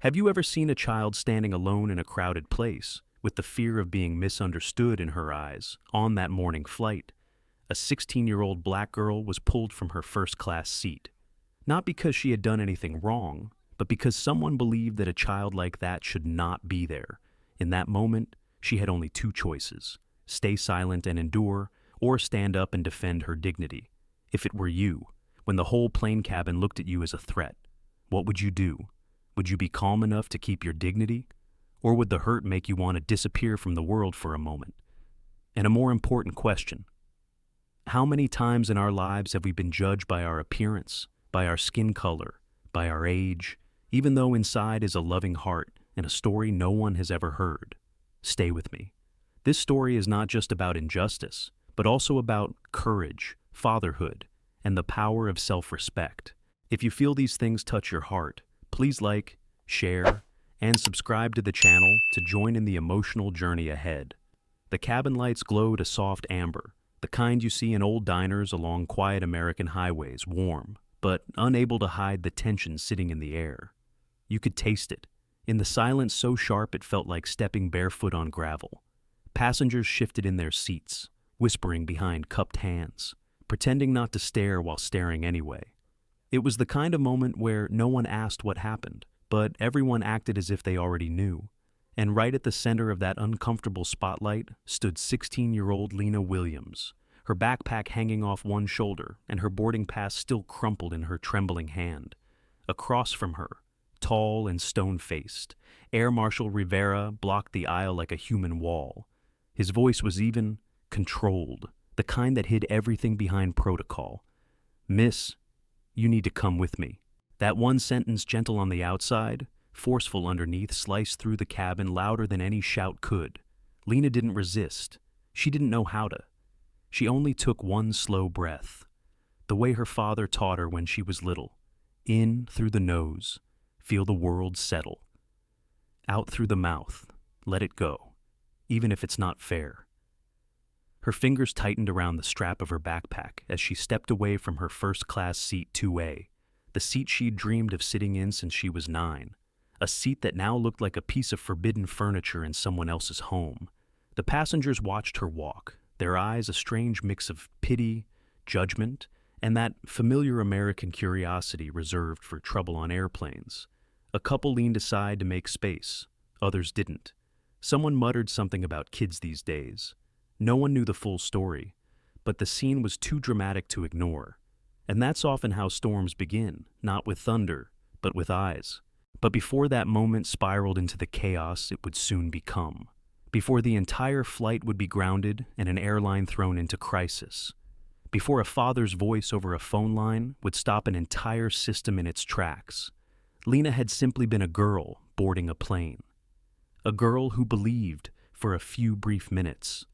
Have you ever seen a child standing alone in a crowded place, with the fear of being misunderstood in her eyes, on that morning flight? A 16-year-old black girl was pulled from her first-class seat. Not because she had done anything wrong, but because someone believed that a child like that should not be there. In that moment, she had only two choices: stay silent and endure, or stand up and defend her dignity. If it were you, when the whole plane cabin looked at you as a threat, what would you do? Would you be calm enough to keep your dignity? Or would the hurt make you want to disappear from the world for a moment? And a more important question: how many times in our lives have we been judged by our appearance, by our skin color, by our age, even though inside is a loving heart and a story no one has ever heard? Stay with me. This story is not just about injustice, but also about courage, fatherhood, and the power of self-respect. If you feel these things touch your heart, please like, share, and subscribe to the channel to join in the emotional journey ahead. The cabin lights glowed a soft amber, the kind you see in old diners along quiet American highways, warm, but unable to hide the tension sitting in the air. You could taste it, in the silence so sharp it felt like stepping barefoot on gravel. Passengers shifted in their seats, whispering behind cupped hands, pretending not to stare while staring anyway. It was the kind of moment where no one asked what happened, but everyone acted as if they already knew. And right at the center of that uncomfortable spotlight stood 16-year-old Lena Williams, her backpack hanging off one shoulder and her boarding pass still crumpled in her trembling hand. Across from her, tall and stone-faced, Air Marshal Rivera blocked the aisle like a human wall. His voice was even, controlled, the kind that hid everything behind protocol. "Miss, you need to come with me." That one sentence, gentle on the outside, forceful underneath, sliced through the cabin louder than any shout could. Lena didn't resist. She didn't know how to. She only took one slow breath, the way her father taught her when she was little. In through the nose, feel the world settle. Out through the mouth, let it go, even if it's not fair. Her fingers tightened around the strap of her backpack as she stepped away from her first-class seat 2A, the seat she'd dreamed of sitting in since she was 9, a seat that now looked like a piece of forbidden furniture in someone else's home. The passengers watched her walk, their eyes a strange mix of pity, judgment, and that familiar American curiosity reserved for trouble on airplanes. A couple leaned aside to make space, others didn't. Someone muttered something about kids these days. No one knew the full story, but the scene was too dramatic to ignore. And that's often how storms begin, not with thunder, but with eyes. But before that moment spiraled into the chaos it would soon become, before the entire flight would be grounded and an airline thrown into crisis, before a father's voice over a phone line would stop an entire system in its tracks, Lena had simply been a girl boarding a plane. A girl who believed, for a few brief minutes,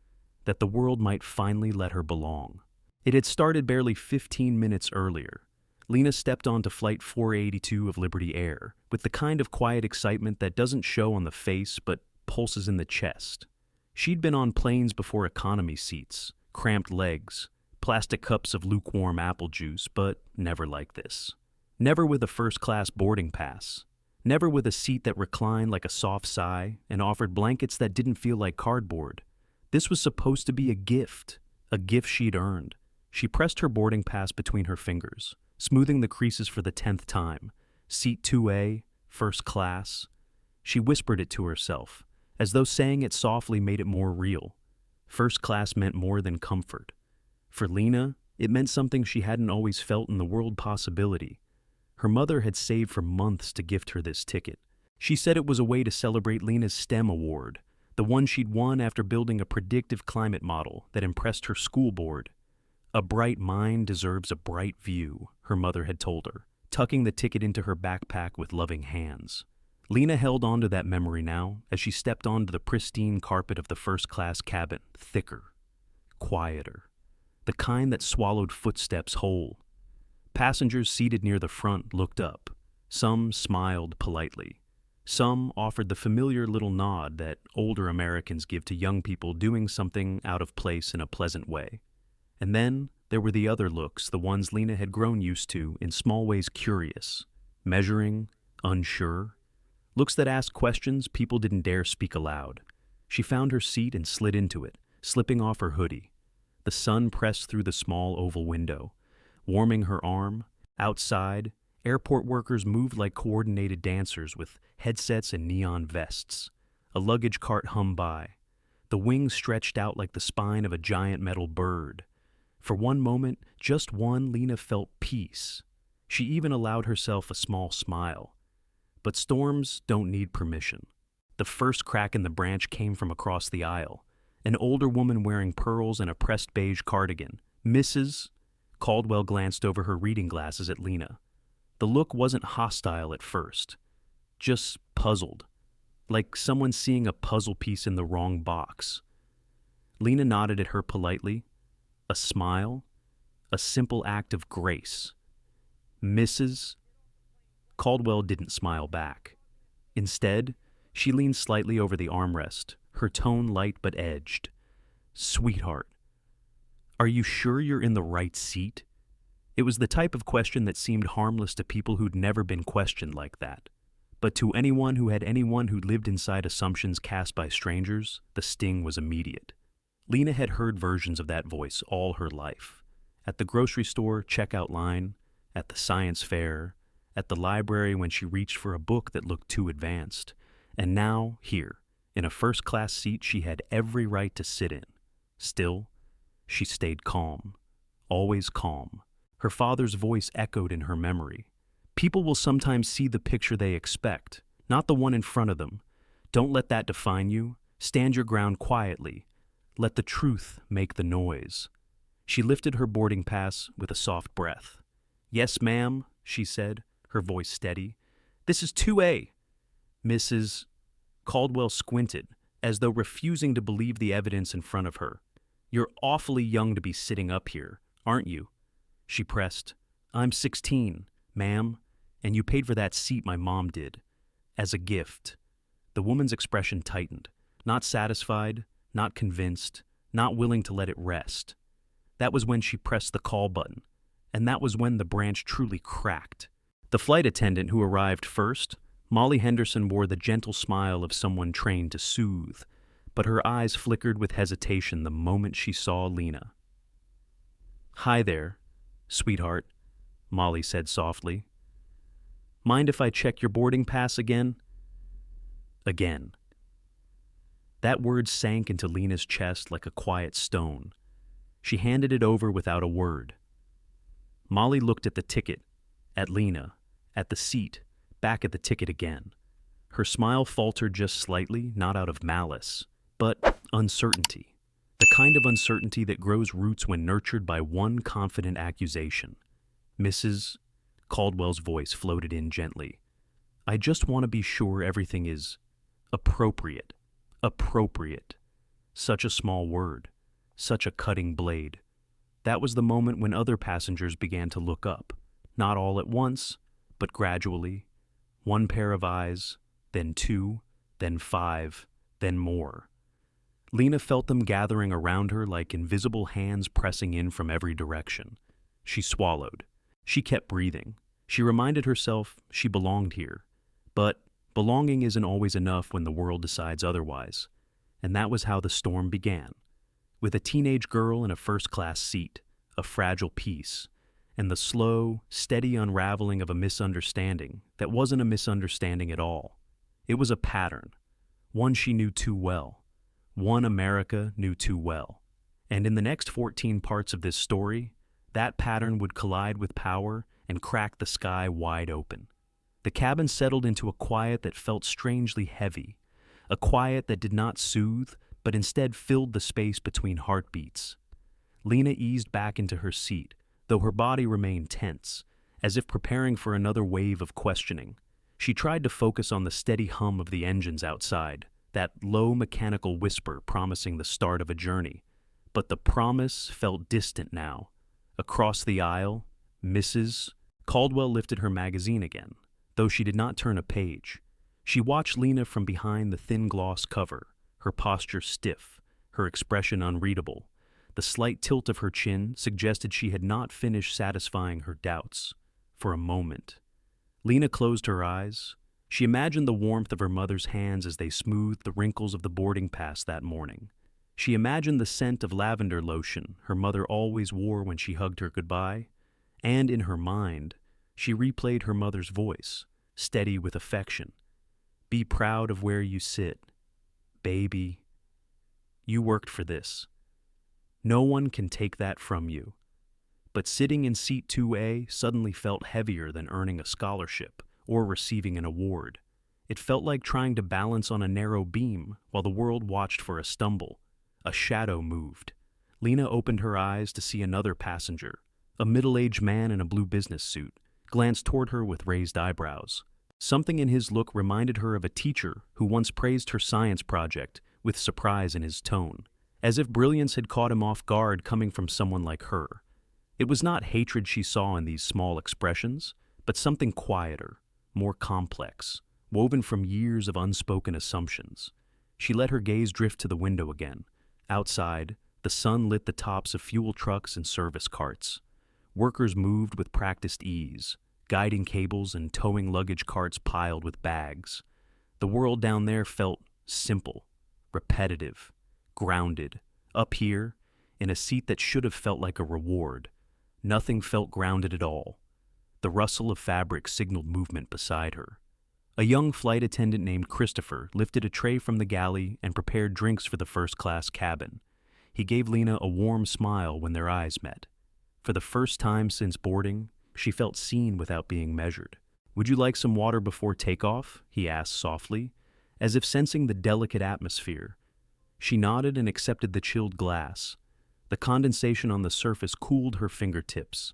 that the world might finally let her belong. It had started barely 15 minutes earlier. Lena stepped onto Flight 482 of Liberty Air with the kind of quiet excitement that doesn't show on the face but pulses in the chest. She'd been on planes before economy seats, cramped legs, plastic cups of lukewarm apple juice, but never like this. Never with a first-class boarding pass. Never with a seat that reclined like a soft sigh and offered blankets that didn't feel like cardboard. This was supposed to be a gift she'd earned. She pressed her boarding pass between her fingers, smoothing the creases for the 10th time. Seat 2A, first class. She whispered it to herself, as though saying it softly made it more real. First class meant more than comfort. For Lena, it meant something she hadn't always felt in the world: possibility. Her mother had saved for months to gift her this ticket. She said it was a way to celebrate Lena's STEM award, the one she'd won after building a predictive climate model that impressed her school board. "A bright mind deserves a bright view," her mother had told her, tucking the ticket into her backpack with loving hands. Lena held on to that memory now as she stepped onto the pristine carpet of the first-class cabin, thicker, quieter, the kind that swallowed footsteps whole. Passengers seated near the front looked up. Some smiled politely. Some offered the familiar little nod that older Americans give to young people doing something out of place in a pleasant way. And then there were the other looks, the ones Lena had grown used to, in small ways curious, measuring, unsure. Looks that asked questions people didn't dare speak aloud. She found her seat and slid into it, slipping off her hoodie. The sun pressed through the small oval window, warming her arm. Outside, airport workers moved like coordinated dancers with headsets and neon vests. A luggage cart hummed by. The wings stretched out like the spine of a giant metal bird. For one moment, just one, Lena felt peace. She even allowed herself a small smile. But storms don't need permission. The first crack in the branch came from across the aisle. An older woman wearing pearls and a pressed beige cardigan. Mrs. Caldwell glanced over her reading glasses at Lena. The look wasn't hostile at first, just puzzled, like someone seeing a puzzle piece in the wrong box. Lena nodded at her politely. A smile, a simple act of grace. Mrs. Caldwell didn't smile back. Instead, she leaned slightly over the armrest, her tone light but edged. Sweetheart, are you sure you're in the right seat? It was the type of question that seemed harmless to people who'd never been questioned like that. But to anyone who'd lived inside assumptions cast by strangers, the sting was immediate. Lena had heard versions of that voice all her life. At the grocery store checkout line, at the science fair, at the library when she reached for a book that looked too advanced. And now, here, in a first-class seat she had every right to sit in. Still, she stayed calm. Always calm. Her father's voice echoed in her memory. People will sometimes see the picture they expect, not the one in front of them. Don't let that define you. Stand your ground quietly. Let the truth make the noise. She lifted her boarding pass with a soft breath. Yes, ma'am, she said, her voice steady. This is 2A. Mrs. Caldwell squinted, as though refusing to believe the evidence in front of her. You're awfully young to be sitting up here, aren't you? She pressed. I'm 16, ma'am, and you paid for that seat my mom did. As a gift. The woman's expression tightened, not satisfied, not convinced, not willing to let it rest. That was when she pressed the call button, and that was when the branch truly cracked. The flight attendant who arrived first, Molly Henderson, wore the gentle smile of someone trained to soothe, but her eyes flickered with hesitation the moment she saw Lena. Hi there, sweetheart, Molly said softly. Mind if I check your boarding pass again? Again. That word sank into Lena's chest like a quiet stone. She handed it over without a word. Molly looked at the ticket, at Lena, at the seat, back at the ticket again. Her smile faltered just slightly, not out of malice, but uncertainty. The kind of uncertainty that grows roots when nurtured by one confident accusation. Mrs. Caldwell's voice floated in gently. I just want to be sure everything is appropriate. Appropriate. Such a small word. Such a cutting blade. That was the moment when other passengers began to look up. Not all at once, but gradually. One pair of eyes, then two, then five, then more. Lena felt them gathering around her like invisible hands pressing in from every direction. She swallowed. She kept breathing. She reminded herself she belonged here. But belonging isn't always enough when the world decides otherwise. And that was how the storm began. With a teenage girl in a first-class seat, a fragile piece, and the slow, steady unraveling of a misunderstanding that wasn't a misunderstanding at all. It was a pattern, one she knew too well, one America knew too well. And in the next 14 parts of this story, that pattern would collide with power and crack the sky wide open. The cabin settled into a quiet that felt strangely heavy, a quiet that did not soothe, but instead filled the space between heartbeats. Lena eased back into her seat, though her body remained tense, as if preparing for another wave of questioning. She tried to focus on the steady hum of the engines outside, that low mechanical whisper promising the start of a journey. But the promise felt distant now. Across the aisle, Mrs. Caldwell lifted her magazine again, though she did not turn a page. She watched Lena from behind the thin gloss cover, her posture stiff, her expression unreadable. The slight tilt of her chin suggested she had not finished satisfying her doubts. For a moment. Lena closed her eyes, She imagined the warmth of her mother's hands as they smoothed the wrinkles of the boarding pass that morning. She imagined the scent of lavender lotion her mother always wore when she hugged her goodbye, and in her mind, she replayed her mother's voice, steady with affection. "Be proud of where you sit. Baby, you worked for this. No one can take that from you." But sitting in seat 2A suddenly felt heavier than earning a scholarship or receiving an award. It felt like trying to balance on a narrow beam while the world watched for a stumble. A shadow moved. Lena opened her eyes to see another passenger, a middle-aged man in a blue business suit, glanced toward her with raised eyebrows. Something in his look reminded her of a teacher who once praised her science project with surprise in his tone, as if brilliance had caught him off guard coming from someone like her. It was not hatred she saw in these small expressions, but something quieter, more complex, woven from years of unspoken assumptions. She let her gaze drift to the window again. Outside, the sun lit the tops of fuel trucks and service carts. Workers moved with practiced ease, guiding cables and towing luggage carts piled with bags. The world down there felt simple, repetitive, grounded. Up here, in a seat that should have felt like a reward, nothing felt grounded at all. The rustle of fabric signaled movement beside her. A young flight attendant named Christopher lifted a tray from the galley and prepared drinks for the first-class cabin. He gave Lena a warm smile when their eyes met. For the first time since boarding, she felt seen without being measured. "Would you like some water before takeoff?" he asked softly, as if sensing the delicate atmosphere. She nodded and accepted the chilled glass. The condensation on the surface cooled her fingertips,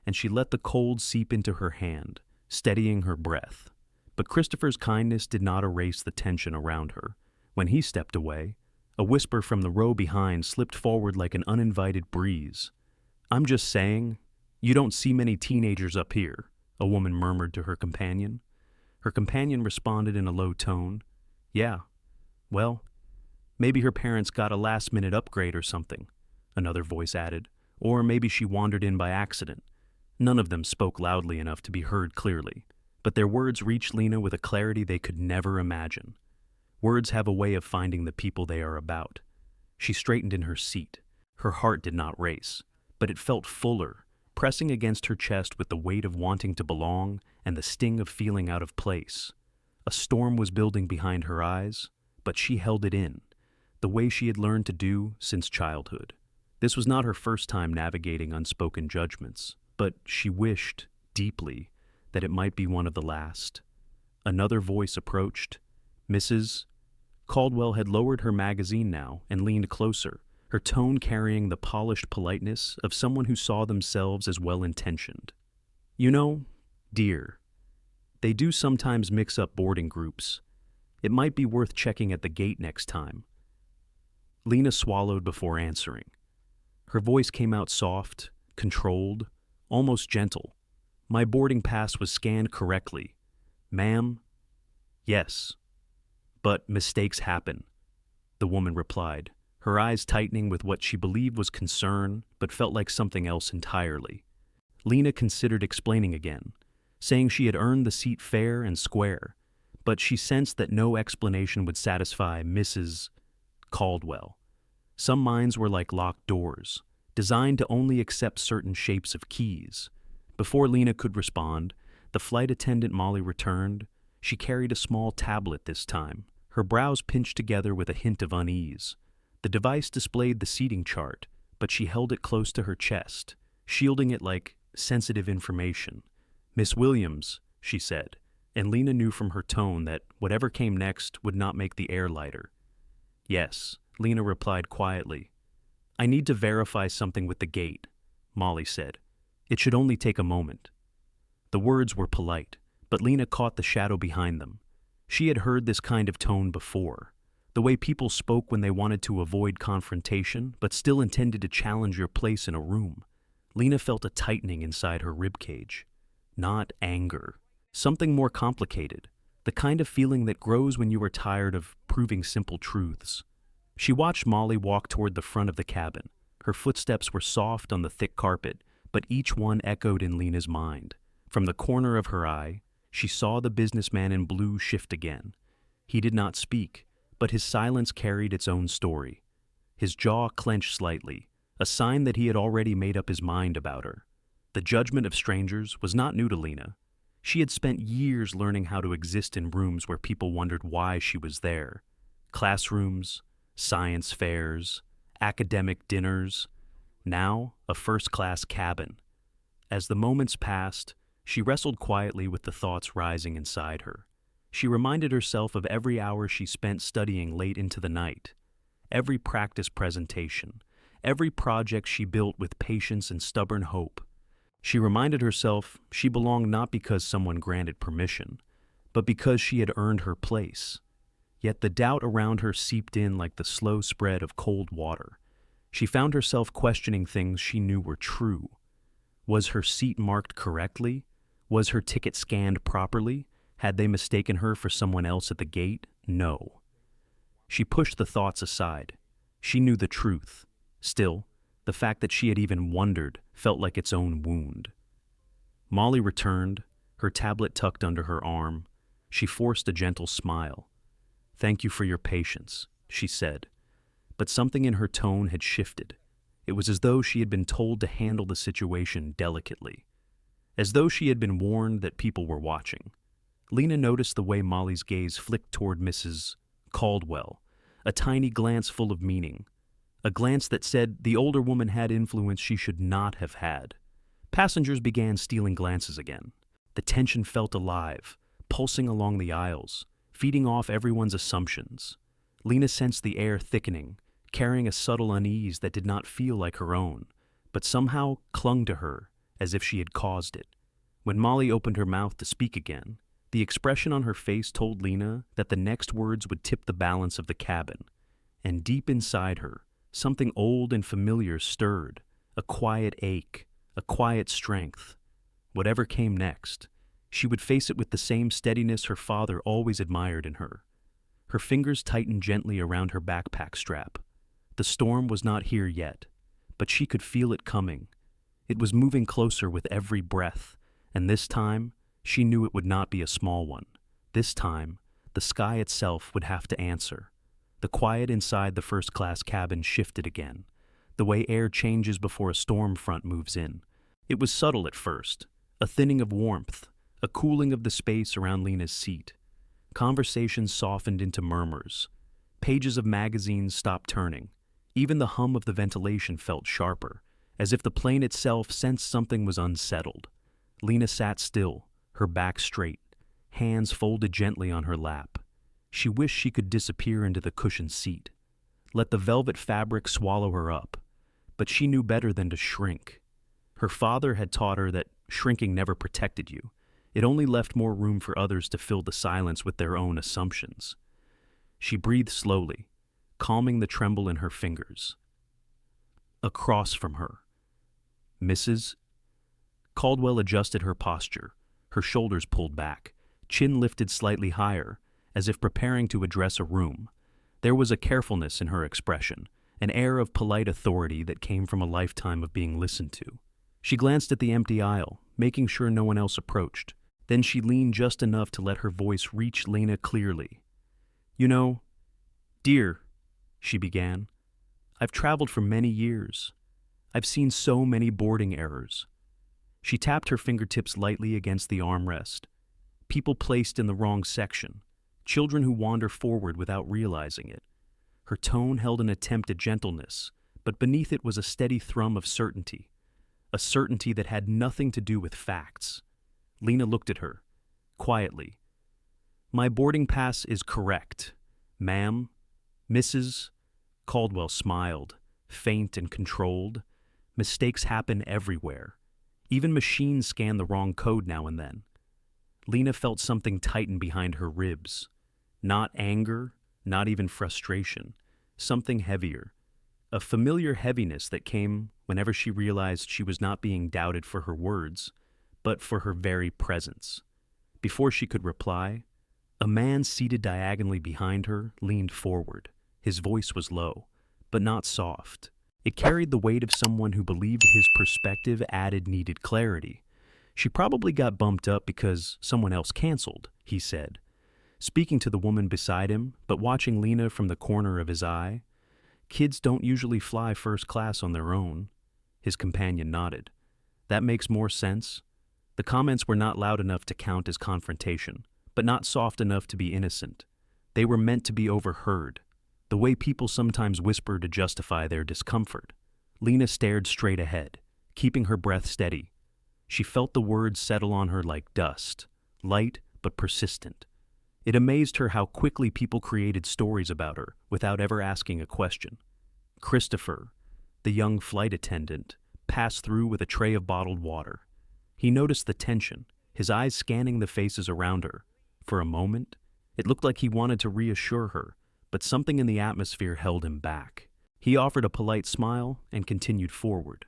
and she let the cold seep into her hand, steadying her breath. But Christopher's kindness did not erase the tension around her. When he stepped away, a whisper from the row behind slipped forward like an uninvited breeze. "I'm just saying, you don't see many teenagers up here," a woman murmured to her companion. Her companion responded in a low tone, "Yeah, well, maybe her parents got a last-minute upgrade or something," another voice added, "or maybe she wandered in by accident." None of them spoke loudly enough to be heard clearly, but their words reached Lena with a clarity they could never imagine. Words have a way of finding the people they are about. She straightened in her seat. Her heart did not race, but it felt fuller, pressing against her chest with the weight of wanting to belong and the sting of feeling out of place. A storm was building behind her eyes, but she held it in, the way she had learned to do since childhood. This was not her first time navigating unspoken judgments, but she wished, deeply, that it might be one of the last. Another voice approached. "Mrs. Caldwell had lowered her magazine now and leaned closer, her tone carrying the polished politeness of someone who saw themselves as well-intentioned. "You know, dear, they do sometimes mix up boarding groups. It might be worth checking at the gate next time." Lena swallowed before answering. Her voice came out soft, controlled, almost gentle. "My boarding pass was scanned correctly. Ma'am?" "Yes. But mistakes happen," the woman replied, her eyes tightening with what she believed was concern, but felt like something else entirely. Lena considered explaining again, saying she had earned the seat fair and square, but she sensed that no explanation would satisfy Mrs. Caldwell. Some minds were like locked doors, designed to only accept certain shapes of keys. Before Lena could respond, the flight attendant Molly returned. She carried a small tablet this time, her brows pinched together with a hint of unease. The device displayed the seating chart, but she held it close to her chest, shielding it like sensitive information. "Miss Williams," she said, and Lena knew from her tone that whatever came next would not make the air lighter. "Yes," Lena replied quietly. "I need to verify something with the gate," Molly said. "It should only take a moment." The words were polite, but Lena caught the shadow behind them. She had heard this kind of tone before, the way people spoke when they wanted to avoid confrontation but still intended to challenge your place in a room. Lena felt a tightening inside her ribcage. Not anger. Something more complicated, the kind of feeling that grows when you are tired of proving simple truths. She watched Molly walk toward the front of the cabin. Her footsteps were soft on the thick carpet, but each one echoed in Lena's mind. From the corner of her eye, She saw the businessman in blue shift again. He did not speak, but his silence carried its own story. His jaw clenched slightly, a sign that he had already made up his mind about her. The judgment of strangers was not new to Lena. She had spent years learning how to exist in rooms where people wondered why she was there. Classrooms, science fairs, academic dinners. Now, a first-class cabin. As the moments passed, she wrestled quietly with the thoughts rising inside her. She reminded herself of every hour she spent studying late into the night, every practice presentation, every project she built with patience and stubborn hope. She reminded herself she belonged not because someone granted permission, but because she had earned her place. Yet the doubt around her seeped in like the slow spread of cold water. She found herself questioning things she knew were true. Was her seat marked correctly? Was her ticket scanned properly? Had they mistaken her for someone else at the gate? No. She pushed the thoughts aside. She knew the truth. Still, the fact that she had even wondered felt like its own wound. Molly returned, her tablet tucked under her arm. She forced a gentle smile. "Thank you for your patience," she said. But something in her tone had shifted. It was as though she had been told to handle the situation delicately. As though she had been warned that people were watching. Lena noticed the way Molly's gaze flicked toward Mrs. Caldwell, a tiny glance full of meaning. A glance that said the older woman had influence she should not have had. Passengers began stealing glances again. The tension felt alive, pulsing along the aisles, feeding off everyone's assumptions. Lena sensed the air thickening, carrying a subtle unease that did not feel like her own, but somehow clung to her as if she had caused it. When Molly opened her mouth to speak again, the expression on her face told Lena that the next words would tip the balance of the cabin. And deep inside her, something old and familiar stirred, a quiet ache, a quiet strength. Whatever came next, she would face it with the same steadiness her father always admired in her. Her fingers tightened gently around her backpack strap. The storm was not here yet, but she could feel it coming. It was moving closer with every breath, and this time, she knew it would not be a small one. This time, the sky itself would have to answer. The quiet inside the first-class cabin shifted again, the way air changes before a storm front moves in. It was subtle at first, a thinning of warmth, a cooling of the space around Lena's seat. Conversations softened into murmurs. Pages of magazines stopped turning. Even the hum of the ventilation felt sharper, as if the plane itself sensed something was unsettled. Lena sat still, her back straight, hands folded gently on her lap. She wished she could disappear into the cushioned seat. Let the velvet fabric swallow her up. But she knew better than to shrink. Her father had taught her that shrinking never protected you. It only left more room for others to fill the silence with their own assumptions. She breathed slowly, calming the tremble in her fingers. Across from her. Mrs. Caldwell adjusted her posture, her shoulders pulled back, chin lifted slightly higher, as if preparing to address a room. There was a carefulness in her expression, an air of polite authority that came from a lifetime of being listened to. She glanced at the empty aisle, making sure no one else approached. Then she leaned just enough to let her voice reach Lena clearly. "You know, dear," she began, "I've traveled for many years. I've seen so many boarding errors." She tapped her fingertips lightly against the armrest. People placed in the wrong section. Children who wander forward without realizing it. Her tone held an attempt at gentleness, but beneath it was a steady thrum of certainty. A certainty that had nothing to do with facts. Lena looked at her, quietly. "My boarding pass is correct, ma'am." Mrs. Caldwell smiled, faint and controlled. Mistakes happen everywhere. Even machines scan the wrong code now and then. Lena felt something tighten behind her ribs. Not anger, not even frustration. Something heavier. A familiar heaviness that came whenever she realized she was not being doubted for her words, but for her very presence. Before she could reply, a man seated diagonally behind her leaned forward. His voice was low, but not soft. It carried the weight of someone who believed his perspective added needed clarity. She probably got bumped up because someone else canceled, he said, speaking to the woman beside him, but watching Lena from the corner of his eye. Kids don't usually fly first class on their own. His companion nodded. That makes more sense. The comments were not loud enough to count as confrontation, but not soft enough to be innocent. They were meant to be overheard, the way people sometimes whisper to justify their discomfort. Lena stared straight ahead, keeping her breath steady. She felt the words settle on her like dust, light but persistent. It amazed her how quickly people created stories about her without ever asking a question. Christopher, the young flight attendant, passed through with a tray of bottled water. He noticed the tension, his eyes scanning the faces around her. For a moment, it looked like he wanted to reassure her, but something in the atmosphere held him back. He offered a polite smile and continued forward.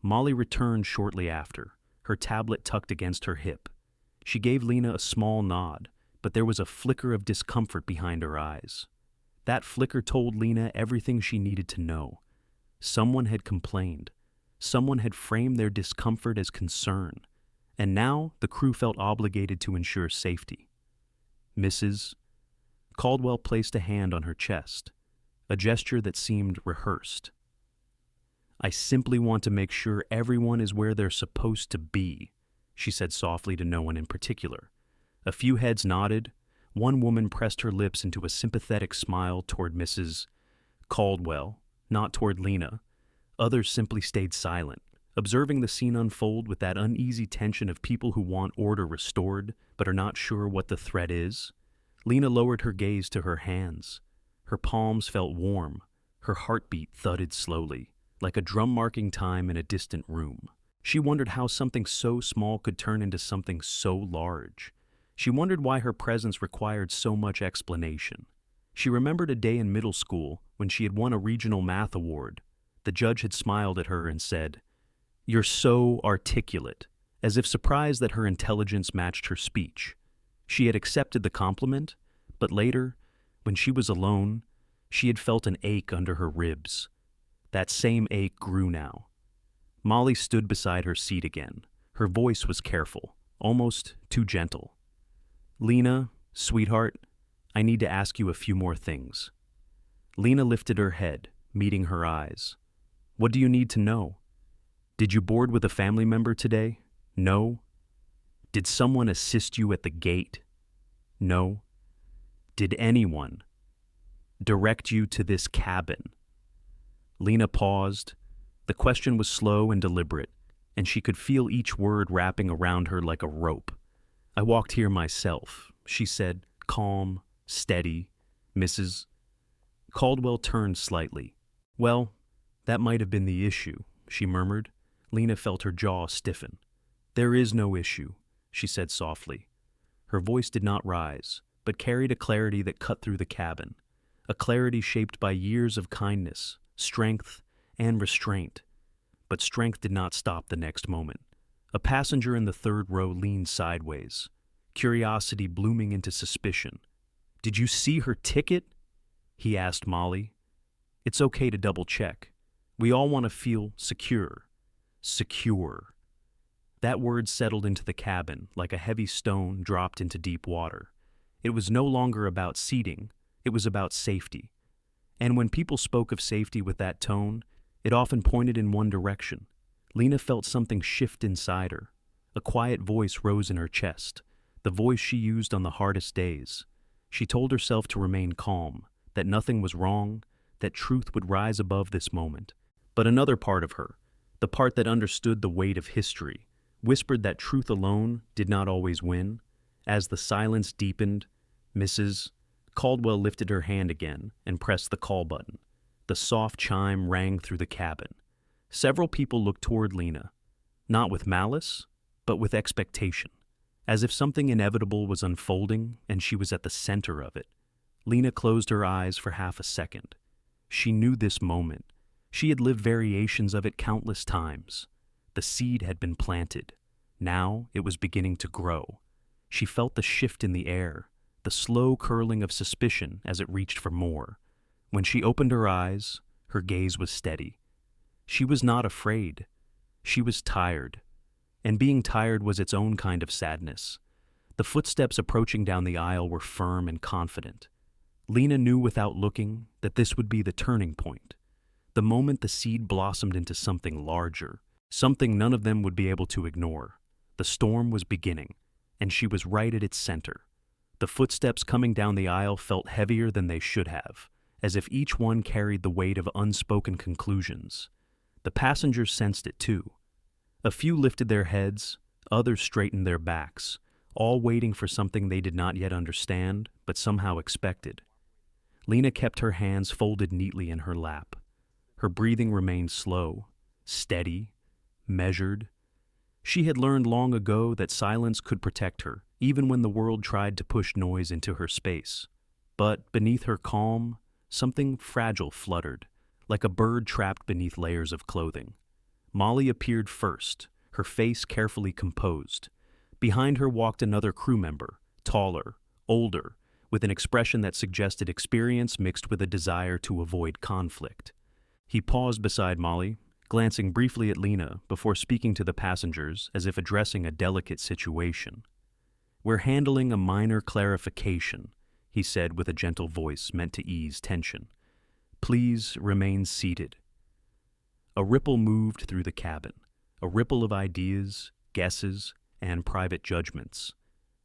Molly returned shortly after, her tablet tucked against her hip. She gave Lena a small nod, but there was a flicker of discomfort behind her eyes. That flicker told Lena everything she needed to know. Someone had complained. Someone had framed their discomfort as concern, and now the crew felt obligated to ensure safety. Mrs. Caldwell placed a hand on her chest, a gesture that seemed rehearsed. I simply want to make sure everyone is where they're supposed to be, she said softly to no one in particular. A few heads nodded. One woman pressed her lips into a sympathetic smile toward Mrs. Caldwell, not toward Lena. Others simply stayed silent, observing the scene unfold with that uneasy tension of people who want order restored but are not sure what the threat is. Lena lowered her gaze to her hands. Her palms felt warm. Her heartbeat thudded slowly, like a drum marking time in a distant room. She wondered how something so small could turn into something so large. She wondered why her presence required so much explanation. She remembered a day in middle school when she had won a regional math award. The judge had smiled at her and said, "You're so articulate," as if surprised that her intelligence matched her speech. She had accepted the compliment, but later, when she was alone, she had felt an ache under her ribs. That same ache grew now. Molly stood beside her seat again. Her voice was careful, almost too gentle. Lena, sweetheart, I need to ask you a few more things. Lena lifted her head, meeting her eyes. What do you need to know? Did you board with a family member today? No. Did someone assist you at the gate? No. Did anyone direct you to this cabin? Lena paused. The question was slow and deliberate, and she could feel each word wrapping around her like a rope. I walked here myself, she said, calm, steady. Mrs. Caldwell turned slightly. Well, that might have been the issue, she murmured. Lena felt her jaw stiffen. There is no issue, she said softly. Her voice did not rise, but carried a clarity that cut through the cabin, a clarity shaped by years of kindness, strength, and restraint. But strength did not stop the next moment. A passenger in the third row leaned sideways, curiosity blooming into suspicion. Did you see her ticket? He asked Molly. It's okay to double check. We all want to feel secure. Secure. That word settled into the cabin like a heavy stone dropped into deep water. It was no longer about seating, it was about safety. And when people spoke of safety with that tone, it often pointed in one direction. Lena felt something shift inside her. A quiet voice rose in her chest, the voice she used on the hardest days. She told herself to remain calm, that nothing was wrong, that truth would rise above this moment. But another part of her, the part that understood the weight of history, whispered that truth alone did not always win. As the silence deepened, Mrs. Caldwell lifted her hand again and pressed the call button. The soft chime rang through the cabin. Several people looked toward Lena, not with malice, but with expectation, as if something inevitable was unfolding and she was at the center of it. Lena closed her eyes for half a second. She knew this moment. She had lived variations of it countless times. The seed had been planted. Now it was beginning to grow. She felt the shift in the air, the slow curling of suspicion as it reached for more. When she opened her eyes, her gaze was steady. She was not afraid. She was tired. and being tired was its own kind of sadness. The footsteps approaching down the aisle were firm and confident. Lena knew without looking that this would be the turning point. The moment the seed blossomed into something larger, something none of them would be able to ignore. The storm was beginning, and she was right at its center. The footsteps coming down the aisle felt heavier than they should have, as if each one carried the weight of unspoken conclusions. The passengers sensed it too. A few lifted their heads, others straightened their backs, all waiting for something they did not yet understand, but somehow expected. Lena kept her hands folded neatly in her lap. Her breathing remained slow, steady, measured. She had learned long ago that silence could protect her, even when the world tried to push noise into her space. But beneath her calm, something fragile fluttered, like a bird trapped beneath layers of clothing. Molly appeared first, her face carefully composed. Behind her walked another crew member, taller, older, with an expression that suggested experience mixed with a desire to avoid conflict. He paused beside Molly, glancing briefly at Lena before speaking to the passengers as if addressing a delicate situation. "We're handling a minor clarification," he said with a gentle voice meant to ease tension. "Please remain seated." A ripple moved through the cabin, a ripple of ideas, guesses, and private judgments.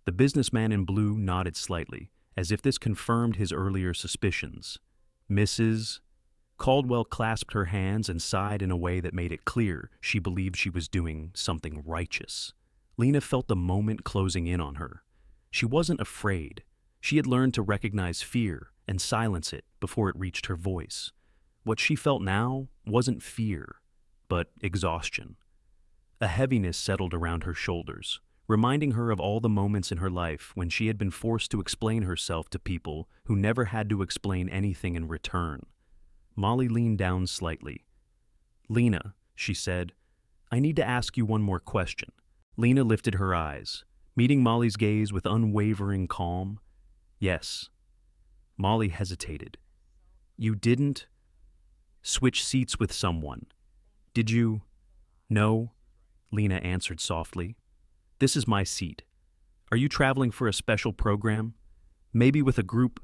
The businessman in blue nodded slightly, as if this confirmed his earlier suspicions. "Mrs. Caldwell clasped her hands and sighed in a way that made it clear she believed she was doing something righteous. Lena felt the moment closing in on her. She wasn't afraid. She had learned to recognize fear and silence it before it reached her voice. What she felt now wasn't fear, but exhaustion. A heaviness settled around her shoulders, reminding her of all the moments in her life when she had been forced to explain herself to people who never had to explain anything in return. Molly leaned down slightly. "Lena," she said, "I need to ask you one more question." Lena lifted her eyes, meeting Molly's gaze with unwavering calm. "Yes." Molly hesitated. "You didn't switch seats with someone, did you?" "No," Lena answered softly. "This is my seat. Are you traveling for a special program? Maybe with a group?"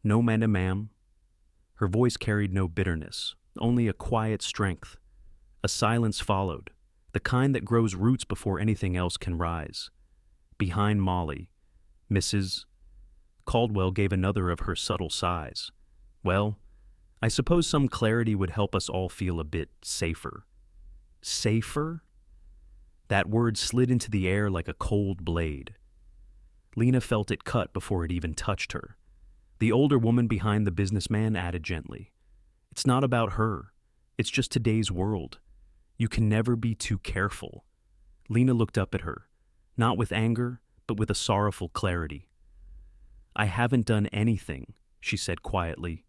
"No, ma'am." Her voice carried no bitterness, only a quiet strength. A silence followed, the kind that grows roots before anything else can rise. Behind Molly, Mrs. Caldwell gave another of her subtle sighs. "Well, I suppose some clarity would help us all feel a bit safer." Safer? That word slid into the air like a cold blade. Lena felt it cut before it even touched her. The older woman behind the businessman added gently, "It's not about her. It's just today's world. You can never be too careful." Lena looked up at her, not with anger, but with a sorrowful clarity. "I haven't done anything," she said quietly.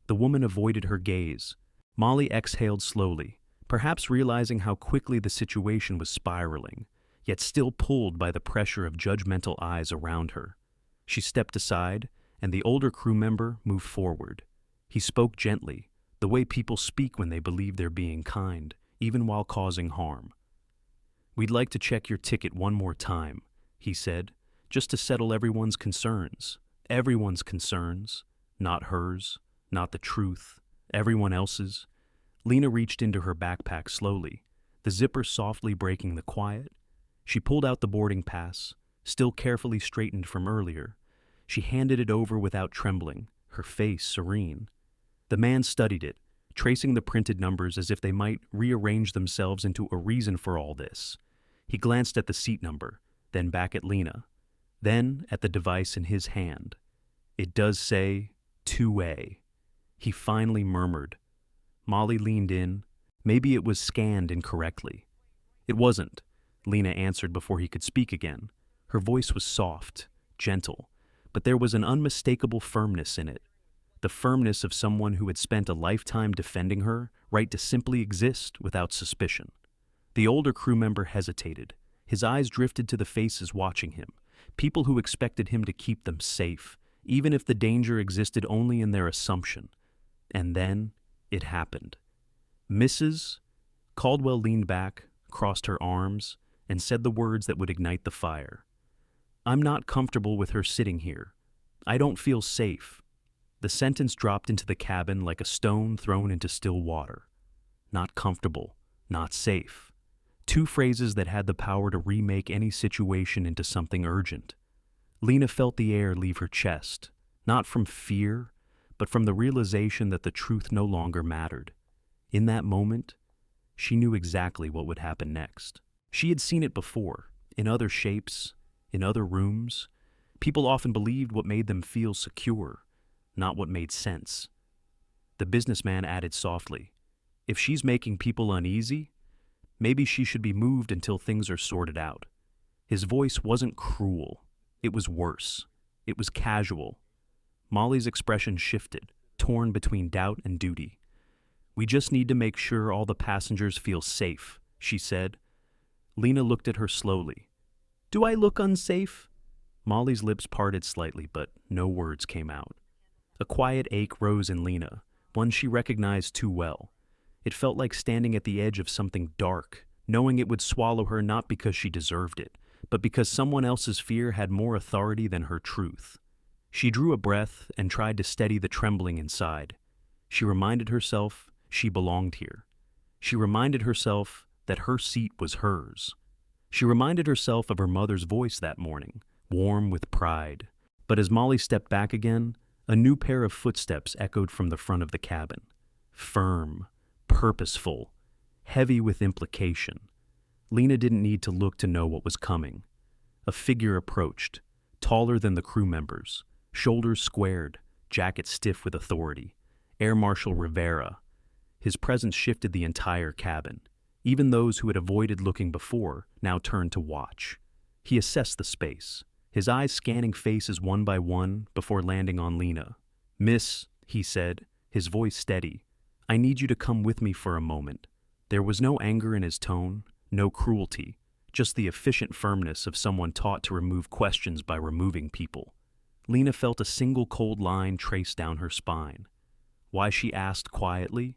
The woman avoided her gaze. Molly exhaled slowly, perhaps realizing how quickly the situation was spiraling, yet still pulled by the pressure of judgmental eyes around her. She stepped aside, and the older crew member moved forward. He spoke gently, the way people speak when they believe they're being kind, even while causing harm. "We'd like to check your ticket one more time," he said, "just to settle everyone's concerns. Everyone's concerns, not hers, not the truth, everyone else's." Lena reached into her backpack slowly, the zipper softly breaking the quiet. She pulled out the boarding pass, still carefully straightened from earlier. She handed it over without trembling, her face serene. The man studied it, tracing the printed numbers as if they might rearrange themselves into a reason for all this. He glanced at the seat number, then back at Lena, then at the device in his hand. "It does say 2A. He finally murmured. Molly leaned in. Maybe it was scanned incorrectly. "It wasn't," Lena answered before he could speak again. Her voice was soft, gentle, but there was an unmistakable firmness in it. The firmness of someone who had spent a lifetime defending her right to simply exist without suspicion. The older crew member hesitated. His eyes drifted to the faces watching him, people who expected him to keep them safe, even if the danger existed only in their assumption. And then it happened. Mrs. Caldwell leaned back, crossed her arms, and said the words that would ignite the fire. "I'm not comfortable with her sitting here. I don't feel safe." The sentence dropped into the cabin like a stone thrown into still water. Not comfortable, not safe. Two phrases that had the power to remake any situation into something urgent. Lena felt the air leave her chest, not from fear, but from the realization that the truth no longer mattered. In that moment, she knew exactly what would happen next. She had seen it before, in other shapes, in other rooms. People often believed what made them feel secure, not what made sense. The businessman added softly, "If she's making people uneasy, maybe she should be moved until things are sorted out." His voice wasn't cruel. It was worse. It was casual. Molly's expression shifted, torn between doubt and duty. "We just need to make sure all the passengers feel safe," she said. Lena looked at her slowly. "Do I look unsafe?" Molly's lips parted slightly, but no words came out. A quiet ache rose in Lena, one she recognized too well. It felt like standing at the edge of something dark, knowing it would swallow her not because she deserved it, but because someone else's fear had more authority than her truth. She drew a breath and tried to steady the trembling inside. She reminded herself she belonged here. She reminded herself that her seat was hers. She reminded herself of her mother's voice that morning, warm with pride. But as Molly stepped back again, a new pair of footsteps echoed from the front of the cabin. Firm, purposeful, heavy with implication. Lena didn't need to look to know what was coming. A figure approached, taller than the crew members, shoulders squared, jacket stiff with authority. Air Marshal Rivera. His presence shifted the entire cabin. Even those who had avoided looking before now turned to watch. He assessed the space, his eyes scanning faces one by one before landing on Lena. "Miss," he said, his voice steady, "I need you to come with me for a moment." There was no anger in his tone, no cruelty, just the efficient firmness of someone taught to remove questions by removing people. Lena felt a single cold line trace down her spine. Why, she asked quietly.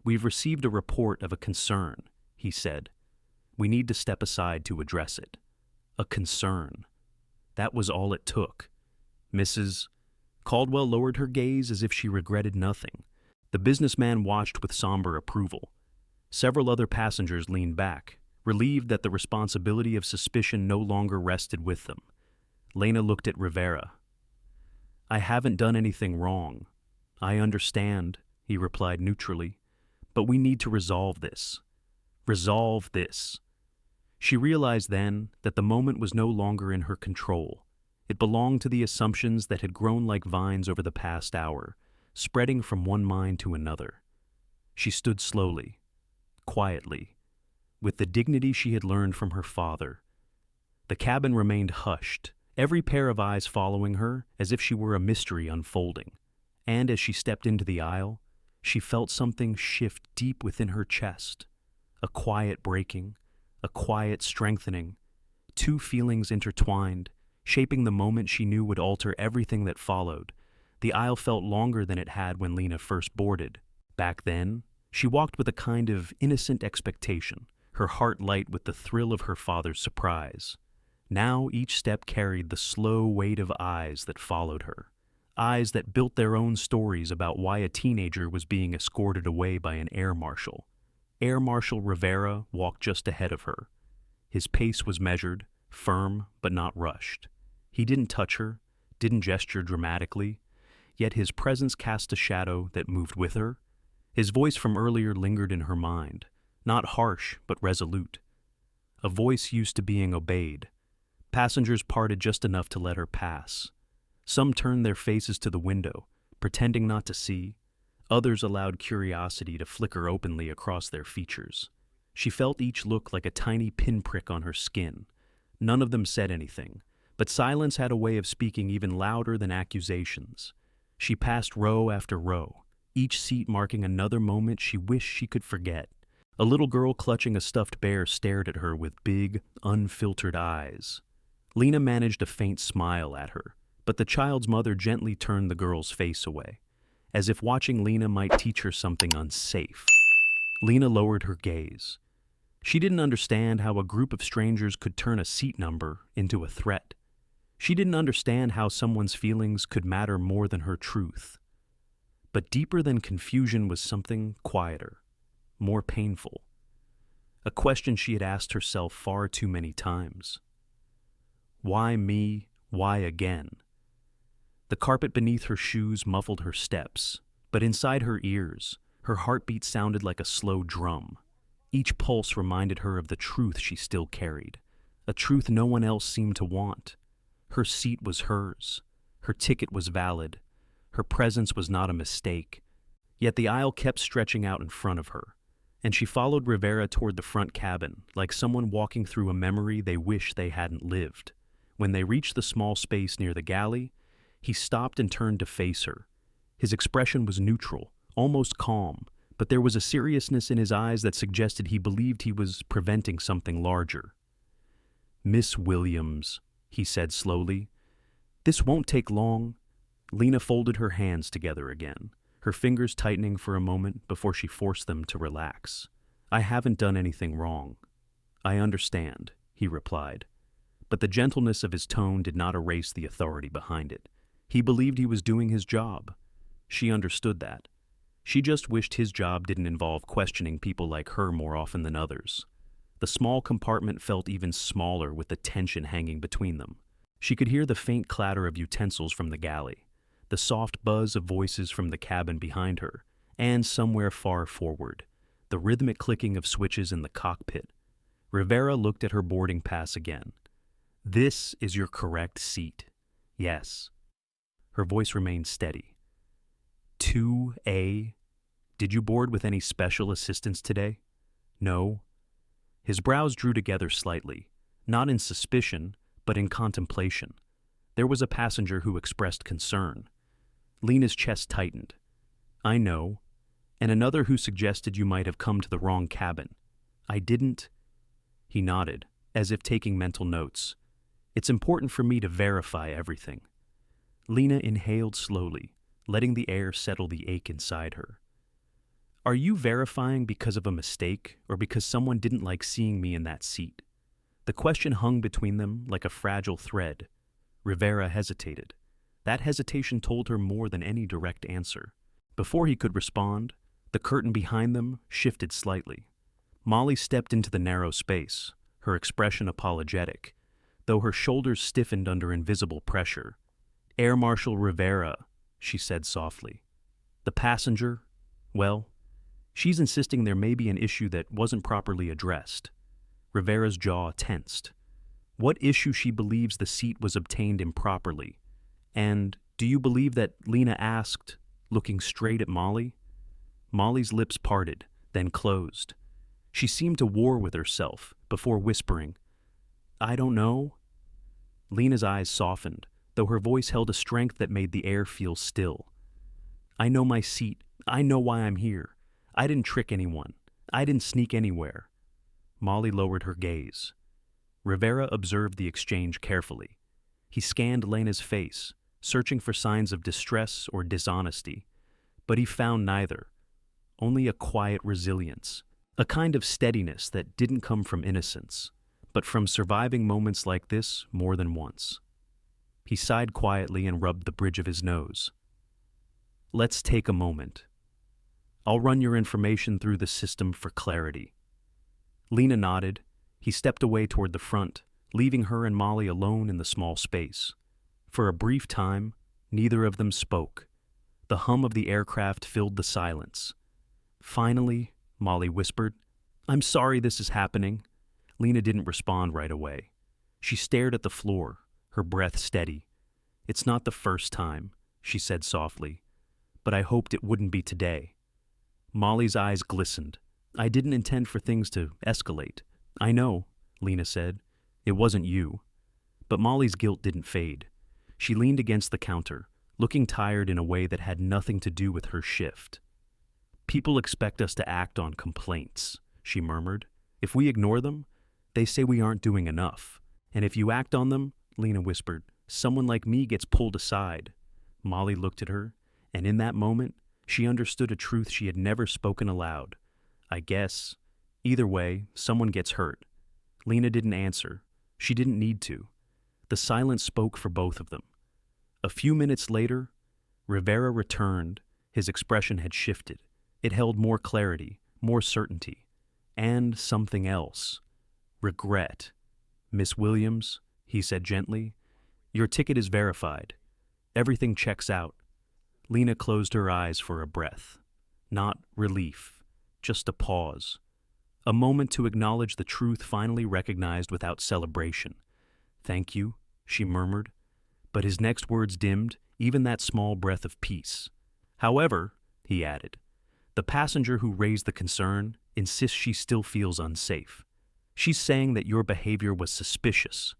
"We've received a report of a concern," he said. "We need to step aside to address it." A concern. That was all it took. Mrs. Caldwell lowered her gaze as if she regretted nothing. The businessman watched with somber approval. Several other passengers leaned back, relieved that the responsibility of suspicion no longer rested with them. Lena looked at Rivera. "I haven't done anything wrong. I understand," he replied neutrally. "But we need to resolve this. Resolve this." She realized then that the moment was no longer in her control. It belonged to the assumptions that had grown like vines over the past hour, spreading from one mind to another. She stood slowly, quietly, with the dignity she had learned from her father. The cabin remained hushed, every pair of eyes following her as if she were a mystery unfolding. And as she stepped into the aisle, she felt something shift deep within her chest. A quiet breaking, a quiet strengthening, two feelings intertwined, shaping the moment she knew would alter everything that followed. The aisle felt longer than it had when Lena first boarded. Back then, she walked with a kind of innocent expectation, her heart light with the thrill of her father's surprise. Now each step carried the slow weight of eyes that followed her. Eyes that built their own stories about why a teenager was being escorted away by an air marshal. Air Marshal Rivera walked just ahead of her. His pace was measured, firm but not rushed. He didn't touch her, didn't gesture dramatically, yet his presence cast a shadow that moved with her. His voice from earlier lingered in her mind, not harsh but resolute. A voice used to being obeyed. Passengers parted just enough to let her pass. Some turned their faces to the window, pretending not to see. Others allowed curiosity to flicker openly across their features. She felt each look like a tiny pinprick on her skin. None of them said anything, but silence had a way of speaking even louder than accusations. She passed row after row, each seat marking another moment she wished she could forget. A little girl clutching a stuffed bear stared at her with big, unfiltered eyes. Lena managed a faint smile at her, but the child's mother gently turned the girl's face away, as if watching Lena might teach her something unsafe. Lena lowered her gaze. She didn't understand how a group of strangers could turn a seat number into a threat. She didn't understand how someone's feelings could matter more than her truth. But deeper than confusion was something quieter, more painful. A question she had asked herself far too many times. Why me? Why again? The carpet beneath her shoes muffled her steps, but inside her ears, her heartbeat sounded like a slow drum. Each pulse reminded her of the truth she still carried, a truth no one else seemed to want. Her seat was hers. Her ticket was valid. Her presence was not a mistake. Yet the aisle kept stretching out in front of her, and she followed Rivera toward the front cabin, like someone walking through a memory they wish they hadn't lived. When they reached the small space near the galley, he stopped and turned to face her. His expression was neutral, almost calm, but there was a seriousness in his eyes that suggested he believed he was preventing something larger. "Miss Williams," he said slowly, "this won't take long." Lena folded her hands together again, her fingers tightening for a moment before she forced them to relax. "I haven't done anything wrong." "I understand," he replied. But the gentleness of his tone did not erase the authority behind it. He believed he was doing his job. She understood that. She just wished his job didn't involve questioning people like her more often than others. The small compartment felt even smaller with the tension hanging between them. She could hear the faint clatter of utensils from the galley, the soft buzz of voices from the cabin behind her, and somewhere far forward, the rhythmic clicking of switches in the cockpit. Rivera looked at her boarding pass again. "This is your correct seat." "Yes." Her voice remained steady. 2A? Did you board with any special assistance today?" "No." His brows drew together slightly, not in suspicion, but in contemplation. There was a passenger who expressed concern. Lena's chest tightened. "I know. And another who suggested you might have come to the wrong cabin." "I didn't." He nodded, as if taking mental notes. "It's important for me to verify everything." Lena inhaled slowly, letting the air settle the ache inside her. "Are you verifying because of a mistake, or because someone didn't like seeing me in that seat?" The question hung between them like a fragile thread. Rivera hesitated. That hesitation told her more than any direct answer. Before he could respond, the curtain behind them shifted slightly. Molly stepped into the narrow space, her expression apologetic, though her shoulders stiffened under invisible pressure. "Air Marshal Rivera," she said softly. "The passenger, well, she's insisting there may be an issue that wasn't properly addressed." Rivera's jaw tensed. What issue she believes the seat was obtained improperly? "And do you believe that," Lena asked, looking straight at Molly? Molly's lips parted, then closed. She seemed to war with herself before whispering, "I don't know." Lena's eyes softened, though her voice held a strength that made the air feel still. "I know my seat. I know why I'm here. I didn't trick anyone. I didn't sneak anywhere." Molly lowered her gaze. Rivera observed the exchange carefully. He scanned Lena's face, searching for signs of distress or dishonesty, but he found neither, only a quiet resilience, a kind of steadiness that didn't come from innocence, but from surviving moments like this more than once. He sighed quietly and rubbed the bridge of his nose. "Let's take a moment. I'll run your information through the system for clarity." Lena nodded. He stepped away toward the front, leaving her and Molly alone in the small space. For a brief time, neither of them spoke. The hum of the aircraft filled the silence. "Finally," Molly whispered, "I'm sorry this is happening." Lena didn't respond right away. She stared at the floor, her breath steady. "It's not the first time," she said softly, "but I hoped it wouldn't be today." Molly's eyes glistened. "I didn't intend for things to escalate." "I know," Lena said. "It wasn't you." But Molly's guilt didn't fade. She leaned against the counter, looking tired in a way that had nothing to do with her shift. "People expect us to act on complaints," she murmured. "If we ignore them, they say we aren't doing enough. And if you act on them," Lena whispered, "someone like me gets pulled aside." Molly looked at her, and in that moment, she understood a truth she had never spoken aloud. "I guess Either way, someone gets hurt. Lena didn't answer. She didn't need to. The silence spoke for both of them. A few minutes later, Rivera returned. His expression had shifted. It held more clarity, more certainty, and something else. Regret. "Miss Williams," he said gently, "your ticket is verified. Everything checks out." Lena closed her eyes for a breath. Not relief, just a pause. A moment to acknowledge the truth finally recognized without celebration. "Thank you," she murmured. But his next words dimmed even that small breath of peace. "However," he added, "the passenger who raised the concern insists she still feels unsafe. She's saying that your behavior was suspicious."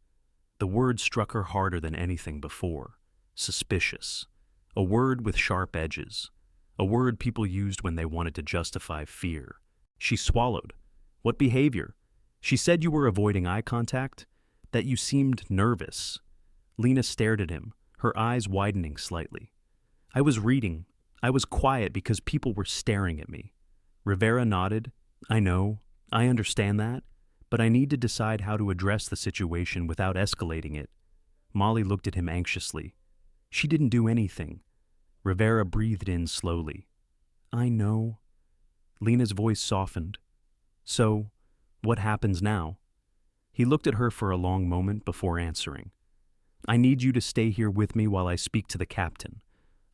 The word struck her harder than anything before. Suspicious. A word with sharp edges. A word people used when they wanted to justify fear. She swallowed. "What behavior?" "She said you were avoiding eye contact, that you seemed nervous." Lena stared at him, her eyes widening slightly. "I was reading. I was quiet because people were staring at me." Rivera nodded. "I know. I understand that. But I need to decide how to address the situation without escalating it." Molly looked at him anxiously. "She didn't do anything." Rivera breathed in slowly. "I know." Lena's voice softened. "So, what happens now?" He looked at her for a long moment before answering. "I need you to stay here with me while I speak to the captain."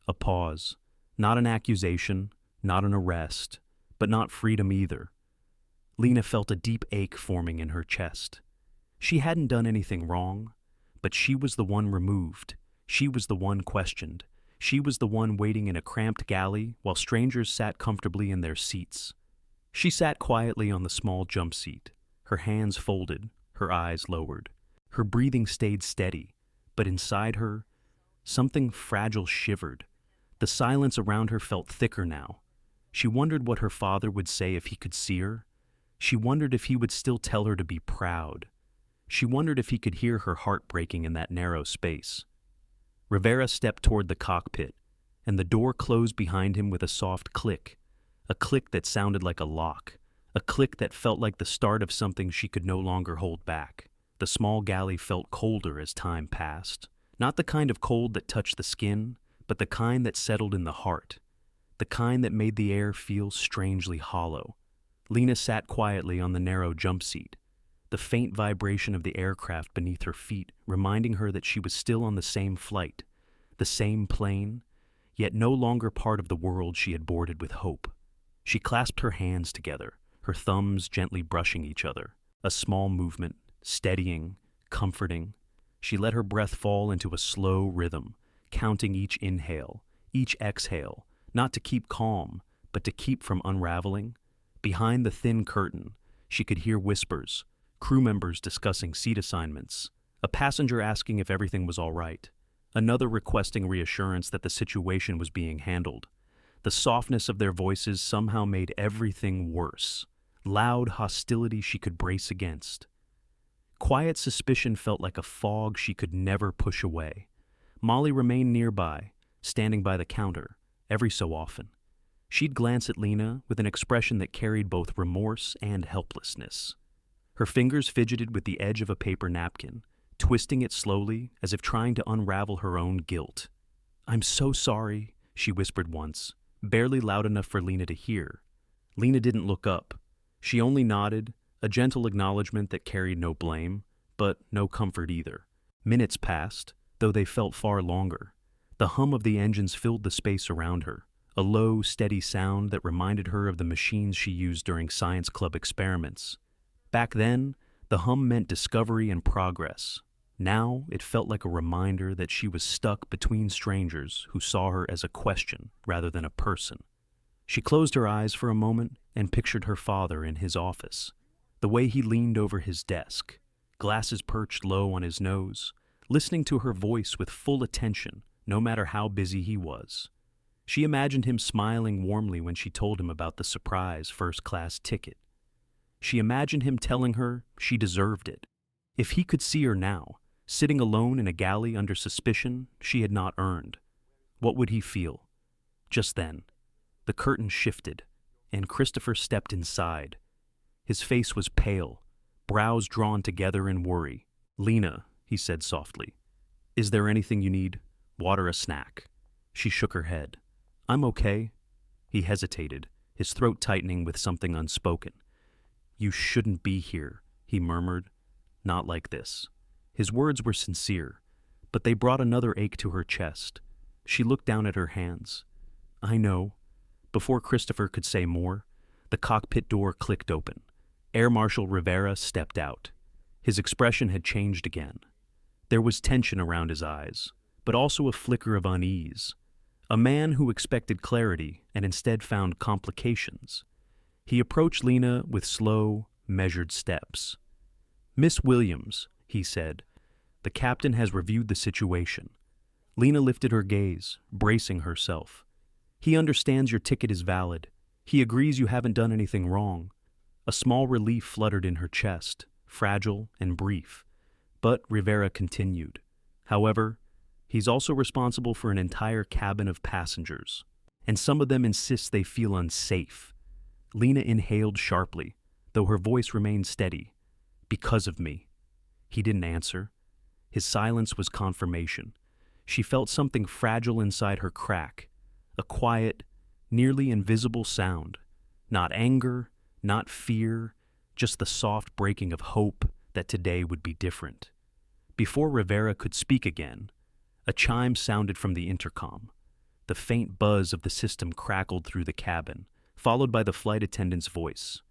A pause. Not an accusation, not an arrest, but not freedom either. Lena felt a deep ache forming in her chest. She hadn't done anything wrong, but she was the one removed. She was the one questioned. She was the one waiting in a cramped galley while strangers sat comfortably in their seats. She sat quietly on the small jump seat, her hands folded, her eyes lowered. Her breathing stayed steady, but inside her, something fragile shivered. The silence around her felt thicker now. She wondered what her father would say if he could see her. She wondered if he would still tell her to be proud. She wondered if he could hear her heart breaking in that narrow space. Rivera stepped toward the cockpit, and the door closed behind him with a soft click, a click that sounded like a lock, a click that felt like the start of something she could no longer hold back. The small galley felt colder as time passed, not the kind of cold that touched the skin, but the kind that settled in the heart, the kind that made the air feel strangely hollow. Lena sat quietly on the narrow jump seat, the faint vibration of the aircraft beneath her feet reminding her that she was still on the same flight, the same plane, yet no longer part of the world she had boarded with hope. She clasped her hands together, her thumbs gently brushing each other, a small movement, steadying, comforting. She let her breath fall into a slow rhythm, counting each inhale, each exhale, not to keep calm, but to keep from unraveling. Behind the thin curtain, she could hear whispers, crew members discussing seat assignments, a passenger asking if everything was all right, another requesting reassurance that the situation was being handled. The softness of their voices somehow made everything worse, loud hostility she could brace against. Quiet suspicion felt like a fog she could never push away. Molly remained nearby, standing by the counter, every so often. She'd glance at Lena with an expression that carried both remorse and helplessness. Her fingers fidgeted with the edge of a paper napkin, twisting it slowly as if trying to unravel her own guilt. "I'm so sorry," she whispered once, barely loud enough for Lena to hear. Lena didn't look up. She only nodded, a gentle acknowledgement that carried no blame, but no comfort either. Minutes passed, though they felt far longer. The hum of the engines filled the space around her, a low, steady sound that reminded her of the machines she used during science club experiments. Back then, the hum meant discovery and progress. Now, it felt like a reminder that she was stuck between strangers who saw her as a question rather than a person. She closed her eyes for a moment and pictured her father in his office, the way he leaned over his desk, glasses perched low on his nose, listening to her voice with full attention, no matter how busy he was. She imagined him smiling warmly when she told him about the surprise first-class ticket. She imagined him telling her she deserved it. If he could see her now, sitting alone in a galley under suspicion she had not earned, what would he feel? Just then, the curtain shifted, and Christopher stepped inside. His face was pale, brows drawn together in worry. "Lena," he said softly, "is there anything you need? Water, a snack?" She shook her head. "I'm okay." He hesitated, his throat tightening with something unspoken. "You shouldn't be here," he murmured. "Not like this." His words were sincere, but they brought another ache to her chest. She looked down at her hands. "I know." Before Christopher could say more, the cockpit door clicked open. Air Marshal Rivera stepped out. His expression had changed again. There was tension around his eyes, but also a flicker of unease. A man who expected clarity and instead found complications. He approached Lena with slow, measured steps. "Miss Williams," he said, "the captain has reviewed the situation." Lena lifted her gaze, bracing herself. "He understands your ticket is valid. He agrees you haven't done anything wrong." A small relief fluttered in her chest, fragile and brief. But Rivera continued. "However, he's also responsible for an entire cabin of passengers, and some of them insist they feel unsafe." Lena inhaled sharply, though her voice remained steady. "Because of me." He didn't answer. His silence was confirmation. She felt something fragile inside her crack, a quiet, nearly invisible sound. Not anger, not fear, just the soft breaking of hope that today would be different. Before Rivera could speak again, a chime sounded from the intercom. The faint buzz of the system crackled through the cabin, followed by the flight attendant's voice.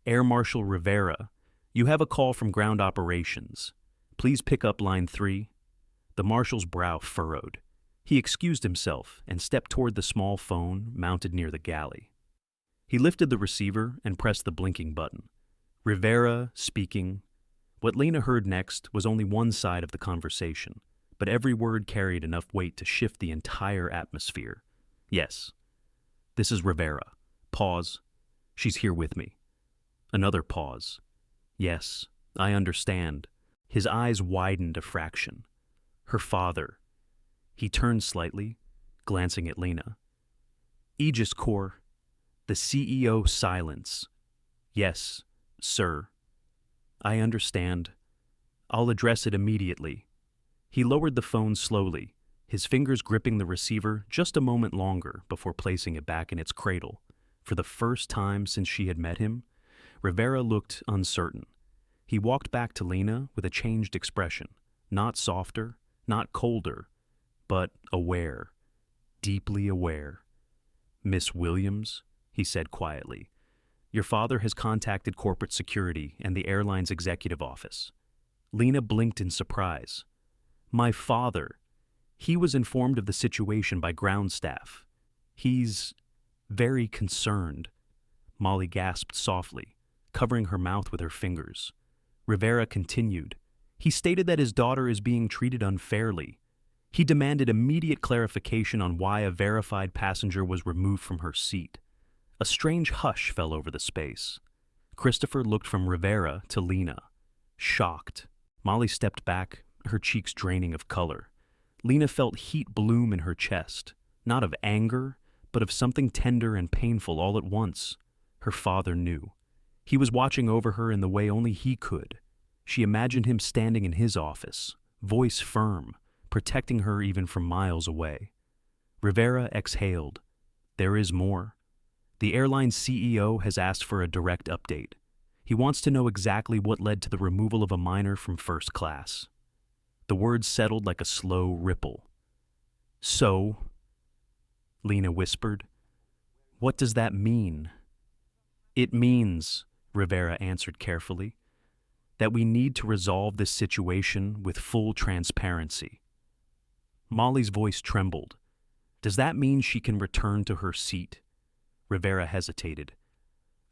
"Air Marshal Rivera, you have a call from ground operations. Please pick up line 3. The marshal's brow furrowed. He excused himself and stepped toward the small phone mounted near the galley. He lifted the receiver and pressed the blinking button. Rivera speaking. What Lena heard next was only one side of the conversation, but every word carried enough weight to shift the entire atmosphere. "Yes. This is Rivera." Pause. "She's here with me." Another pause. "Yes, I understand." His eyes widened a fraction. "Her father." He turned slightly, glancing at Lena. "Aegis Corps." The CEO silence. "Yes, sir." "I understand. I'll address it immediately." He lowered the phone slowly, his fingers gripping the receiver just a moment longer before placing it back in its cradle. For the first time since she had met him, Rivera looked uncertain. He walked back to Lena with a changed expression, not softer, not colder, but aware, deeply aware. "Miss Williams," he said quietly, "your father has contacted corporate security and the airline's executive office." Lena blinked in surprise. "My father? He was informed of the situation by ground staff. He's very concerned." Molly gasped softly, covering her mouth with her fingers. Rivera continued. "He stated that his daughter is being treated unfairly. He demanded immediate clarification on why a verified passenger was removed from her seat." A strange hush fell over the space. Christopher looked from Rivera to Lena, shocked. Molly stepped back, her cheeks draining of color. Lena felt heat bloom in her chest, not of anger, but of something tender and painful all at once. Her father knew. He was watching over her in the way only he could. She imagined him standing in his office, voice firm, protecting her even from miles away. Rivera exhaled. "There is more. The airline's CEO has asked for a direct update. He wants to know exactly what led to the removal of a minor from first class." The words settled like a slow ripple. "So," Lena whispered, "what does that mean?" "It means," Rivera answered carefully, "that we need to resolve this situation with full transparency." Molly's voice trembled. "Does that mean she can return to her seat?" Rivera hesitated.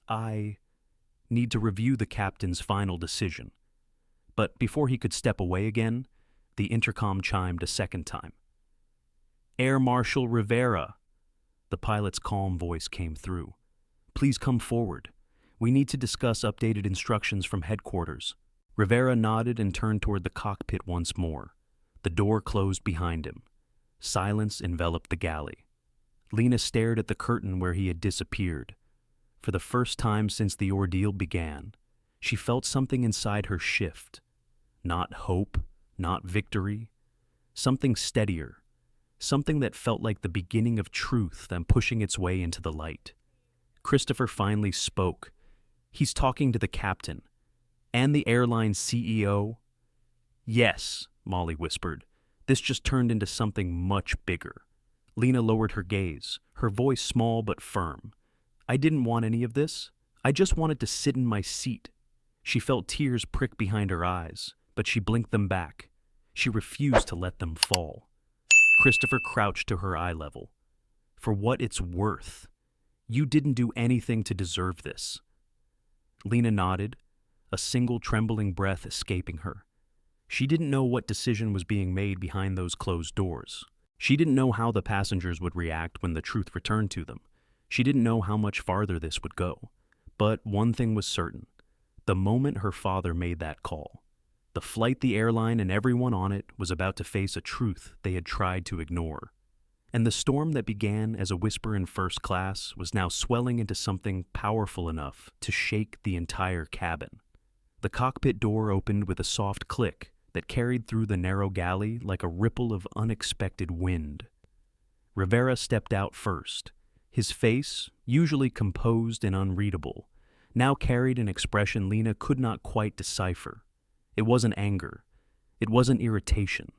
"I need to review the captain's final decision." But before he could step away again, the intercom chimed a second time. "Air Marshal Rivera," the pilot's calm voice came through. "Please come forward. We need to discuss updated instructions from headquarters." Rivera nodded and turned toward the cockpit once more. The door closed behind him. Silence enveloped the galley. Lena stared at the curtain where he had disappeared. For the first time since the ordeal began, she felt something inside her shift. Not hope, not victory. Something steadier. Something that felt like the beginning of truth and pushing its way into the light. Christopher finally spoke. He's talking to the captain. And the airline CEO? Yes, Molly whispered. This just turned into something much bigger. Lena lowered her gaze, her voice small but firm. I didn't want any of this. I just wanted to sit in my seat. She felt tears prick behind her eyes, but she blinked them back. She refused to let them fall. Christopher crouched to her eye level. For what it's worth. You didn't do anything to deserve this. Lena nodded, a single trembling breath escaping her. She didn't know what decision was being made behind those closed doors. She didn't know how the passengers would react when the truth returned to them. She didn't know how much farther this would go. But one thing was certain. The moment her father made that call, the flight, the airline, and everyone on it was about to face a truth they had tried to ignore. And the storm that began as a whisper in first class was now swelling into something powerful enough to shake the entire cabin. The cockpit door opened with a soft click that carried through the narrow galley like a ripple of unexpected wind. Rivera stepped out first. His face, usually composed and unreadable, now carried an expression Lena could not quite decipher. It wasn't anger. It wasn't irritation.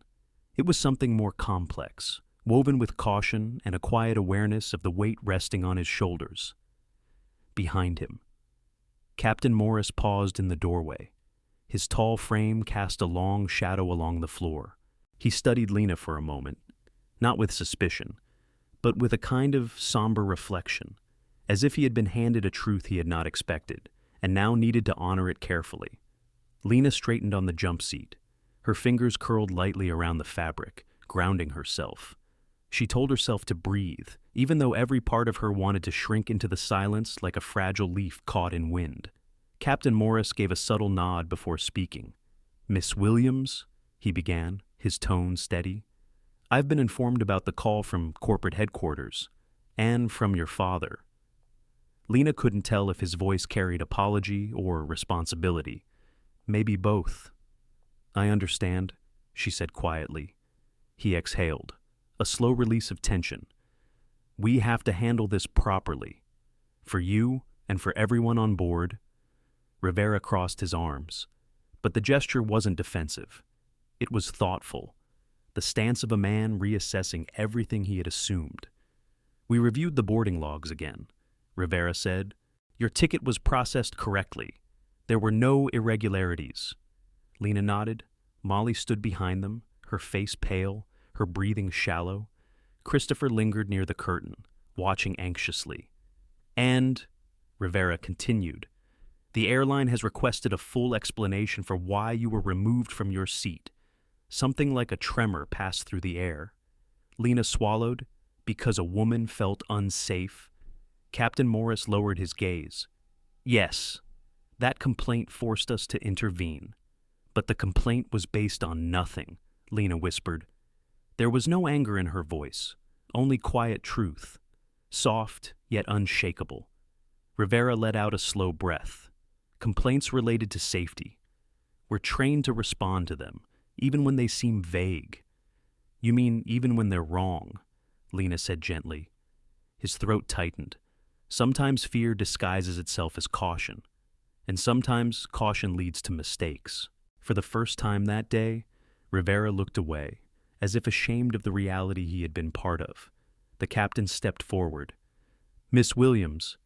It was something more complex, woven with caution and a quiet awareness of the weight resting on his shoulders. Behind him, Captain Morris paused in the doorway. His tall frame cast a long shadow along the floor. He studied Lena for a moment, not with suspicion, but with a kind of somber reflection, as if he had been handed a truth he had not expected, and now needed to honor it carefully. Lena straightened on the jump seat. Her fingers curled lightly around the fabric, grounding herself. She told herself to breathe, even though every part of her wanted to shrink into the silence like a fragile leaf caught in wind. Captain Morris gave a subtle nod before speaking. "Miss Williams," he began, his tone steady. "I've been informed about the call from corporate headquarters, and from your father." Lena couldn't tell if his voice carried apology or responsibility. Maybe both. "I understand," she said quietly. He exhaled, a slow release of tension. "We have to handle this properly. For you and for everyone on board." Rivera crossed his arms, but the gesture wasn't defensive. It was thoughtful, the stance of a man reassessing everything he had assumed. "We reviewed the boarding logs again," Rivera said. "Your ticket was processed correctly. There were no irregularities." Lena nodded. Molly stood behind them, her face pale, her breathing shallow. Christopher lingered near the curtain, watching anxiously. "And," Rivera continued, "the airline has requested a full explanation for why you were removed from your seat." Something like a tremor passed through the air. Lena swallowed. Because a woman felt unsafe. Captain Morris lowered his gaze. "Yes, that complaint forced us to intervene. But the complaint was based on nothing," Lena whispered. There was no anger in her voice, only quiet truth, soft yet unshakable. Rivera let out a slow breath. "Complaints related to safety. We're trained to respond to them, even when they seem vague." "You mean even when they're wrong?" Lena said gently. His throat tightened. Sometimes fear disguises itself as caution, and sometimes caution leads to mistakes. For the first time that day, Rivera looked away, as if ashamed of the reality he had been part of. The captain stepped forward. "Miss Williams,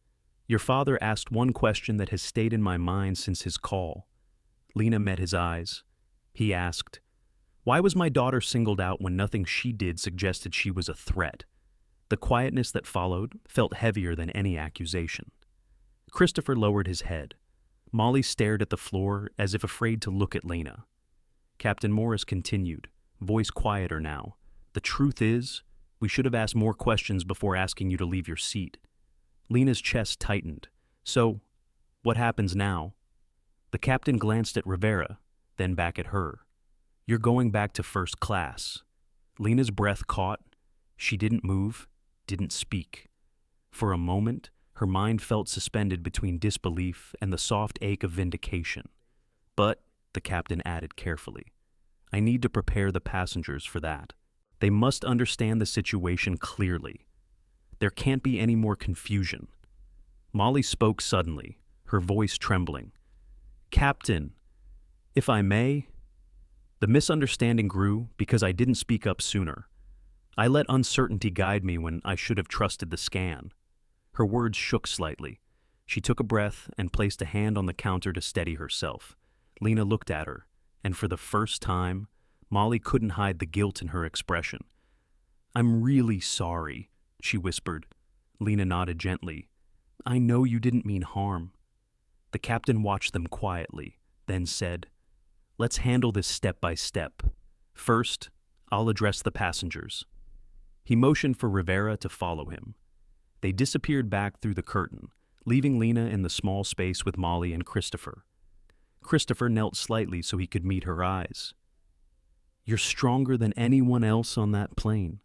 your father asked one question that has stayed in my mind since his call." Lena met his eyes. He asked, "Why was my daughter singled out when nothing she did suggested she was a threat?" The quietness that followed felt heavier than any accusation. Christopher lowered his head. Molly stared at the floor as if afraid to look at Lena. Captain Morris continued, voice quieter now. "The truth is, we should have asked more questions before asking you to leave your seat." Lena's chest tightened. "So, what happens now?" The captain glanced at Rivera, then back at her. "You're going back to first class." Lena's breath caught. She didn't move, didn't speak. For a moment, Her mind felt suspended between disbelief and the soft ache of vindication. But, the captain added carefully, I need to prepare the passengers for that. They must understand the situation clearly. There can't be any more confusion. Molly spoke suddenly, her voice trembling. Captain, if I may. The misunderstanding grew because I didn't speak up sooner. I let uncertainty guide me when I should have trusted the scan. Her words shook slightly. She took a breath and placed a hand on the counter to steady herself. Lena looked at her, and for the first time, Molly couldn't hide the guilt in her expression. I'm really sorry, she whispered. Lena nodded gently. I know you didn't mean harm. The captain watched them quietly, then said, Let's handle this step by step. First, I'll address the passengers. He motioned for Rivera to follow him. They disappeared back through the curtain, leaving Lena in the small space with Molly and Christopher. Christopher knelt slightly so he could meet her eyes. You're stronger than anyone else on that plane.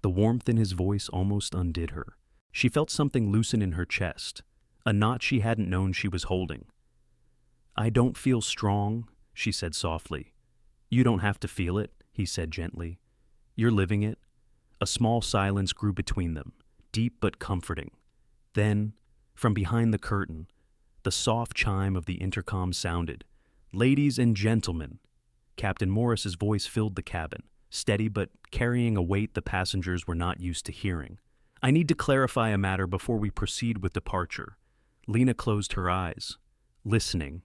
The warmth in his voice almost undid her. She felt something loosen in her chest, a knot she hadn't known she was holding. I don't feel strong, she said softly. You don't have to feel it, he said gently. You're living it. A small silence grew between them, deep but comforting. Then, from behind the curtain, the soft chime of the intercom sounded. Ladies and gentlemen. Captain Morris's voice filled the cabin, steady but carrying a weight the passengers were not used to hearing. I need to clarify a matter before we proceed with departure. Lena closed her eyes, listening.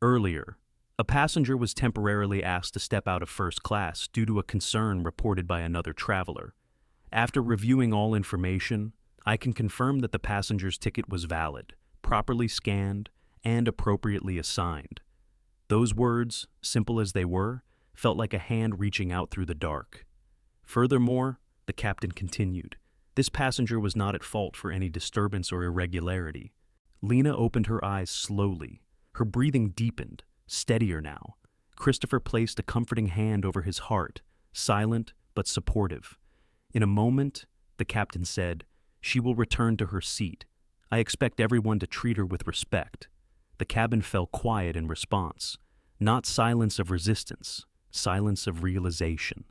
Earlier, a passenger was temporarily asked to step out of first class due to a concern reported by another traveler. After reviewing all information, I can confirm that the passenger's ticket was valid, properly scanned, and appropriately assigned. Those words, simple as they were, felt like a hand reaching out through the dark. Furthermore, the captain continued, this passenger was not at fault for any disturbance or irregularity. Lena opened her eyes slowly. Her breathing deepened, steadier now. Christopher placed a comforting hand over his heart, silent but supportive. In a moment, the captain said, She will return to her seat. I expect everyone to treat her with respect. The cabin fell quiet in response. Not silence of resistance, silence of realization.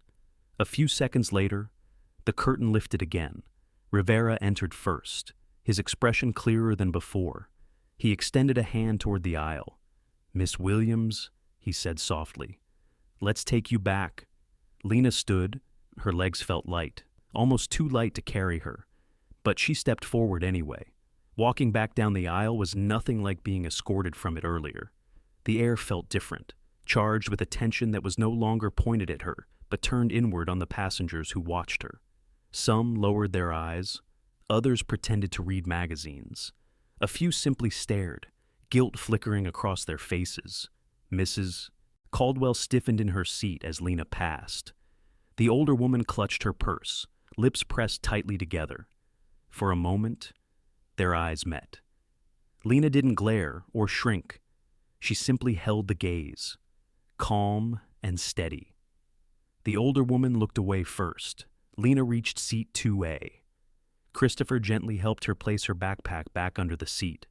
A few seconds later, the curtain lifted again. Rivera entered first, his expression clearer than before. He extended a hand toward the aisle. Miss Williams, he said softly, let's take you back. Lena stood. Her legs felt light, almost too light to carry her. But she stepped forward anyway. Walking back down the aisle was nothing like being escorted from it earlier. The air felt different, charged with a tension that was no longer pointed at her, but turned inward on the passengers who watched her. Some lowered their eyes, others pretended to read magazines. A few simply stared, guilt flickering across their faces. Mrs. Caldwell stiffened in her seat as Lena passed. The older woman clutched her purse, lips pressed tightly together. For a moment, their eyes met. Lena didn't glare or shrink. She simply held the gaze, calm and steady. The older woman looked away first. Lena reached seat 2A. Christopher gently helped her place her backpack back under the seat.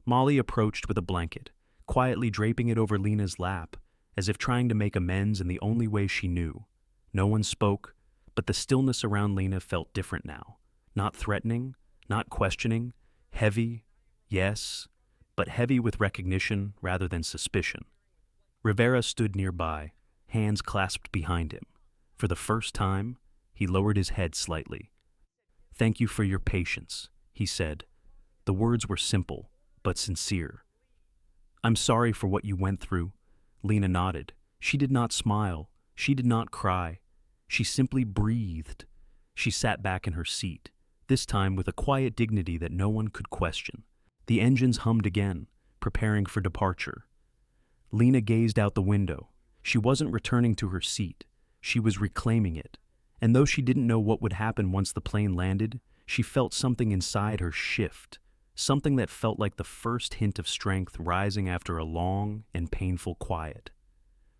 Molly approached with a blanket, quietly draping it over Lena's lap, as if trying to make amends in the only way she knew. No one spoke, but the stillness around Lena felt different now. Not threatening, not questioning, heavy, yes, but heavy with recognition rather than suspicion. Rivera stood nearby, hands clasped behind him. For the first time, he lowered his head slightly. Thank you for your patience, he said. The words were simple, but sincere. I'm sorry for what you went through. Lena nodded. She did not smile. She did not cry. She simply breathed. She sat back in her seat, this time with a quiet dignity that no one could question. The engines hummed again, preparing for departure. Lena gazed out the window. She wasn't returning to her seat. She was reclaiming it. And though she didn't know what would happen once the plane landed, she felt something inside her shift, something that felt like the first hint of strength rising after a long and painful quiet.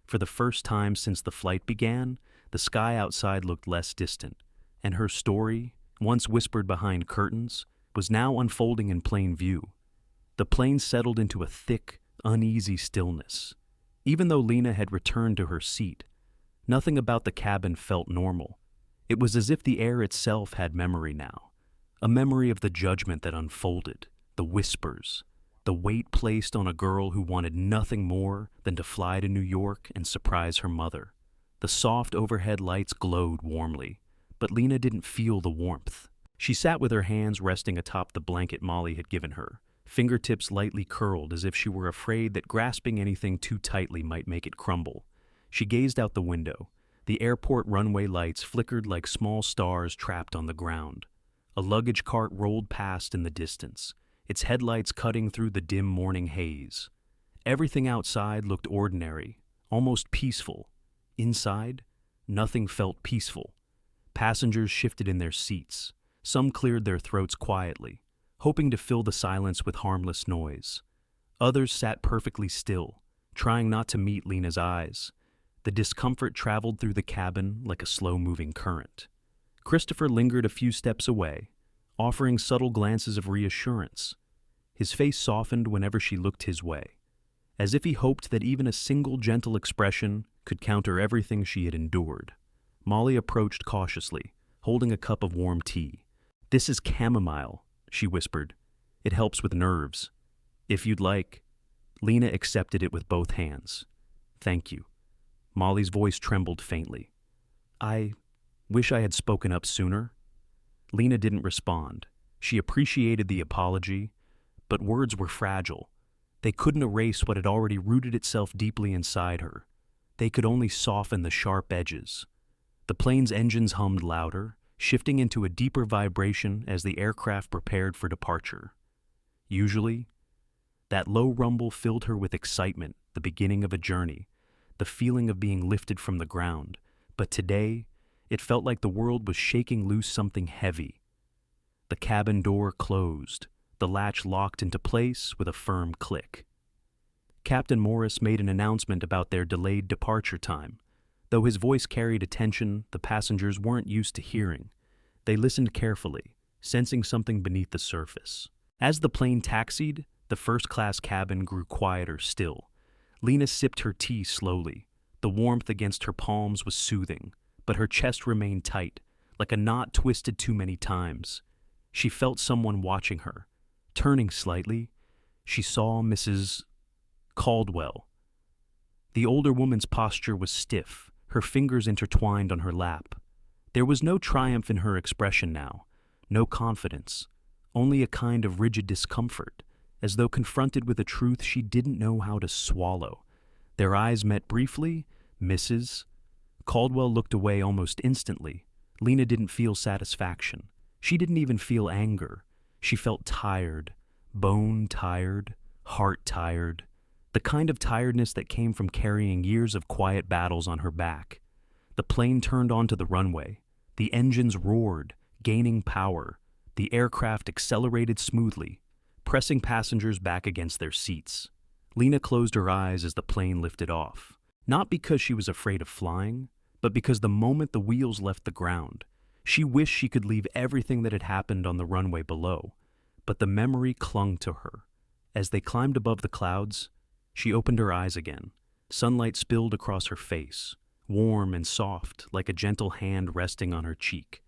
For the first time since the flight began, the sky outside looked less distant, and her story, once whispered behind curtains, was now unfolding in plain view. The plane settled into a thick, uneasy stillness. Even though Lena had returned to her seat, nothing about the cabin felt normal. It was as if the air itself had memory now, a memory of the judgment that unfolded, the whispers, the weight placed on a girl who wanted nothing more than to fly to New York and surprise her mother. The soft overhead lights glowed warmly, but Lena didn't feel the warmth. She sat with her hands resting atop the blanket Molly had given her, fingertips lightly curled as if she were afraid that grasping anything too tightly might make it crumble. She gazed out the window. The airport runway lights flickered like small stars trapped on the ground. A luggage cart rolled past in the distance, its headlights cutting through the dim morning haze. Everything outside looked ordinary, almost peaceful. Inside, nothing felt peaceful. Passengers shifted in their seats. Some cleared their throats quietly, hoping to fill the silence with harmless noise. Others sat perfectly still, trying not to meet Lena's eyes. The discomfort traveled through the cabin like a slow-moving current. Christopher lingered a few steps away, offering subtle glances of reassurance. His face softened whenever she looked his way, as if he hoped that even a single gentle expression could counter everything she had endured. Molly approached cautiously, holding a cup of warm tea. "This is chamomile," she whispered. "It helps with nerves. If you'd like." Lena accepted it with both hands. "Thank you." Molly's voice trembled faintly. "I wish I had spoken up sooner." Lena didn't respond. She appreciated the apology, but words were fragile. They couldn't erase what had already rooted itself deeply inside her. They could only soften the sharp edges. The plane's engines hummed louder, shifting into a deeper vibration as the aircraft prepared for departure. Usually, that low rumble filled her with excitement, the beginning of a journey, the feeling of being lifted from the ground. But today, it felt like the world was shaking loose something heavy. The cabin door closed, the latch locked into place with a firm click. Captain Morris made an announcement about their delayed departure time. Though his voice carried a tension the passengers weren't used to hearing, they listened carefully, sensing something beneath the surface. As the plane taxied, the first-class cabin grew quieter still. Lena sipped her tea slowly. The warmth against her palms was soothing, but her chest remained tight, like a knot twisted too many times. She felt someone watching her. Turning slightly, she saw Mrs. Caldwell. The older woman's posture was stiff, her fingers intertwined on her lap. There was no triumph in her expression now, no confidence, only a kind of rigid discomfort, as though confronted with a truth she didn't know how to swallow. Their eyes met briefly. Mrs. Caldwell looked away almost instantly. Lena didn't feel satisfaction. She didn't even feel anger. She felt tired, bone-tired, heart-tired, the kind of tiredness that came from carrying years of quiet battles on her back. The plane turned onto the runway. The engines roared, gaining power. The aircraft accelerated smoothly, pressing passengers back against their seats. Lena closed her eyes as the plane lifted off, not because she was afraid of flying, but because the moment the wheels left the ground, she wished she could leave everything that had happened on the runway below. But the memory clung to her. As they climbed above the clouds, she opened her eyes again. Sunlight spilled across her face, warm and soft, like a gentle hand resting on her cheek.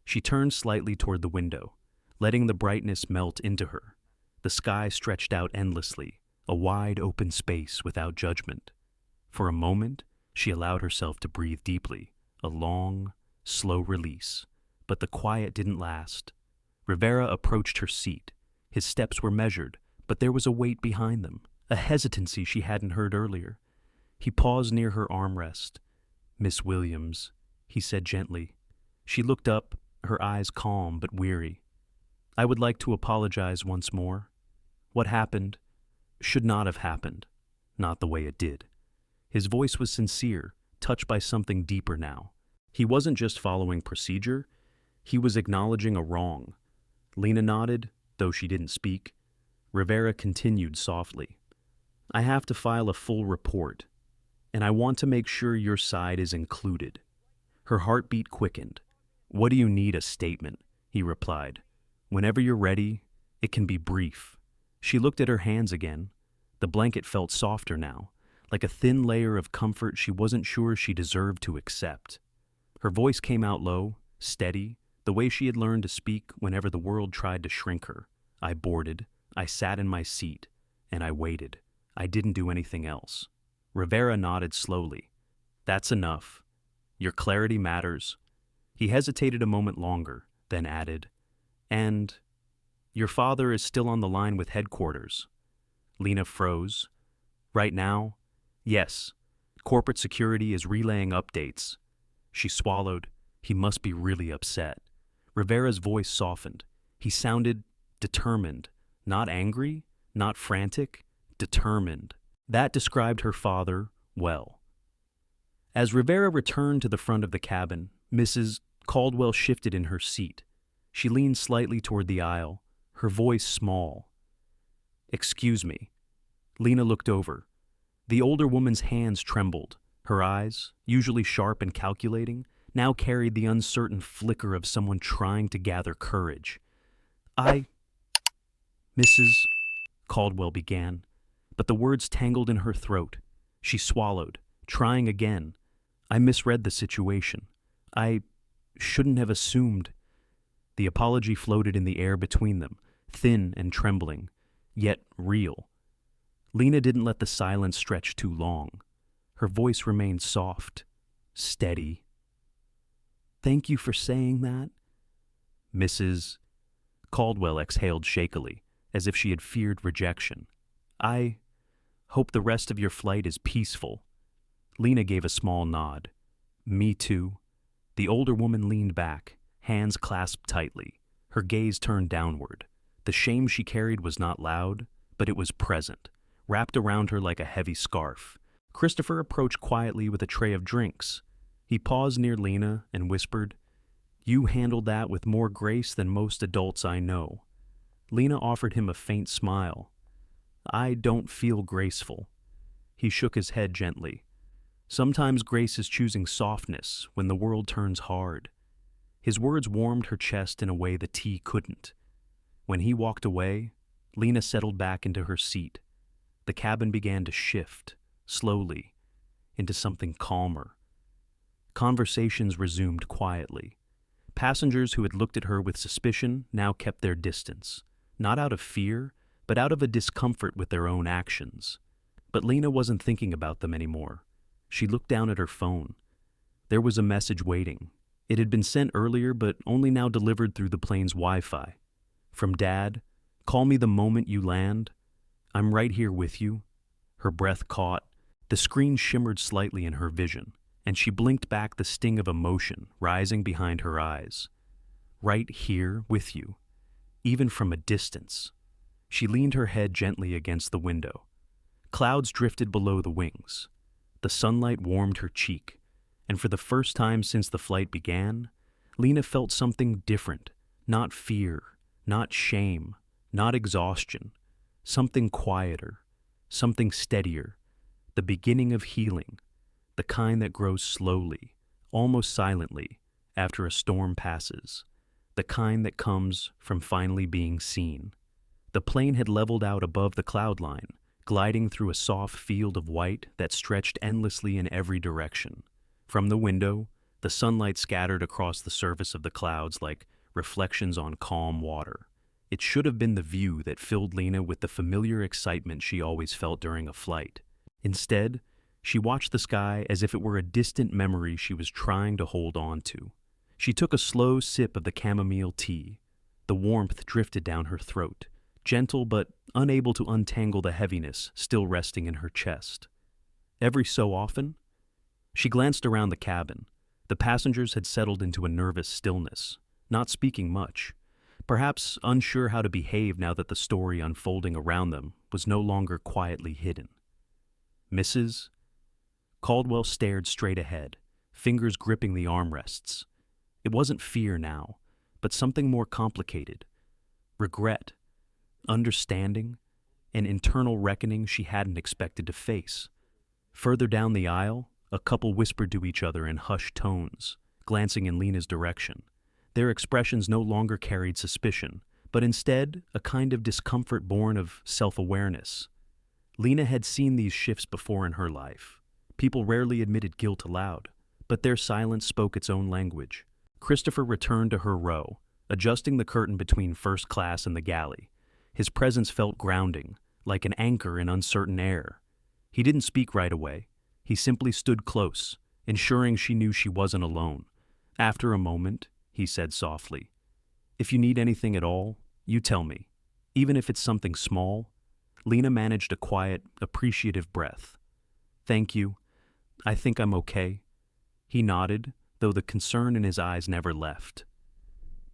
She turned slightly toward the window, letting the brightness melt into her. The sky stretched out endlessly, a wide open space without judgment. For a moment, she allowed herself to breathe deeply, a long, slow release. But the quiet didn't last. Rivera approached her seat. His steps were measured, but there was a weight behind them, a hesitancy she hadn't heard earlier. He paused near her armrest. "Miss Williams," he said gently. She looked up, her eyes calm but weary. "I would like to apologize once more. What happened should not have happened, not the way it did." His voice was sincere, touched by something deeper now. He wasn't just following procedure, he was acknowledging a wrong. Lena nodded, though she didn't speak. Rivera continued softly. "I have to file a full report, and I want to make sure your side is included." Her heartbeat quickened. "What do you need a statement?" he replied. Whenever you're ready, it can be brief." She looked at her hands again. The blanket felt softer now, like a thin layer of comfort she wasn't sure she deserved to accept. Her voice came out low, steady, the way she had learned to speak whenever the world tried to shrink her. "I boarded, I sat in my seat, and I waited. I didn't do anything else." Rivera nodded slowly. "That's enough. Your clarity matters." He hesitated a moment longer, then added, "And your father is still on the line with headquarters." Lena froze. "Right now? Yes. Corporate security is relaying updates." She swallowed. He must be really upset. Rivera's voice softened. He sounded determined, not angry, not frantic, determined. That described her father well. As Rivera returned to the front of the cabin, Mrs. Caldwell shifted in her seat. She leaned slightly toward the aisle, her voice small. "Excuse me." Lena looked over. The older woman's hands trembled. Her eyes, usually sharp and calculating, now carried the uncertain flicker of someone trying to gather courage. Mrs. Caldwell began, but the words tangled in her throat. She swallowed, trying again. "I misread the situation. I shouldn't have assumed." The apology floated in the air between them, thin and trembling, yet real. Lena didn't let the silence stretch too long. Her voice remained soft, steady. "Thank you for saying that." Mrs. Caldwell exhaled shakily, as if she had feared rejection. "I hope the rest of your flight is peaceful." Lena gave a small nod. "Me too." The older woman leaned back, hands clasped tightly, her gaze turned downward. The shame she carried was not loud, but it was present, wrapped around her like a heavy scarf. Christopher approached quietly with a tray of drinks. He paused near Lena and whispered, "You handled that with more grace than most adults I know." Lena offered him a faint smile. "I don't feel graceful." He shook his head gently. "Sometimes grace is choosing softness when the world turns hard." His words warmed her chest in a way the tea couldn't. When he walked away, Lena settled back into her seat. The cabin began to shift, slowly, into something calmer. Conversations resumed quietly. Passengers who had looked at her with suspicion now kept their distance, not out of fear, but out of a discomfort with their own actions. But Lena wasn't thinking about them anymore. She looked down at her phone. There was a message waiting. It had been sent earlier, but only now delivered through the plane's Wi-Fi. From Dad, "Call me the moment you land. I'm right here with you." Her breath caught. The screen shimmered slightly in her vision, and she blinked back, the sting of emotion rising behind her eyes. "Right here with you, even from a distance." She leaned her head gently against the window. Clouds drifted below the wings. The sunlight warmed her cheek, and for the first time since the flight began, Lena felt something different. Not fear, not shame, not exhaustion. Something quieter, something steadier. The beginning of healing, the kind that grows slowly, almost silently, after a storm passes. The kind that comes from finally being seen. The plane had leveled out above the cloud line, gliding through a soft field of white that stretched endlessly in every direction. From the window, the sunlight scattered across the surface of the clouds like reflections on calm water. It should have been the view that filled Lena with the familiar excitement she always felt during a flight. Instead, she watched the sky as if it were a distant memory she was trying to hold on to. She took a slow sip of the chamomile tea. The warmth drifted down her throat, gentle but unable to untangle the heaviness still resting in her chest. Every so often, she glanced around the cabin. The passengers had settled into a nervous stillness, not speaking much, perhaps unsure how to behave now that the story unfolding around them was no longer quietly hidden. Mrs. Caldwell stared straight ahead, fingers gripping the armrests. It wasn't fear now, but something more complicated. Regret, understanding, an internal reckoning she hadn't expected to face. Further down the aisle, a couple whispered to each other in hushed tones, glancing in Lena's direction. Their expressions no longer carried suspicion, but instead a kind of discomfort born of self-awareness. Lena had seen these shifts before in her life. People rarely admitted guilt aloud, but their silence spoke its own language. Christopher returned to her row, adjusting the curtain between first class and the galley. His presence felt grounding, like an anchor in uncertain air. He didn't speak right away. He simply stood close, ensuring she knew she wasn't alone. After a moment, he said softly, "If you need anything at all, you tell me, even if it's something small." Lena managed a quiet, appreciative breath. "Thank you. I think I'm okay." He nodded, though the concern in his eyes never left.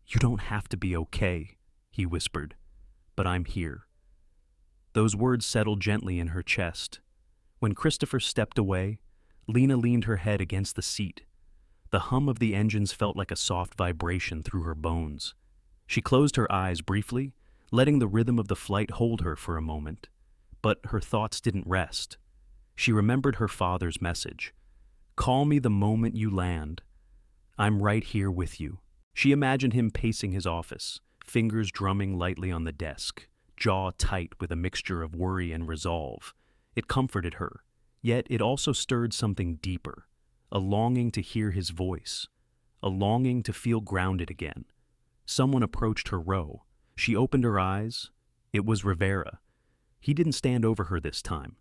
"You don't have to be okay," he whispered, "but I'm here." Those words settled gently in her chest. When Christopher stepped away, Lena leaned her head against the seat. The hum of the engines felt like a soft vibration through her bones. She closed her eyes briefly, letting the rhythm of the flight hold her for a moment. But her thoughts didn't rest. She remembered her father's message. "Call me the moment you land. I'm right here with you." She imagined him pacing his office, fingers drumming lightly on the desk, jaw tight with a mixture of worry and resolve. It comforted her, yet it also stirred something deeper, a longing to hear his voice, a longing to feel grounded again. Someone approached her row. She opened her eyes. It was Rivera. He didn't stand over her this time.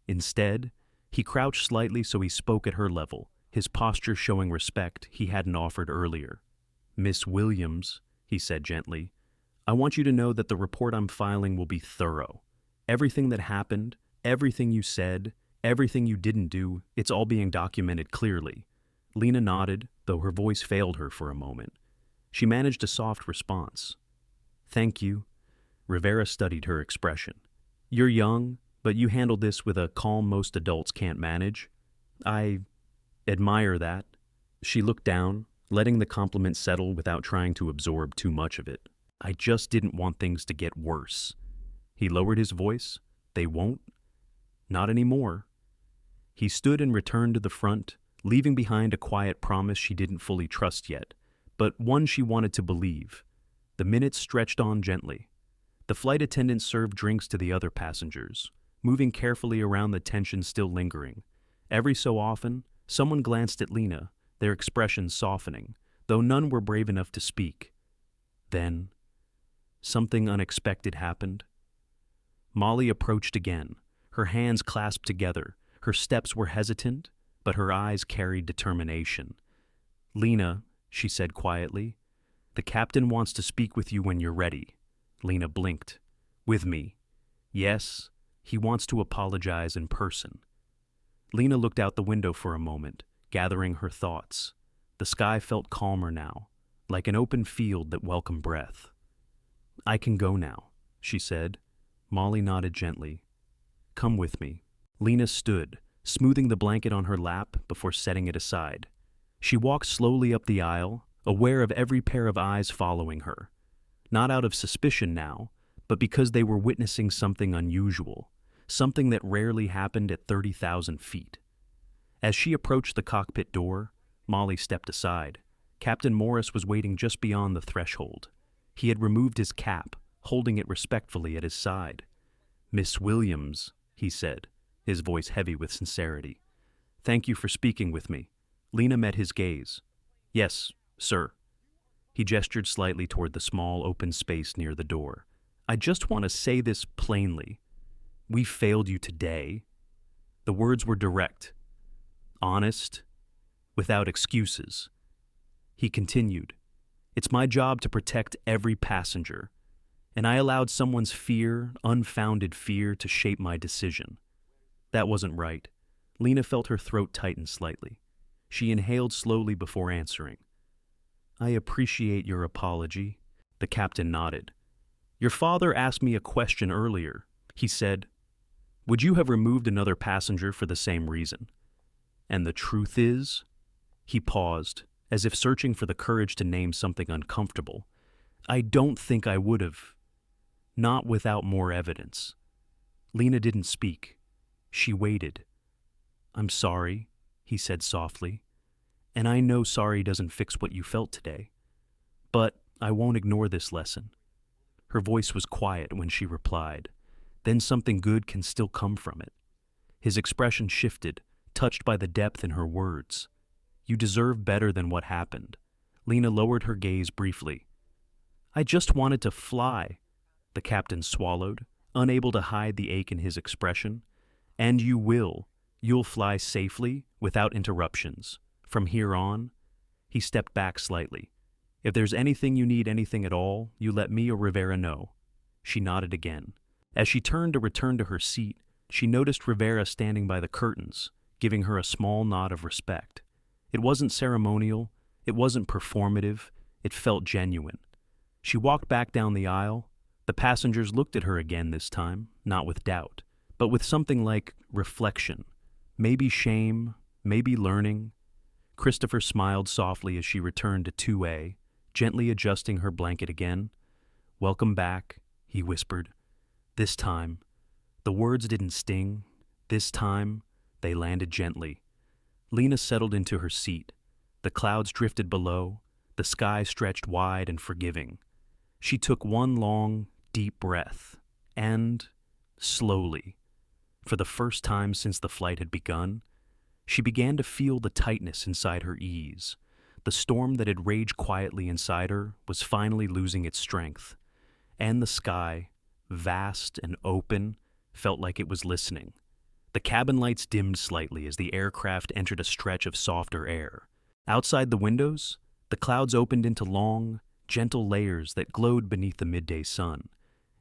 Instead, he crouched slightly so he spoke at her level, his posture showing respect he hadn't offered earlier. "Miss Williams," he said gently, "I want you to know that the report I'm filing will be thorough. Everything that happened, everything you said, everything you didn't do, it's all being documented clearly." Lena nodded, though her voice failed her for a moment. She managed a soft response. "Thank you." Rivera studied her expression. "You're young, but you handled this with a calm most adults can't manage. I admire that." She looked down, letting the compliment settle without trying to absorb too much of it. "I just didn't want things to get worse." He lowered his voice. "They won't? Not anymore." He stood and returned to the front, leaving behind a quiet promise she didn't fully trust yet, but one she wanted to believe. The minutes stretched on gently. The flight attendant served drinks to the other passengers, moving carefully around the tension still lingering. Every so often, someone glanced at Lena, their expressions softening, though none were brave enough to speak. Then, something unexpected happened. Molly approached again, her hands clasped together. Her steps were hesitant, but her eyes carried determination. "Lena," she said quietly, "the captain wants to speak with you when you're ready." Lena blinked. "With me?" "Yes, he wants to apologize in person." Lena looked out the window for a moment, gathering her thoughts. The sky felt calmer now, like an open field that welcomed breath. "I can go now," she said. Molly nodded gently. "Come with me." Lena stood, smoothing the blanket on her lap before setting it aside. She walked slowly up the aisle, aware of every pair of eyes following her. Not out of suspicion now, but because they were witnessing something unusual, something that rarely happened at 30,000 feet. As she approached the cockpit door, Molly stepped aside. Captain Morris was waiting just beyond the threshold. He had removed his cap, holding it respectfully at his side. "Miss Williams," he said, his voice heavy with sincerity. "Thank you for speaking with me." Lena met his gaze. "Yes, sir." He gestured slightly toward the small open space near the door. "I just want to say this plainly. We failed you today." The words were direct, honest, without excuses. He continued, "It's my job to protect every passenger, and I allowed someone's fear, unfounded fear, to shape my decision. That wasn't right." Lena felt her throat tighten slightly. She inhaled slowly before answering. "I appreciate your apology." The captain nodded. "Your father asked me a question earlier." He said, "Would you have removed another passenger for the same reason?" "And the truth is?" He paused, as if searching for the courage to name something uncomfortable. "I don't think I would have. Not without more evidence." Lena didn't speak. She waited. "I'm sorry," he said softly, "and I know sorry doesn't fix what you felt today. But I won't ignore this lesson." Her voice was quiet when she replied, "Then something good can still come from it." His expression shifted, touched by the depth in her words. "You deserve better than what happened." Lena lowered her gaze briefly. "I just wanted to fly," the captain swallowed, unable to hide the ache in his expression. "And you will. You'll fly safely, without interruptions. From here on." He stepped back slightly. "If there's anything you need, anything at all, you let me or Rivera know." She nodded again. As she turned to return to her seat, she noticed Rivera standing by the curtains, giving her a small nod of respect. It wasn't ceremonial, it wasn't performative, it felt genuine. She walked back down the aisle. The passengers looked at her again this time, not with doubt, but with something like reflection. Maybe shame, maybe learning. Christopher smiled softly as she returned to 2A, gently adjusting her blanket again. "Welcome back," he whispered. This time, the words didn't sting. This time, they landed gently. Lena settled into her seat. The clouds drifted below. The sky stretched wide and forgiving. She took one long, deep breath, and, slowly, for the first time since the flight had begun, she began to feel the tightness inside her ease. The storm that had raged quietly inside her was finally losing its strength, and the sky, vast and open, felt like it was listening. The cabin lights dimmed slightly as the aircraft entered a stretch of softer air. Outside the windows, the clouds opened into long, gentle layers that glowed beneath the midday sun.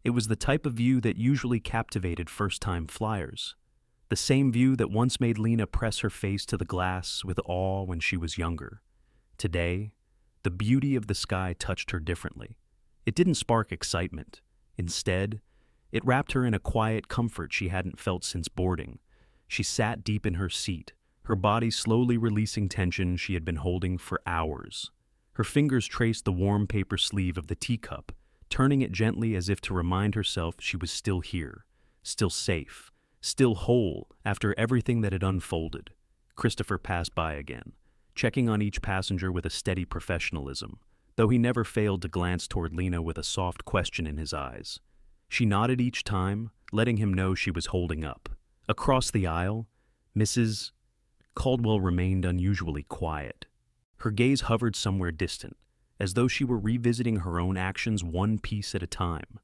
It was the type of view that usually captivated first-time flyers. The same view that once made Lena press her face to the glass with awe when she was younger. Today, the beauty of the sky touched her differently. It didn't spark excitement. Instead, it wrapped her in a quiet comfort she hadn't felt since boarding. She sat deep in her seat, her body slowly releasing tension she had been holding for hours. Her fingers traced the warm paper sleeve of the teacup, turning it gently as if to remind herself she was still here, still safe, still whole after everything that had unfolded. Christopher passed by again, checking on each passenger with a steady professionalism, though he never failed to glance toward Lena with a soft question in his eyes. She nodded each time, letting him know she was holding up. Across the aisle, Mrs. Caldwell remained unusually quiet. Her gaze hovered somewhere distant, as though she were revisiting her own actions one piece at a time.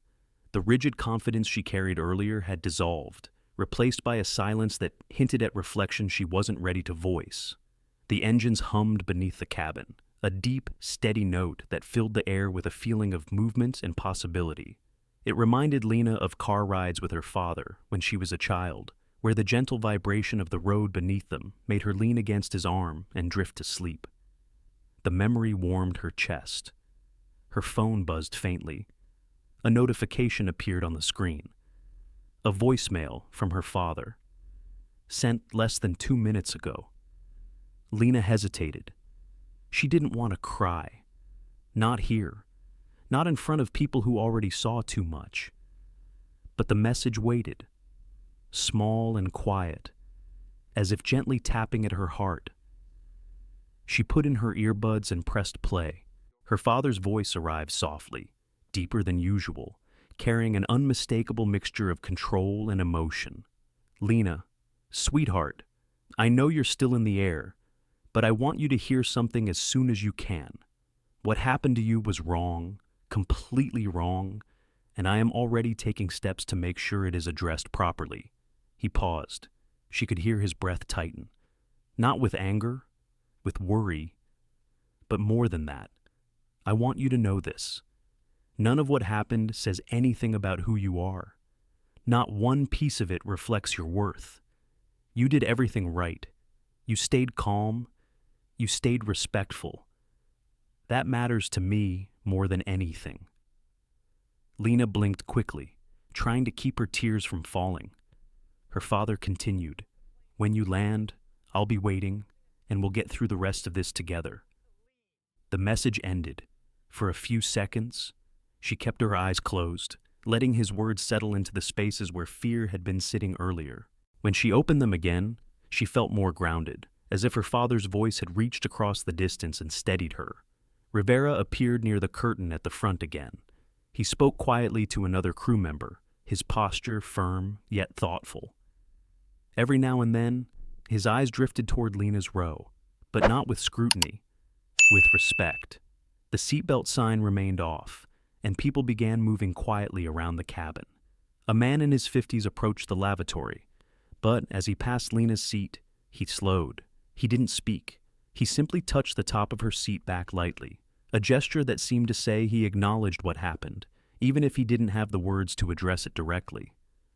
The rigid confidence she carried earlier had dissolved, replaced by a silence that hinted at reflection she wasn't ready to voice. The engines hummed beneath the cabin, a deep, steady note that filled the air with a feeling of movement and possibility. It reminded Lena of car rides with her father when she was a child, where the gentle vibration of the road beneath them made her lean against his arm and drift to sleep. The memory warmed her chest. Her phone buzzed faintly. A notification appeared on the screen. A voicemail from her father, sent less than 2 minutes ago. Lena hesitated. She didn't want to cry. Not here. Not in front of people who already saw too much. But the message waited, small and quiet, as if gently tapping at her heart. She put in her earbuds and pressed play. Her father's voice arrived softly, deeper than usual, carrying an unmistakable mixture of control and emotion. "Lena, sweetheart, I know you're still in the air, but I want you to hear something as soon as you can. What happened to you was wrong, completely wrong, and I am already taking steps to make sure it is addressed properly." He paused. She could hear his breath tighten. Not with anger, with worry, but more than that. "I want you to know this. None of what happened says anything about who you are. Not one piece of it reflects your worth. You did everything right. You stayed calm. You stayed respectful. That matters to me more than anything." Lena blinked quickly, trying to keep her tears from falling. Her father continued, "When you land, I'll be waiting, and we'll get through the rest of this together." The message ended. For a few seconds, she kept her eyes closed, letting his words settle into the spaces where fear had been sitting earlier. When she opened them again, she felt more grounded, as if her father's voice had reached across the distance and steadied her. Rivera appeared near the curtain at the front again. He spoke quietly to another crew member, his posture firm yet thoughtful. Every now and then, his eyes drifted toward Lena's row, but not with scrutiny, with respect. The seatbelt sign remained off, and people began moving quietly around the cabin. A man in his 50s approached the lavatory, but as he passed Lena's seat, he slowed. He didn't speak. He simply touched the top of her seat back lightly, a gesture that seemed to say he acknowledged what happened, even if he didn't have the words to address it directly.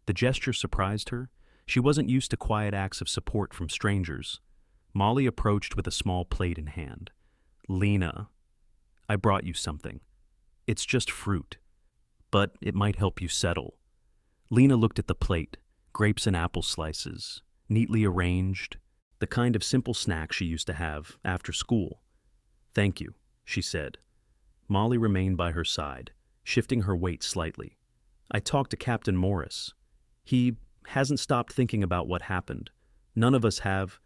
The gesture surprised her. She wasn't used to quiet acts of support from strangers. Molly approached with a small plate in hand. "Lena, I brought you something. It's just fruit, but it might help you settle." Lena looked at the plate, grapes and apple slices, neatly arranged, the kind of simple snack she used to have after school. "Thank you," she said. Molly remained by her side, shifting her weight slightly. "I talked to Captain Morris. He hasn't stopped thinking about what happened. None of us have."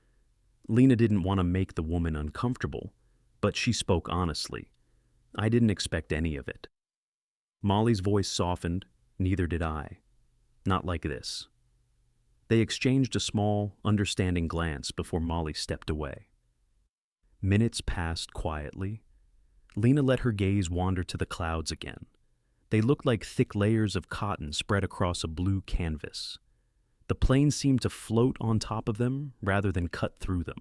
Lena didn't want to make the woman uncomfortable, but she spoke honestly. "I didn't expect any of it." Molly's voice softened. "Neither did I. Not like this." They exchanged a small, understanding glance before Molly stepped away. Minutes passed quietly. Lena let her gaze wander to the clouds again. They looked like thick layers of cotton spread across a blue canvas. The plane seemed to float on top of them rather than cut through them.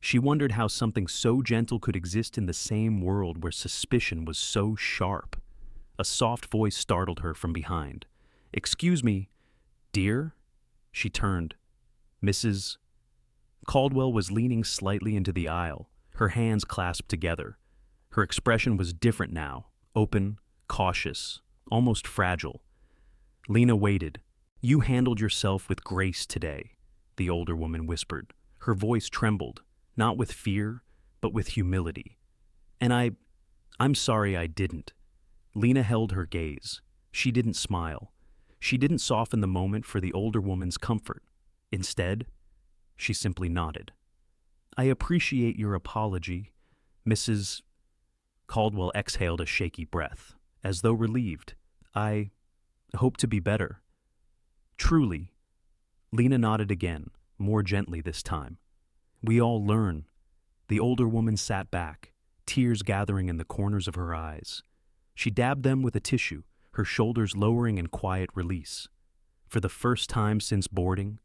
She wondered how something so gentle could exist in the same world where suspicion was so sharp. A soft voice startled her from behind. "Excuse me, dear?" She turned. "Mrs. Caldwell was leaning slightly into the aisle, her hands clasped together. Her expression was different now, open, cautious, almost fragile. Lena waited. "You handled yourself with grace today," the older woman whispered. Her voice trembled, not with fear, but with humility. "And I'm sorry I didn't." Lena held her gaze. She didn't smile. She didn't soften the moment for the older woman's comfort. Instead, she simply nodded. "I appreciate your apology, Mrs. Caldwell exhaled a shaky breath, as though relieved. "I hope to be better." "Truly." Lena nodded again, more gently this time. "We all learn." The older woman sat back, tears gathering in the corners of her eyes. She dabbed them with a tissue, her shoulders lowering in quiet release. For the first time since boarding,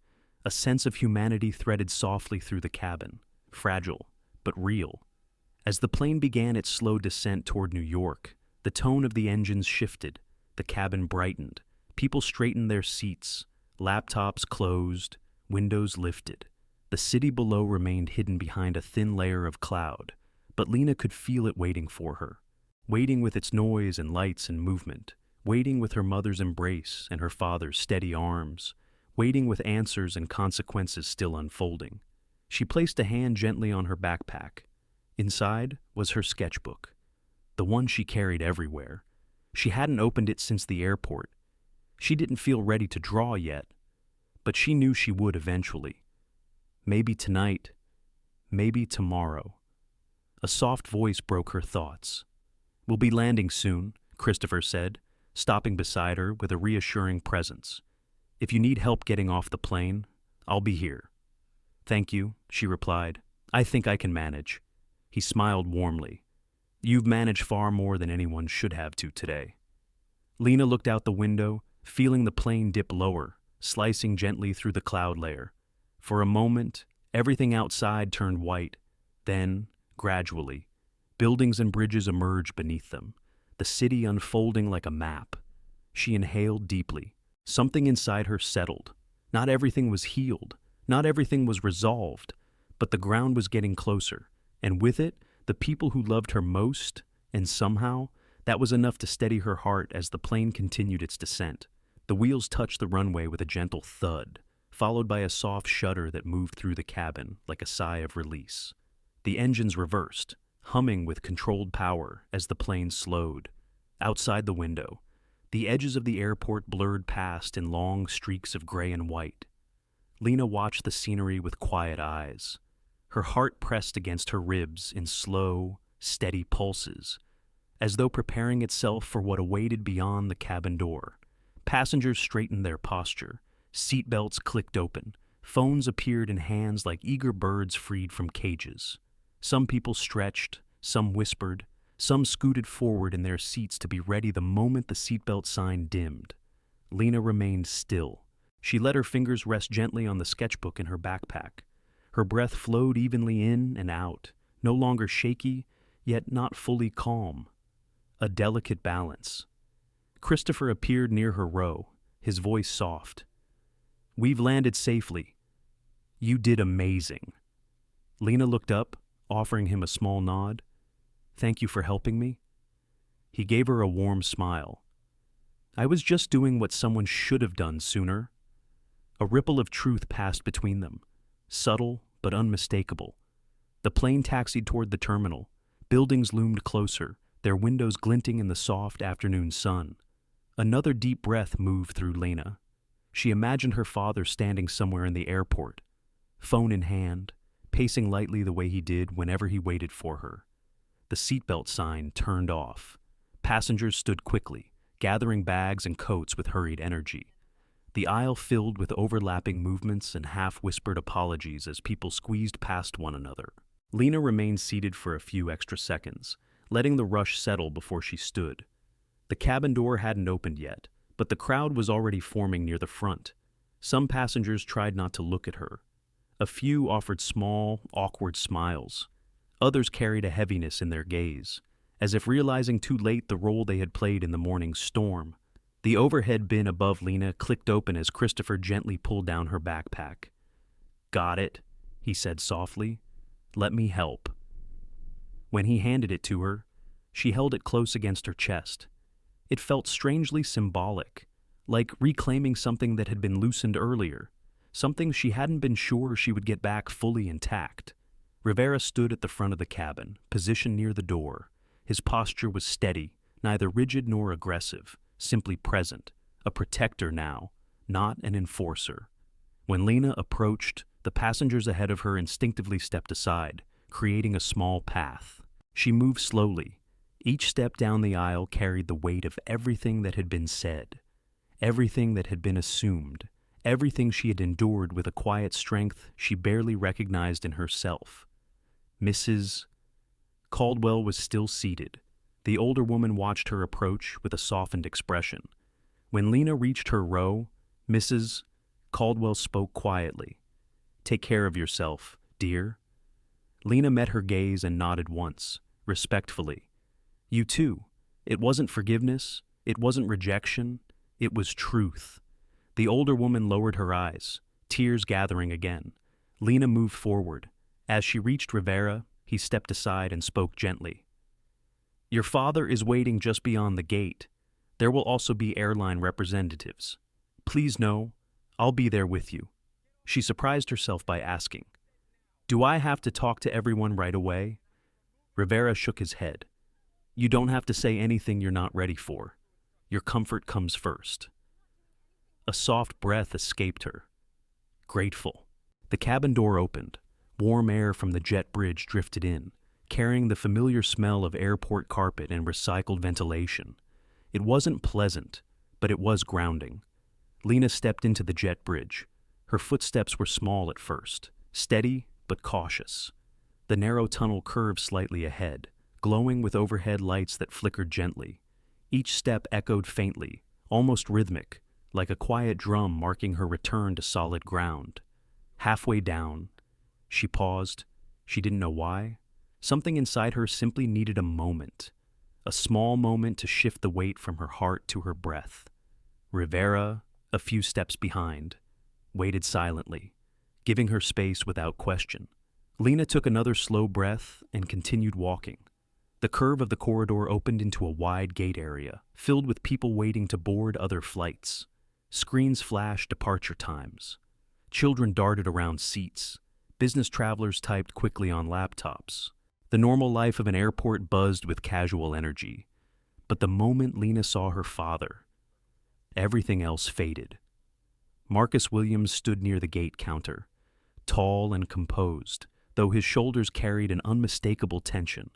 a sense of humanity threaded softly through the cabin, fragile, but real. As the plane began its slow descent toward New York, the tone of the engines shifted, the cabin brightened, people straightened their seats, laptops closed, windows lifted. The city below remained hidden behind a thin layer of cloud, but Lena could feel it waiting for her, waiting with its noise and lights and movement, waiting with her mother's embrace and her father's steady arms, waiting with answers and consequences still unfolding. She placed a hand gently on her backpack. Inside was her sketchbook, the one she carried everywhere. She hadn't opened it since the airport. She didn't feel ready to draw yet, but she knew she would eventually. Maybe tonight, maybe tomorrow. A soft voice broke her thoughts. "We'll be landing soon," Christopher said, stopping beside her with a reassuring presence. "If you need help getting off the plane, I'll be here." "Thank you," she replied. "I think I can manage." He smiled warmly. "You've managed far more than anyone should have to today." Lena looked out the window, feeling the plane dip lower, slicing gently through the cloud layer. For a moment, everything outside turned white. Then, gradually, buildings and bridges emerged beneath them, the city unfolding like a map. She inhaled deeply. Something inside her settled. Not everything was healed. Not everything was resolved. But the ground was getting closer, and with it, the people who loved her most, and somehow, that was enough to steady her heart as the plane continued its descent. The wheels touched the runway with a gentle thud, followed by a soft shudder that moved through the cabin like a sigh of release. The engines reversed, humming with controlled power as the plane slowed. Outside the window, the edges of the airport blurred past in long streaks of gray and white. Lena watched the scenery with quiet eyes. Her heart pressed against her ribs in slow, steady pulses. as though preparing itself for what awaited beyond the cabin door. Passengers straightened their posture. Seatbelts clicked open. Phones appeared in hands like eager birds freed from cages. Some people stretched, some whispered, some scooted forward in their seats to be ready the moment the seatbelt sign dimmed. Lena remained still. She let her fingers rest gently on the sketchbook in her backpack. Her breath flowed evenly in and out, no longer shaky, yet not fully calm. A delicate balance. Christopher appeared near her row, his voice soft. "We've landed safely. You did amazing." Lena looked up, offering him a small nod. "Thank you for helping me." He gave her a warm smile. "I was just doing what someone should have done sooner." A ripple of truth passed between them, subtle but unmistakable. The plane taxied toward the terminal. Buildings loomed closer, their windows glinting in the soft afternoon sun. Another deep breath moved through Lena. She imagined her father standing somewhere in the airport, phone in hand, pacing lightly the way he did whenever he waited for her. The seatbelt sign turned off. Passengers stood quickly, gathering bags and coats with hurried energy. The aisle filled with overlapping movements and half-whispered apologies as people squeezed past one another. Lena remained seated for a few extra seconds, letting the rush settle before she stood. The cabin door hadn't opened yet, but the crowd was already forming near the front. Some passengers tried not to look at her. A few offered small, awkward smiles. Others carried a heaviness in their gaze, as if realizing too late the role they had played in the morning's storm. The overhead bin above Lena clicked open as Christopher gently pulled down her backpack. "Got it," he said softly. "Let me help." When he handed it to her, she held it close against her chest. It felt strangely symbolic, like reclaiming something that had been loosened earlier, something she hadn't been sure she would get back fully intact. Rivera stood at the front of the cabin, positioned near the door. His posture was steady, neither rigid nor aggressive, simply present, a protector now, not an enforcer. When Lena approached, the passengers ahead of her instinctively stepped aside, creating a small path. She moved slowly. Each step down the aisle carried the weight of everything that had been said, everything that had been assumed, everything she had endured with a quiet strength she barely recognized in herself. Mrs. Caldwell was still seated. The older woman watched her approach with a softened expression. When Lena reached her row, Mrs. Caldwell spoke quietly. "Take care of yourself, dear." Lena met her gaze and nodded once, respectfully. "You too." It wasn't forgiveness, it wasn't rejection, it was truth. The older woman lowered her eyes, tears gathering again. Lena moved forward. As she reached Rivera, he stepped aside and spoke gently. "Your father is waiting just beyond the gate. There will also be airline representatives. Please know, I'll be there with you." She surprised herself by asking, "Do I have to talk to everyone right away?" Rivera shook his head. "You don't have to say anything you're not ready for. Your comfort comes first." A soft breath escaped her. Grateful. The cabin door opened. Warm air from the jet bridge drifted in, carrying the familiar smell of airport carpet and recycled ventilation. It wasn't pleasant, but it was grounding. Lena stepped into the jet bridge. Her footsteps were small at first, steady but cautious. The narrow tunnel curved slightly ahead, glowing with overhead lights that flickered gently. Each step echoed faintly, almost rhythmic, like a quiet drum marking her return to solid ground. Halfway down, she paused. She didn't know why. Something inside her simply needed a moment. A small moment to shift the weight from her heart to her breath. Rivera, a few steps behind, waited silently, giving her space without question. Lena took another slow breath and continued walking. The curve of the corridor opened into a wide gate area, filled with people waiting to board other flights. Screens flashed departure times. Children darted around seats. Business travelers typed quickly on laptops. The normal life of an airport buzzed with casual energy. But the moment Lena saw her father, everything else faded. Marcus Williams stood near the gate counter, tall and composed, though his shoulders carried an unmistakable tension.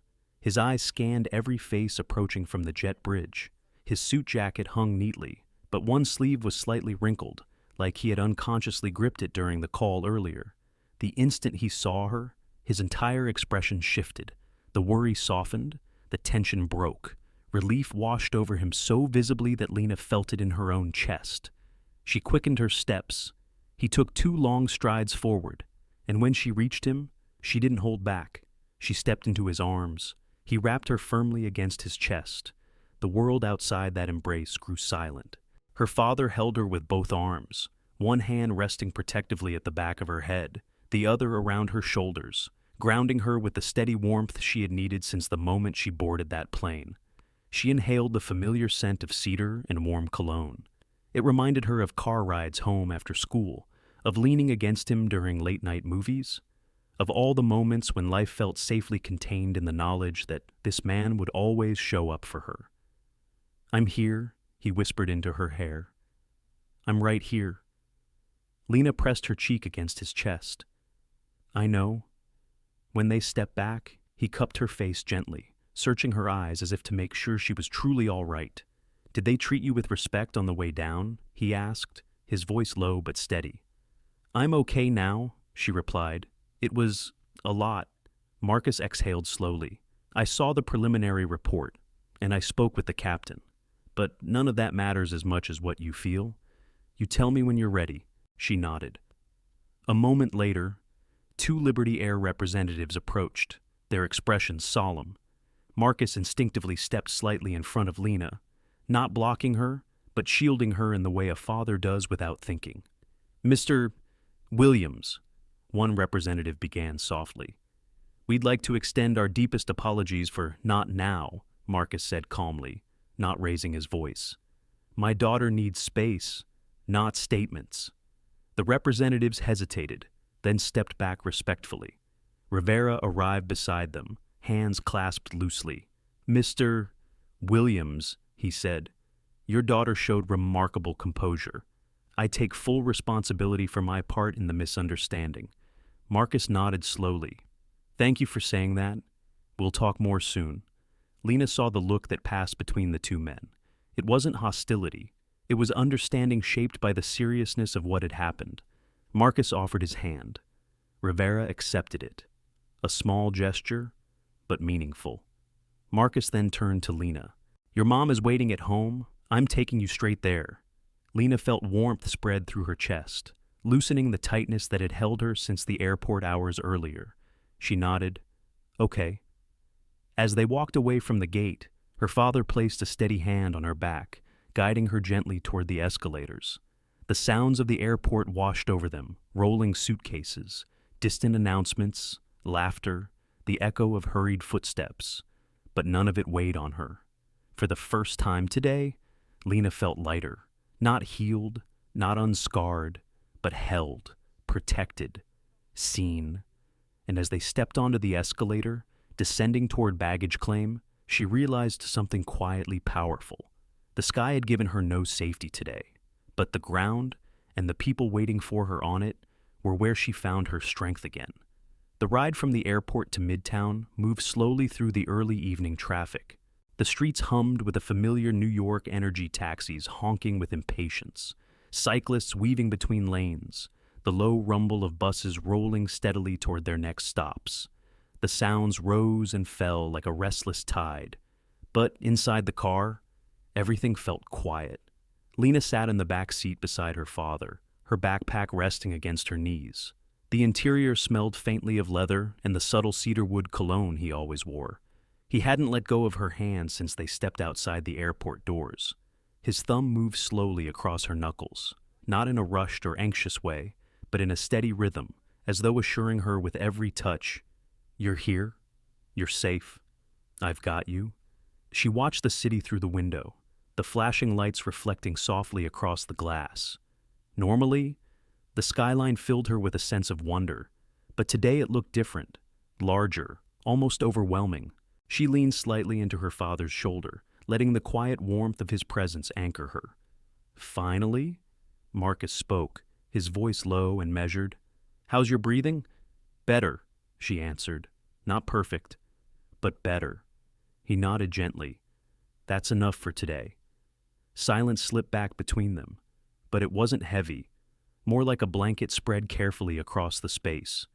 His eyes scanned every face approaching from the jet bridge. His suit jacket hung neatly, but one sleeve was slightly wrinkled, like he had unconsciously gripped it during the call earlier. The instant he saw her, his entire expression shifted. The worry softened, the tension broke. Relief washed over him so visibly that Lena felt it in her own chest. She quickened her steps. He took 2 long strides forward, and when she reached him, she didn't hold back. She stepped into his arms. He wrapped her firmly against his chest. The world outside that embrace grew silent. Her father held her with both arms, one hand resting protectively at the back of her head, the other around her shoulders, grounding her with the steady warmth she had needed since the moment she boarded that plane. She inhaled the familiar scent of cedar and warm cologne. It reminded her of car rides home after school, of leaning against him during late-night movies, of all the moments when life felt safely contained in the knowledge that this man would always show up for her. "I'm here," he whispered into her hair. "I'm right here." Lena pressed her cheek against his chest. "I know." When they stepped back, he cupped her face gently, searching her eyes as if to make sure she was truly all right. "Did they treat you with respect on the way down?" he asked, his voice low but steady. "I'm okay now," she replied. "It was a lot." Marcus exhaled slowly. "I saw the preliminary report, and I spoke with the captain. But none of that matters as much as what you feel. You tell me when you're ready." She nodded. A moment later, 2 Liberty Air representatives approached, their expressions solemn. Marcus instinctively stepped slightly in front of Lena, not blocking her, but shielding her in the way a father does without thinking. "Mr. Williams," one representative began softly. "We'd like to extend our deepest apologies for not now," Marcus said calmly, not raising his voice. "My daughter needs space, not statements." The representatives hesitated, then stepped back respectfully. Rivera arrived beside them, hands clasped loosely. "Mr. Williams," he said, "your daughter showed remarkable composure. I take full responsibility for my part in the misunderstanding." Marcus nodded slowly. "Thank you for saying that. We'll talk more soon." Lena saw the look that passed between the 2 men. It wasn't hostility. It was understanding shaped by the seriousness of what had happened. Marcus offered his hand. Rivera accepted it. A small gesture, but meaningful. Marcus then turned to Lena. "Your mom is waiting at home. I'm taking you straight there." Lena felt warmth spread through her chest, loosening the tightness that had held her since the airport hours earlier. She nodded. "Okay." As they walked away from the gate, her father placed a steady hand on her back, guiding her gently toward the escalators. The sounds of the airport washed over them, rolling suitcases, distant announcements, laughter, the echo of hurried footsteps, but none of it weighed on her. For the first time today, Lena felt lighter, not healed, not unscarred, but held, protected, seen. And as they stepped onto the escalator, descending toward baggage claim, she realized something quietly powerful. The sky had given her no safety today, but the ground and the people waiting for her on it were where she found her strength again. The ride from the airport to Midtown moved slowly through the early evening traffic. The streets hummed with the familiar New York energy taxis honking with impatience, cyclists weaving between lanes, the low rumble of buses rolling steadily toward their next stops. The sounds rose and fell like a restless tide, but inside the car, everything felt quiet. Lena sat in the back seat beside her father, her backpack resting against her knees. The interior smelled faintly of leather and the subtle cedarwood cologne he always wore. He hadn't let go of her hand since they stepped outside the airport doors. His thumb moved slowly across her knuckles, not in a rushed or anxious way, but in a steady rhythm, as though assuring her with every touch, "You're here. You're safe. I've got you." She watched the city through the window, the flashing lights reflecting softly across the glass. Normally, the skyline filled her with a sense of wonder, but today it looked different, larger, almost overwhelming. She leaned slightly into her father's shoulder, letting the quiet warmth of his presence anchor her. "Finally?" Marcus spoke, his voice low and measured. "How's your breathing?" "Better," she answered. "Not perfect, but better." He nodded gently. That's enough for today. Silence slipped back between them, but it wasn't heavy, more like a blanket spread carefully across the space.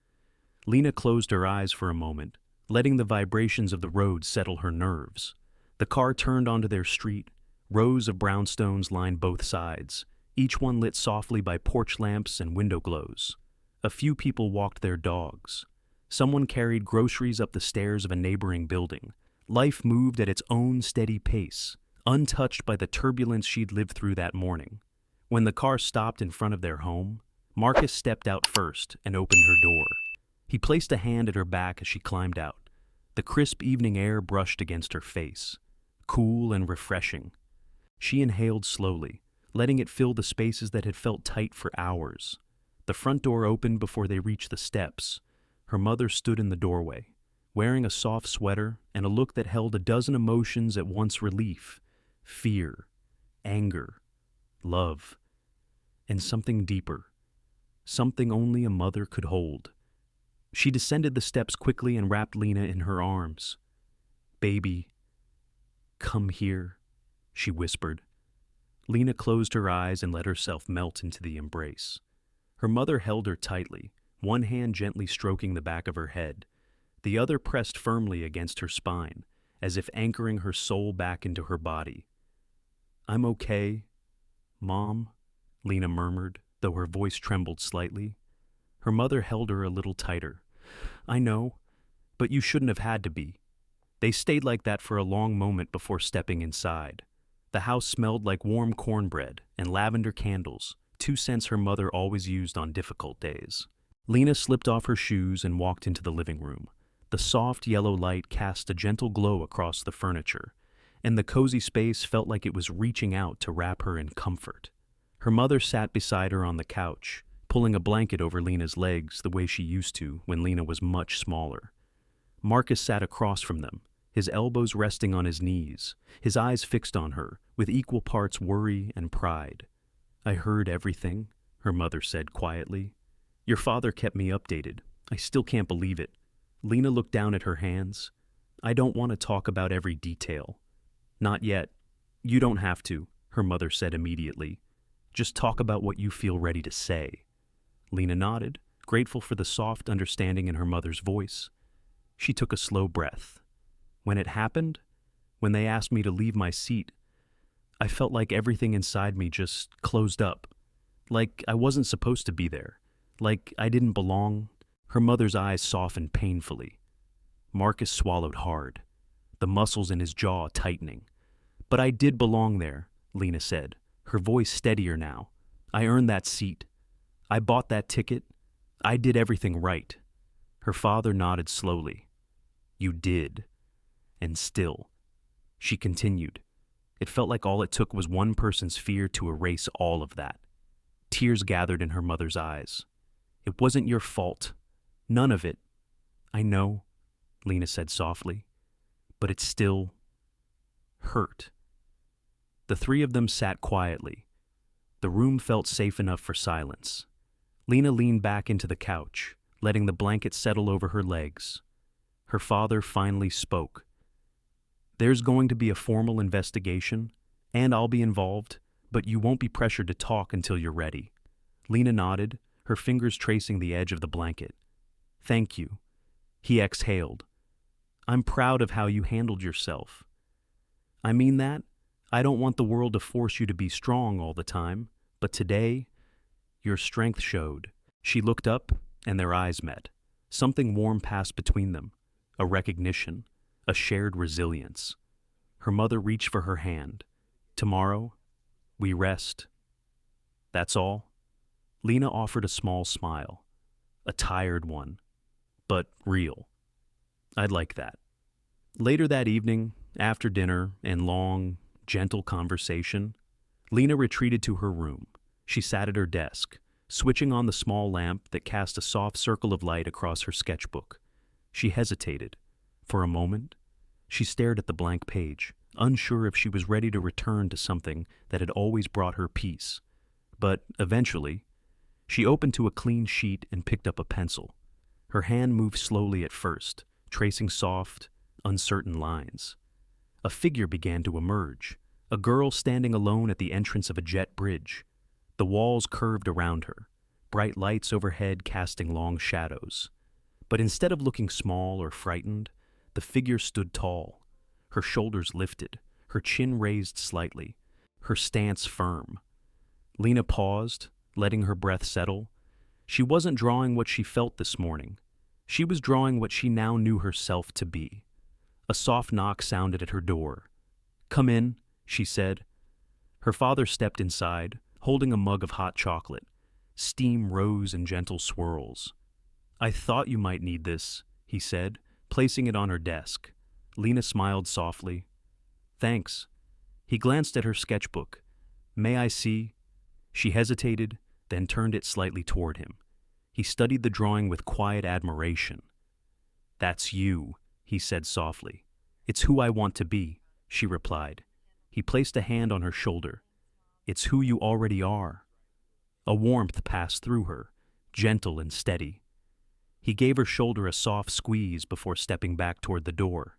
Lena closed her eyes for a moment, letting the vibrations of the road settle her nerves. The car turned onto their street. Rows of brownstones lined both sides, each one lit softly by porch lamps and window glows. A few people walked their dogs. Someone carried groceries up the stairs of a neighboring building. Life moved at its own steady pace, untouched by the turbulence she'd lived through that morning. When the car stopped in front of their home, Marcus stepped out first and opened her door. He placed a hand at her back as she climbed out. The crisp evening air brushed against her face, cool and refreshing. She inhaled slowly, letting it fill the spaces that had felt tight for hours. The front door opened before they reached the steps. Her mother stood in the doorway, wearing a soft sweater and a look that held a dozen emotions at once: relief, fear, anger, love, and something deeper, something only a mother could hold. She descended the steps quickly and wrapped Lena in her arms. "Baby, come here," she whispered. Lena closed her eyes and let herself melt into the embrace. Her mother held her tightly, one hand gently stroking the back of her head, the other pressed firmly against her spine, as if anchoring her soul back into her body. "I'm okay, Mom," Lena murmured, though her voice trembled slightly. Her mother held her a little tighter. "I know, but you shouldn't have had to be." They stayed like that for a long moment before stepping inside. The house smelled like warm cornbread and lavender candles, 2 scents her mother always used on difficult days. Lena slipped off her shoes and walked into the living room. The soft yellow light cast a gentle glow across the furniture, and the cozy space felt like it was reaching out to wrap her in comfort. Her mother sat beside her on the couch, pulling a blanket over Lena's legs the way she used to when Lena was much smaller. Marcus sat across from them, his elbows resting on his knees, his eyes fixed on her, with equal parts worry and pride. "I heard everything," her mother said quietly. "Your father kept me updated. I still can't believe it." Lena looked down at her hands. "I don't want to talk about every detail." "Not yet. You don't have to," her mother said immediately. "Just talk about what you feel ready to say." Lena nodded, grateful for the soft understanding in her mother's voice. She took a slow breath. "When it happened, when they asked me to leave my seat, I felt like everything inside me just closed up. Like I wasn't supposed to be there. Like I didn't belong." Her mother's eyes softened painfully. Marcus swallowed hard, the muscles in his jaw tightening. "But I did belong there," Lena said, her voice steadier now. "I earned that seat. I bought that ticket. I did everything right." Her father nodded slowly. "You did. And still," she continued. It felt like all it took was one person's fear to erase all of that. Tears gathered in her mother's eyes. "It wasn't your fault. None of it." "I know," Lena said softly, "but it still hurt." The three of them sat quietly. The room felt safe enough for silence. Lena leaned back into the couch, letting the blanket settle over her legs. Her father finally spoke. "There's going to be a formal investigation, and I'll be involved, but you won't be pressured to talk until you're ready." Lena nodded, her fingers tracing the edge of the blanket. "Thank you." He exhaled. "I'm proud of how you handled yourself." "I mean that. I don't want the world to force you to be strong all the time, but today, your strength showed." She looked up, and their eyes met. Something warm passed between them, a recognition, a shared resilience. Her mother reached for her hand. "Tomorrow, we rest. That's all?" Lena offered a small smile, a tired one, but real. "I'd like that." Later that evening, after dinner and long, gentle conversation, Lena retreated to her room. She sat at her desk, switching on the small lamp that cast a soft circle of light across her sketchbook. She hesitated. For a moment, she stared at the blank page, unsure if she was ready to return to something that had always brought her peace. But eventually, she opened to a clean sheet and picked up a pencil. Her hand moved slowly at first, tracing soft, uncertain lines. A figure began to emerge, a girl standing alone at the entrance of a jet bridge. The walls curved around her, bright lights overhead casting long shadows. But instead of looking small or frightened, the figure stood tall, her shoulders lifted, her chin raised slightly, her stance firm. Lena paused, letting her breath settle. She wasn't drawing what she felt this morning. She was drawing what she now knew herself to be. A soft knock sounded at her door. "Come in," she said. Her father stepped inside, holding a mug of hot chocolate. Steam rose in gentle swirls. "I thought you might need this," he said, placing it on her desk. Lena smiled softly. "Thanks." He glanced at her sketchbook. "May I see?" She hesitated, then turned it slightly toward him. He studied the drawing with quiet admiration. "That's you," he said softly. "It's who I want to be," she replied. He placed a hand on her shoulder. "It's who you already are." A warmth passed through her, gentle and steady. He gave her shoulder a soft squeeze before stepping back toward the door.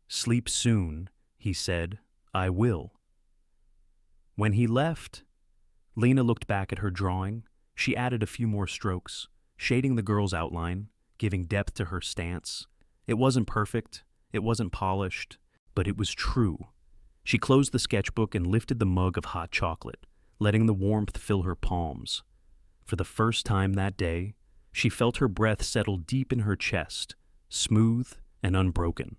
"Sleep soon," he said. "I will." When he left, Lena looked back at her drawing. She added a few more strokes, shading the girl's outline, giving depth to her stance. It wasn't perfect, it wasn't polished, but it was true. She closed the sketchbook and lifted the mug of hot chocolate, letting the warmth fill her palms. For the first time that day, she felt her breath settle deep in her chest, smooth and unbroken.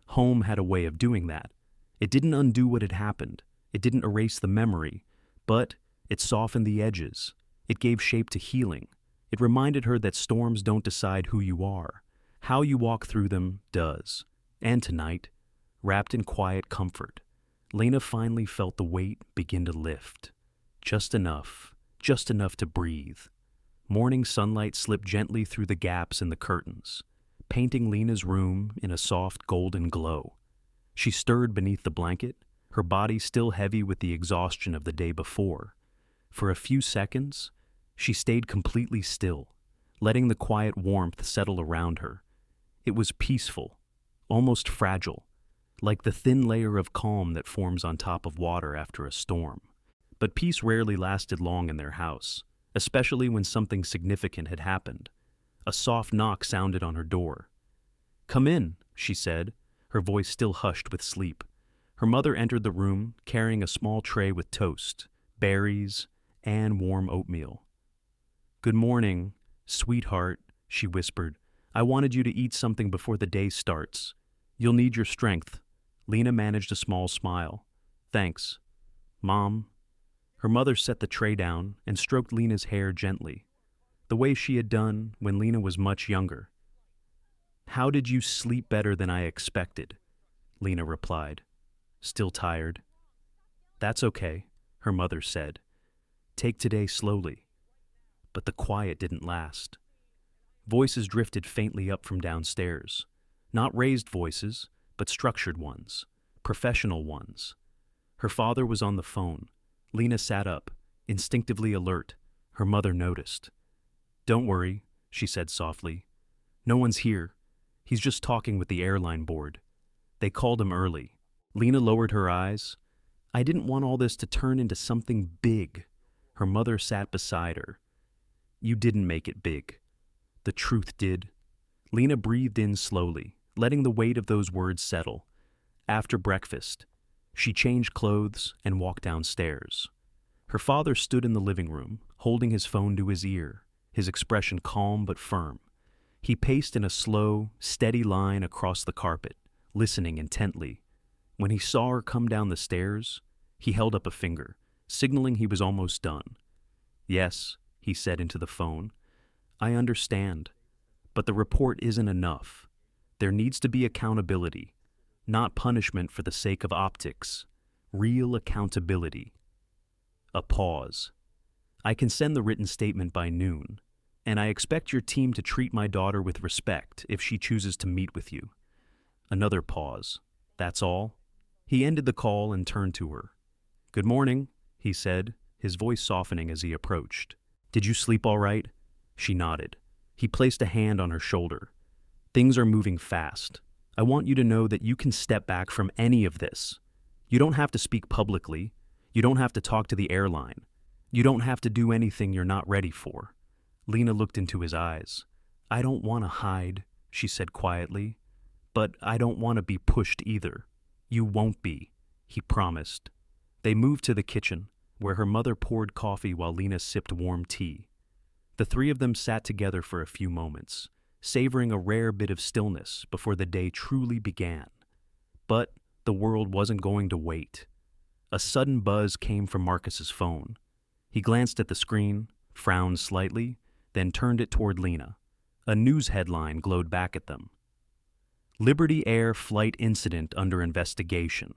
Home had a way of doing that. It didn't undo what had happened. It didn't erase the memory, but it softened the edges. It gave shape to healing. It reminded her that storms don't decide who you are. How you walk through them does. And tonight, wrapped in quiet comfort, Lena finally felt the weight begin to lift. Just enough to breathe. Morning sunlight slipped gently through the gaps in the curtains, painting Lena's room in a soft golden glow. She stirred beneath the blanket, her body still heavy with the exhaustion of the day before. For a few seconds, she stayed completely still, letting the quiet warmth settle around her. It was peaceful, almost fragile, like the thin layer of calm that forms on top of water after a storm. But peace rarely lasted long in their house, especially when something significant had happened. A soft knock sounded on her door. "Come in," she said, her voice still hushed with sleep. Her mother entered the room, carrying a small tray with toast, berries, and warm oatmeal. "Good morning, sweetheart," she whispered. "I wanted you to eat something before the day starts. You'll need your strength." Lena managed a small smile. "Thanks, Mom." Her mother set the tray down and stroked Lena's hair gently, the way she had done when Lena was much younger. "How did you sleep better than I expected?" Lena replied, still tired. "That's okay," her mother said. "Take today slowly." But the quiet didn't last. Voices drifted faintly up from downstairs. Not raised voices, but structured ones, professional ones. Her father was on the phone. Lena sat up, instinctively alert. Her mother noticed. "Don't worry," she said softly. "No one's here. He's just talking with the airline board. They called him early." Lena lowered her eyes. "I didn't want all this to turn into something big." Her mother sat beside her. "You didn't make it big. The truth did." Lena breathed in slowly, letting the weight of those words settle. After breakfast, she changed clothes and walked downstairs. Her father stood in the living room, holding his phone to his ear, his expression calm but firm. He paced in a slow, steady line across the carpet, listening intently. When he saw her come down the stairs, he held up a finger, signaling he was almost done. "Yes," he said into the phone, "I understand. But the report isn't enough. There needs to be accountability, not punishment for the sake of optics. Real accountability." A pause. "I can send the written statement by noon, and I expect your team to treat my daughter with respect if she chooses to meet with you." Another pause. "That's all?" He ended the call and turned to her. "Good morning," he said, his voice softening as he approached. "Did you sleep all right?" She nodded. He placed a hand on her shoulder. "Things are moving fast. I want you to know that you can step back from any of this. You don't have to speak publicly. You don't have to talk to the airline. You don't have to do anything you're not ready for." Lena looked into his eyes. "I don't want to hide," she said quietly. "But I don't want to be pushed either." "You won't be," he promised. They moved to the kitchen, where her mother poured coffee while Lena sipped warm tea. The three of them sat together for a few moments, savoring a rare bit of stillness before the day truly began. But the world wasn't going to wait. A sudden buzz came from Marcus's phone. He glanced at the screen, frowned slightly, then turned it toward Lena. A news headline glowed back at them. "Liberty Air flight incident under investigation.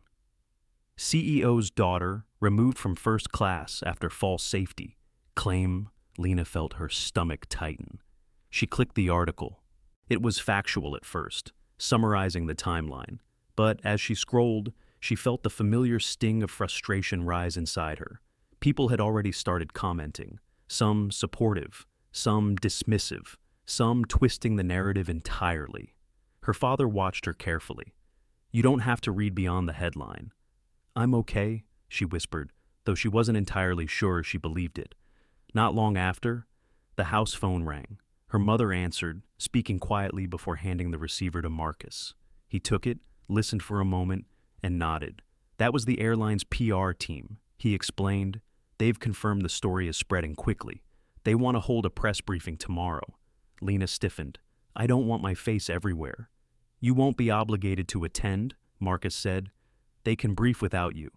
CEO's daughter removed from first class after false safety. Claim." Lena felt her stomach tighten. She clicked the article. It was factual at first, summarizing the timeline. But as she scrolled, she felt the familiar sting of frustration rise inside her. People had already started commenting, some supportive, some dismissive, some twisting the narrative entirely. Her father watched her carefully. "You don't have to read beyond the headline." "I'm okay," she whispered, though she wasn't entirely sure she believed it. Not long after, the house phone rang. Her mother answered, speaking quietly before handing the receiver to Marcus. He took it, listened for a moment, and nodded. "That was the airline's PR team," he explained. "They've confirmed the story is spreading quickly. They want to hold a press briefing tomorrow." Lena stiffened. "I don't want my face everywhere." "You won't be obligated to attend," Marcus said. "They can brief without you,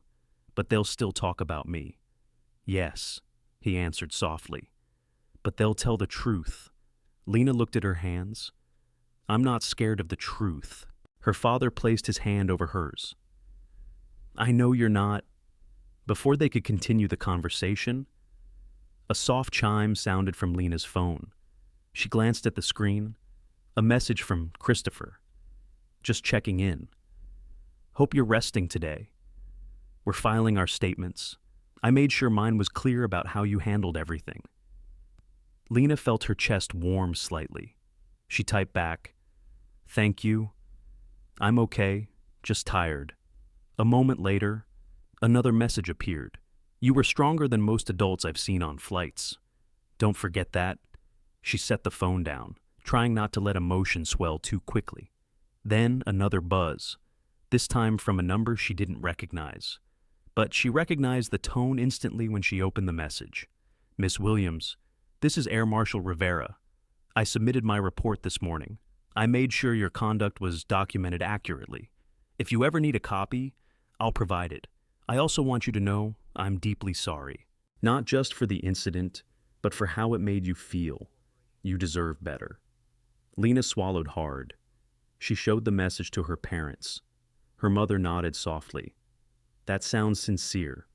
but they'll still talk about me." "Yes," he answered softly. "But they'll tell the truth." Lena looked at her hands. "I'm not scared of the truth." Her father placed his hand over hers. "I know you're not." Before they could continue the conversation, a soft chime sounded from Lena's phone. She glanced at the screen. A message from Christopher. "Just checking in. Hope you're resting today. We're filing our statements. I made sure mine was clear about how you handled everything." Lena felt her chest warm slightly. She typed back, "Thank you. I'm okay, just tired." A moment later, another message appeared. "You were stronger than most adults I've seen on flights. Don't forget that." She set the phone down, trying not to let emotion swell too quickly. Then another buzz, this time from a number she didn't recognize. But she recognized the tone instantly when she opened the message. "Miss Williams, this is Air Marshal Rivera. I submitted my report this morning. I made sure your conduct was documented accurately. If you ever need a copy, I'll provide it. I also want you to know I'm deeply sorry. Not just for the incident, but for how it made you feel. You deserve better." Lena swallowed hard. She showed the message to her parents. Her mother nodded softly. "That sounds sincere."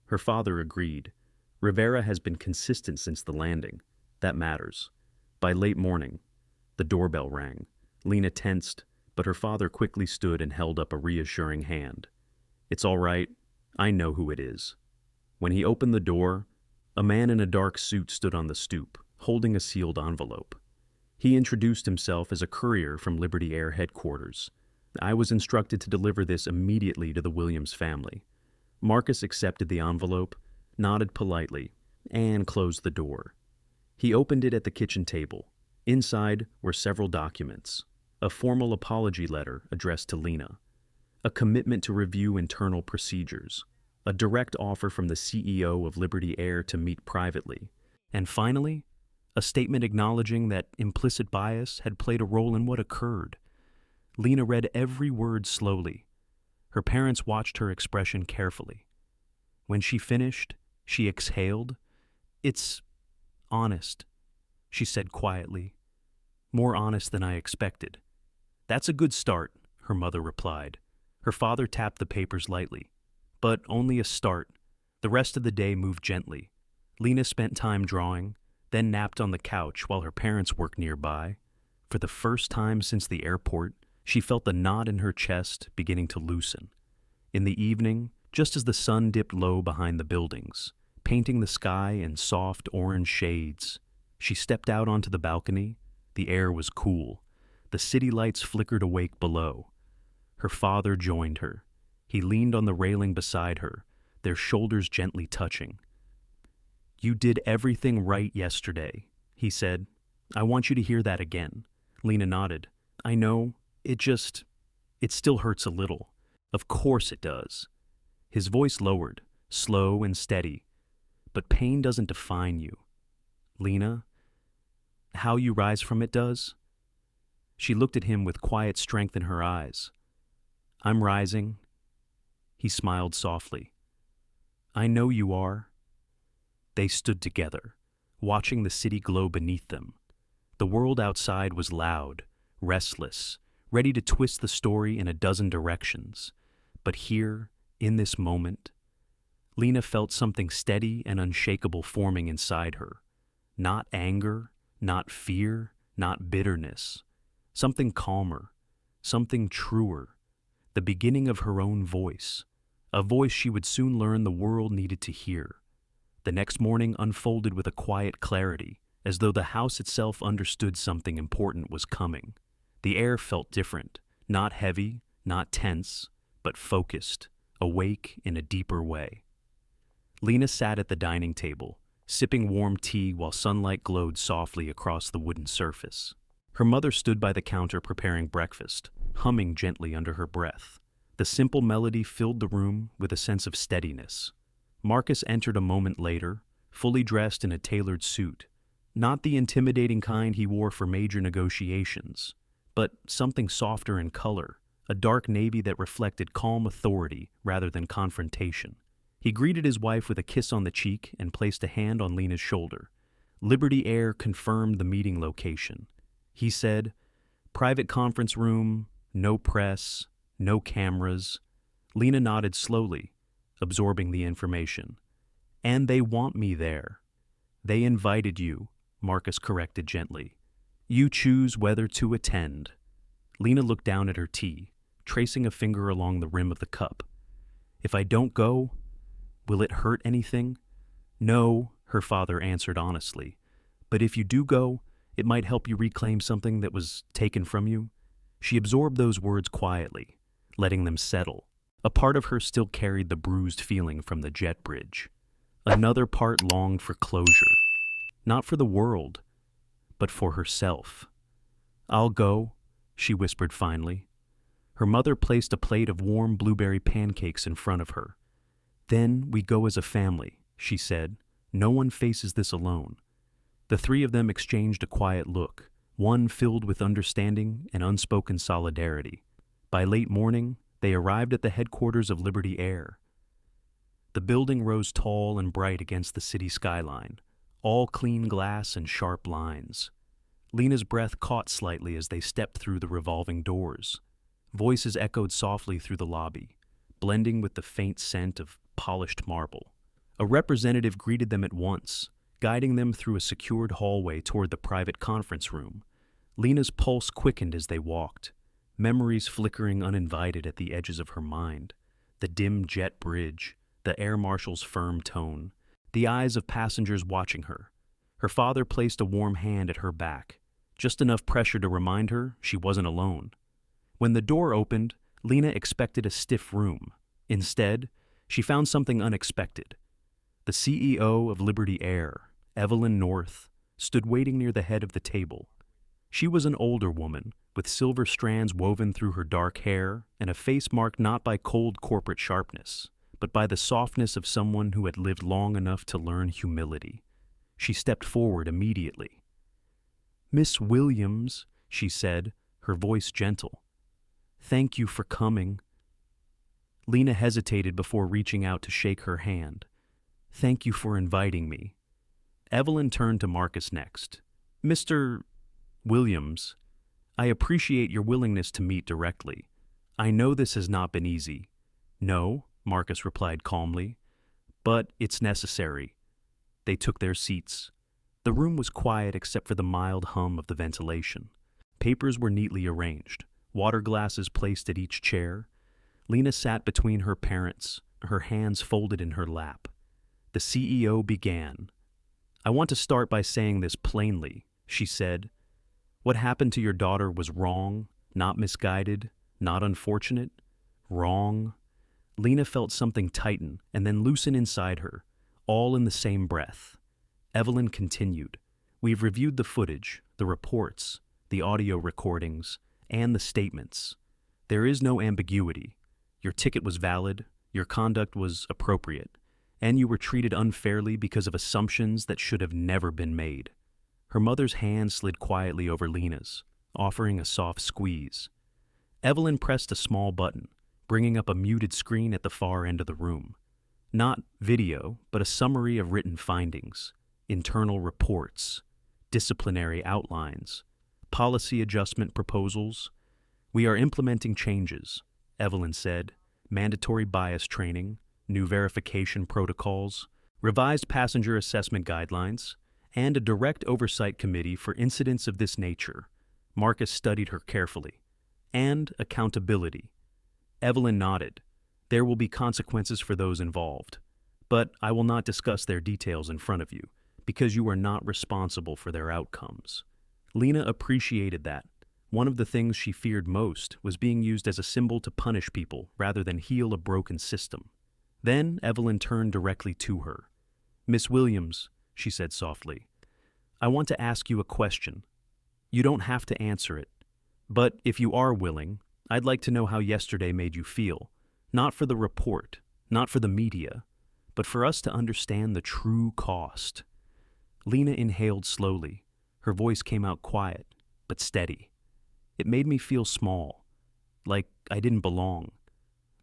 Her father agreed. Rivera has been consistent since the landing. That matters. By late morning, the doorbell rang. Lena tensed, but her father quickly stood and held up a reassuring hand. "It's all right. I know who it is." When he opened the door, a man in a dark suit stood on the stoop, holding a sealed envelope. He introduced himself as a courier from Liberty Air headquarters. "I was instructed to deliver this immediately to the Williams family." Marcus accepted the envelope, nodded politely, and closed the door. He opened it at the kitchen table. Inside were several documents: a formal apology letter addressed to Lena, a commitment to review internal procedures, a direct offer from the CEO of Liberty Air to meet privately, and finally, a statement acknowledging that implicit bias had played a role in what occurred. Lena read every word slowly. Her parents watched her expression carefully. When she finished, she exhaled. "It's honest," she said quietly. "More honest than I expected." "That's a good start," her mother replied. Her father tapped the papers lightly. But only a start. The rest of the day moved gently. Lena spent time drawing, then napped on the couch while her parents worked nearby. For the first time since the airport, she felt the knot in her chest beginning to loosen. In the evening, just as the sun dipped low behind the buildings, painting the sky in soft orange shades, she stepped out onto the balcony. The air was cool. The The city lights flickered awake below. Her father joined her. He leaned on the railing beside her, their shoulders gently touching. "You did everything right yesterday," he said. "I want you to hear that again." Lena nodded. "I know, it still hurts a little." "Of course it does." His voice lowered, slow and steady. "But pain doesn't define you, Lena. How you rise from it does." She looked at him with quiet strength in her eyes. "I'm rising." He smiled softly. "I know you are." They stood together, watching the city glow beneath them. The world outside was loud, restless, ready to twist the story in a dozen directions. But here, in this moment, Lena felt something steady and unshakable forming inside her. Not anger, not fear, not bitterness. Something calmer, something truer. The beginning of her own voice. A voice she would soon learn the world needed to hear. The next morning unfolded with a quiet clarity, as though the house itself understood something important was coming. The air felt different, not heavy, not tense, but focused, awake in a deeper way. Lena sat at the dining table, sipping warm tea while sunlight glowed softly across the wooden surface. Her mother stood by the counter preparing breakfast, humming gently under her breath. The simple melody filled the room with a sense of steadiness. Marcus entered a moment later, fully dressed in a tailored suit. Not the intimidating kind he wore for major negotiations, but something softer in color, a dark navy that reflected calm authority rather than confrontation. He greeted his wife with a kiss on the cheek and placed a hand on Lena's shoulder. Liberty Air confirmed the meeting location. He said, "Private conference room, no press, no cameras." Lena nodded slowly, absorbing the information. "And they want me there." "They invited you," Marcus corrected gently. "You choose whether to attend." Lena looked down at her tea, tracing a finger along the rim of the cup. "If I don't go, will it hurt anything?" "No," her father answered honestly. "But if you do go, it might help you reclaim something that was taken from you." She absorbed those words quietly, letting them settle. A part of her still carried the bruised feeling from the jet bridge. Another part longed for closure, not for the world, but for herself. "I'll go," she whispered finally. Her mother placed a plate of warm blueberry pancakes in front of her. "Then we go as a family," she said. "No one faces this alone." The three of them exchanged a quiet look, one filled with understanding and unspoken solidarity. By late morning, they arrived at the headquarters of Liberty Air. The building rose tall and bright against the city skyline, all clean glass and sharp lines. Lena's breath caught slightly as they stepped through the revolving doors. Voices echoed softly through the lobby, blending with the faint scent of polished marble. A representative greeted them at once, guiding them through a secured hallway toward the private conference room. Lena's pulse quickened as they walked, memories flickering uninvited at the edges of her mind. The dim jet bridge, the air marshal's firm tone, the eyes of passengers watching her. Her father placed a warm hand at her back, just enough pressure to remind her she wasn't alone. When the door opened, Lena expected a stiff room. Instead, she found something unexpected. The CEO of Liberty Air, Evelyn North, stood waiting near the head of the table. She was an older woman, with silver strands woven through her dark hair and a face marked not by cold corporate sharpness, but by the softness of someone who had lived long enough to learn humility. She stepped forward immediately. "Miss Williams," she said, her voice gentle. "Thank you for coming." Lena hesitated before reaching out to shake her hand. "Thank you for inviting me." Evelyn turned to Marcus next. "Mr. Williams, I appreciate your willingness to meet directly. I know this has not been easy." "No," Marcus replied calmly, "but it's necessary." They took their seats. The room was quiet except for the mild hum of the ventilation. Papers were neatly arranged, water glasses placed at each chair. Lena sat between her parents, her hands folded in her lap. The CEO began. "I want to start by saying this plainly," she said. What happened to your daughter was wrong, not misguided, not unfortunate. Wrong. Lena felt something tighten and then loosen inside her, all in the same breath. Evelyn continued. We've reviewed the footage, the reports, the audio recordings, and the statements. There is no ambiguity. Your ticket was valid, your conduct was appropriate, and you were treated unfairly because of assumptions that should have never been made. Her mother's hand slid quietly over Lena's, offering a soft squeeze. Evelyn pressed a small button, bringing up a muted screen at the far end of the room. Not video, but a summary of written findings, internal reports, disciplinary outlines, policy adjustment proposals. We are implementing changes, Evelyn said, mandatory bias training, new verification protocols, revised passenger assessment guidelines, and a direct oversight committee for incidents of this nature. Marcus studied her carefully. And accountability. Evelyn nodded. There will be consequences for those involved, but I will not discuss their details in front of you, because you are not responsible for their outcomes. Lena appreciated that. One of the things she feared most was being used as a symbol to punish people rather than heal a broken system. Then Evelyn turned directly to her. Miss Williams, she said softly, I want to ask you a question. You don't have to answer it, but if you are willing, I'd like to know how yesterday made you feel, not for the report, not for the media, but for us to understand the true cost. Lena inhaled slowly. Her voice came out quiet, but steady. It made me feel small, like I didn't belong,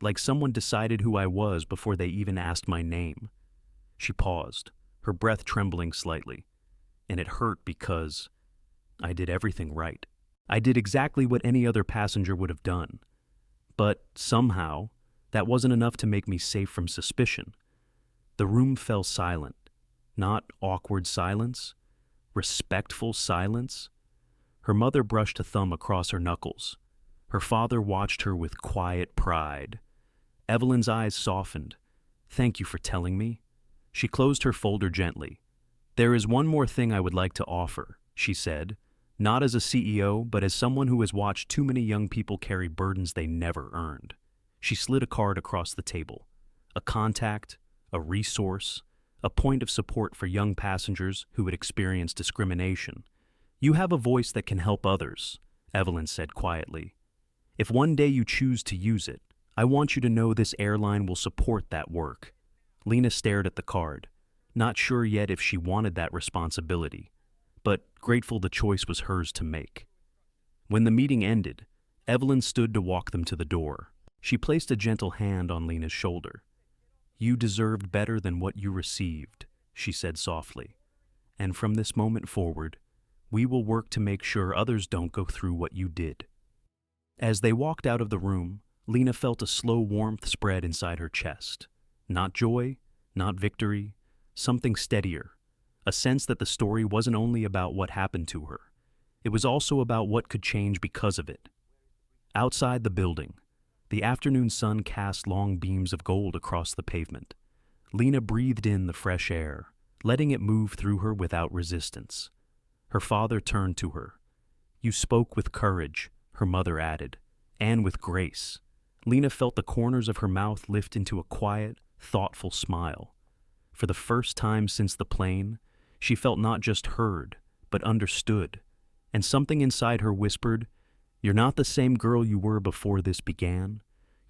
like someone decided who I was before they even asked my name. She paused, her breath trembling slightly, and it hurt because I did everything right. I did exactly what any other passenger would have done. But somehow, that wasn't enough to make me safe from suspicion. The room fell silent. Not awkward silence, respectful silence. Her mother brushed a thumb across her knuckles. Her father watched her with quiet pride. Evelyn's eyes softened. Thank you for telling me. She closed her folder gently. There is one more thing I would like to offer, she said. Not as a CEO, but as someone who has watched too many young people carry burdens they never earned. She slid a card across the table. A contact, a resource, a point of support for young passengers who would experience discrimination. You have a voice that can help others, Evelyn said quietly. If one day you choose to use it, I want you to know this airline will support that work. Lena stared at the card, not sure yet if she wanted that responsibility, but grateful the choice was hers to make. When the meeting ended, Evelyn stood to walk them to the door. She placed a gentle hand on Lena's shoulder. You deserved better than what you received, she said softly. And from this moment forward, we will work to make sure others don't go through what you did. As they walked out of the room, Lena felt a slow warmth spread inside her chest. Not joy, not victory, something steadier. A sense that the story wasn't only about what happened to her. It was also about what could change because of it. Outside the building, the afternoon sun cast long beams of gold across the pavement. Lena breathed in the fresh air, letting it move through her without resistance. Her father turned to her. You spoke with courage, her mother added, and with grace. Lena felt the corners of her mouth lift into a quiet, thoughtful smile. For the first time since the plane, she felt not just heard, but understood, and something inside her whispered, You're not the same girl you were before this began.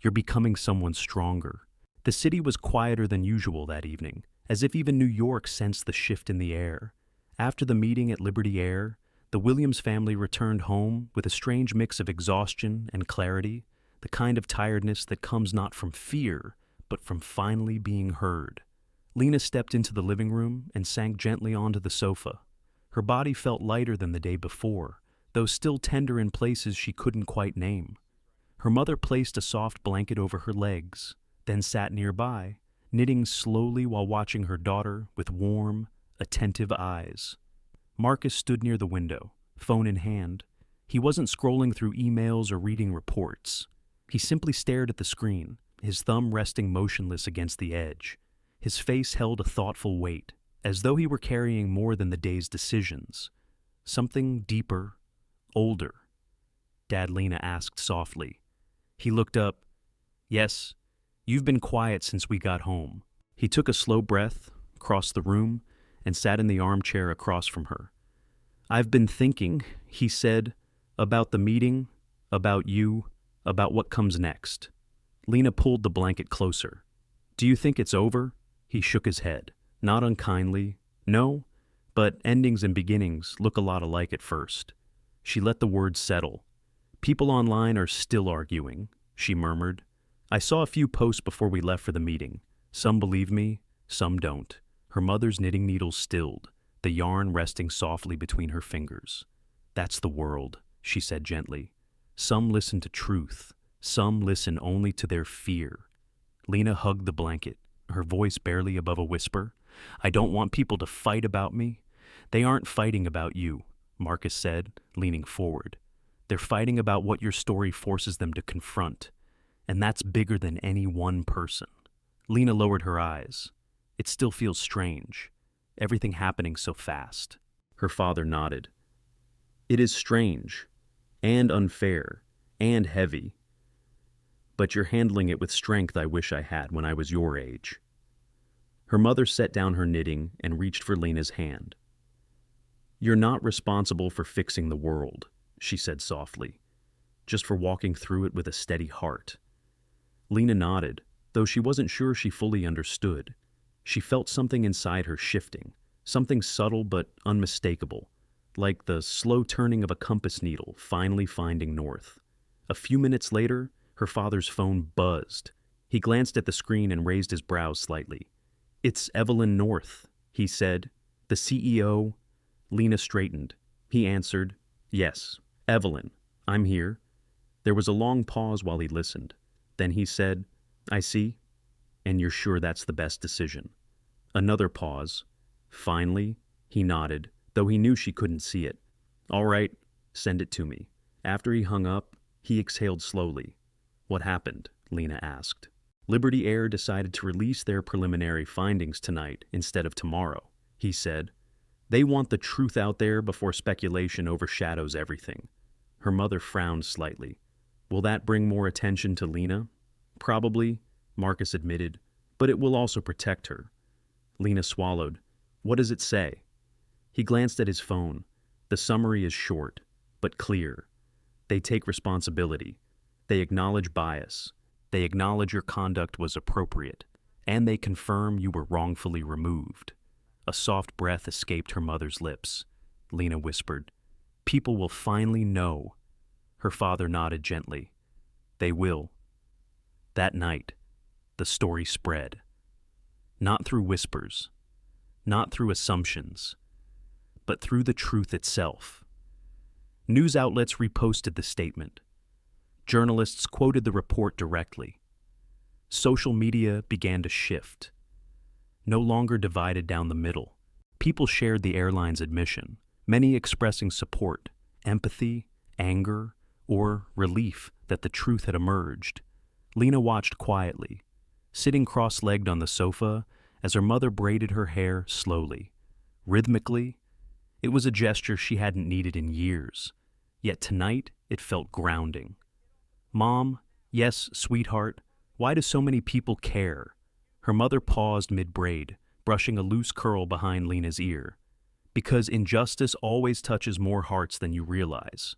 You're becoming someone stronger. The city was quieter than usual that evening, as if even New York sensed the shift in the air. After the meeting at Liberty Air, the Williams family returned home with a strange mix of exhaustion and clarity, the kind of tiredness that comes not from fear, but from finally being heard. Lena stepped into the living room and sank gently onto the sofa. Her body felt lighter than the day before, though still tender in places she couldn't quite name. Her mother placed a soft blanket over her legs, then sat nearby, knitting slowly while watching her daughter with warm, attentive eyes. Marcus stood near the window, phone in hand. He wasn't scrolling through emails or reading reports. He simply stared at the screen, his thumb resting motionless against the edge. His face held a thoughtful weight, as though he were carrying more than the day's decisions. Something deeper, Older, Dad, Lena asked softly. He looked up. Yes, you've been quiet since we got home. He took a slow breath, crossed the room, and sat in the armchair across from her. I've been thinking, he said, about the meeting, about you, about what comes next. Lena pulled the blanket closer. Do you think it's over? He shook his head, not unkindly. No, but endings and beginnings look a lot alike at first. She let the words settle. People online are still arguing, she murmured. I saw a few posts before we left for the meeting. Some believe me, some don't. Her mother's knitting needles stilled, the yarn resting softly between her fingers. That's the world, she said gently. Some listen to truth, some listen only to their fear. Lena hugged the blanket, her voice barely above a whisper. I don't want people to fight about me. They aren't fighting about you, Marcus said, leaning forward. They're fighting about what your story forces them to confront, and that's bigger than any one person. Lena lowered her eyes. It still feels strange, everything happening so fast. Her father nodded. It is strange, and unfair, and heavy. But you're handling it with strength I wish I had when I was your age. Her mother set down her knitting and reached for Lena's hand. You're not responsible for fixing the world, she said softly, just for walking through it with a steady heart. Lena nodded, though she wasn't sure she fully understood. She felt something inside her shifting, something subtle but unmistakable, like the slow turning of a compass needle finally finding north. A few minutes later, her father's phone buzzed. He glanced at the screen and raised his brows slightly. It's Evelyn North, he said. The CEO. Lena straightened. He answered, Yes, Evelyn, I'm here. There was a long pause while he listened. Then he said, I see. And you're sure that's the best decision? Another pause. Finally, he nodded, though he knew she couldn't see it. All right, send it to me. After he hung up, he exhaled slowly. What happened? Lena asked. Liberty Air decided to release their preliminary findings tonight instead of tomorrow, he said. They want the truth out there before speculation overshadows everything. Her mother frowned slightly. Will that bring more attention to Lena? Probably, Marcus admitted, but it will also protect her. Lena swallowed. What does it say? He glanced at his phone. The summary is short, but clear. They take responsibility. They acknowledge bias. They acknowledge your conduct was appropriate. And they confirm you were wrongfully removed. A soft breath escaped her mother's lips. Lena whispered, People will finally know. Her father nodded gently. They will. That night, the story spread. Not through whispers, not through assumptions, but through the truth itself. News outlets reposted the statement. Journalists quoted the report directly. Social media began to shift. No longer divided down the middle. People shared the airline's admission, many expressing support, empathy, anger, or relief that the truth had emerged. Lena watched quietly, sitting cross-legged on the sofa as her mother braided her hair slowly, rhythmically. It was a gesture she hadn't needed in years, yet tonight it felt grounding. Mom, yes, sweetheart, why do so many people care? Her mother paused mid-braid, brushing a loose curl behind Lena's ear. Because injustice always touches more hearts than you realize.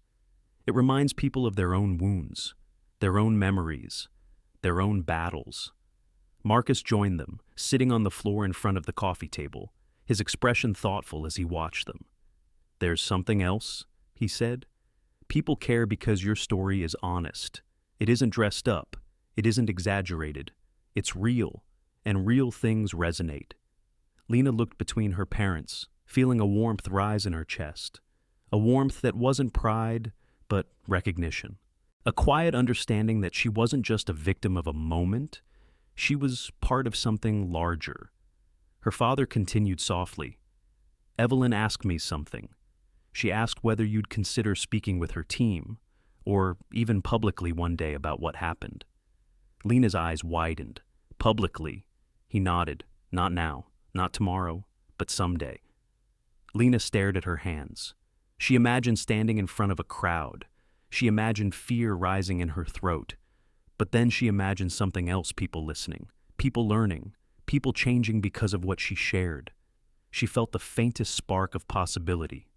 It reminds people of their own wounds, their own memories, their own battles. Marcus joined them, sitting on the floor in front of the coffee table, his expression thoughtful as he watched them. There's something else, he said. People care because your story is honest. It isn't dressed up. It isn't exaggerated. It's real, and real things resonate. Lena looked between her parents, feeling a warmth rise in her chest. A warmth that wasn't pride, but recognition. A quiet understanding that she wasn't just a victim of a moment, she was part of something larger. Her father continued softly. Evelyn asked me something. She asked whether you'd consider speaking with her team, or even publicly one day about what happened. Lena's eyes widened. Publicly, he nodded. Not now, not tomorrow, but someday. Lena stared at her hands. She imagined standing in front of a crowd. She imagined fear rising in her throat. But then she imagined something else: people listening, people learning, people changing because of what she shared. She felt the faintest spark of possibility.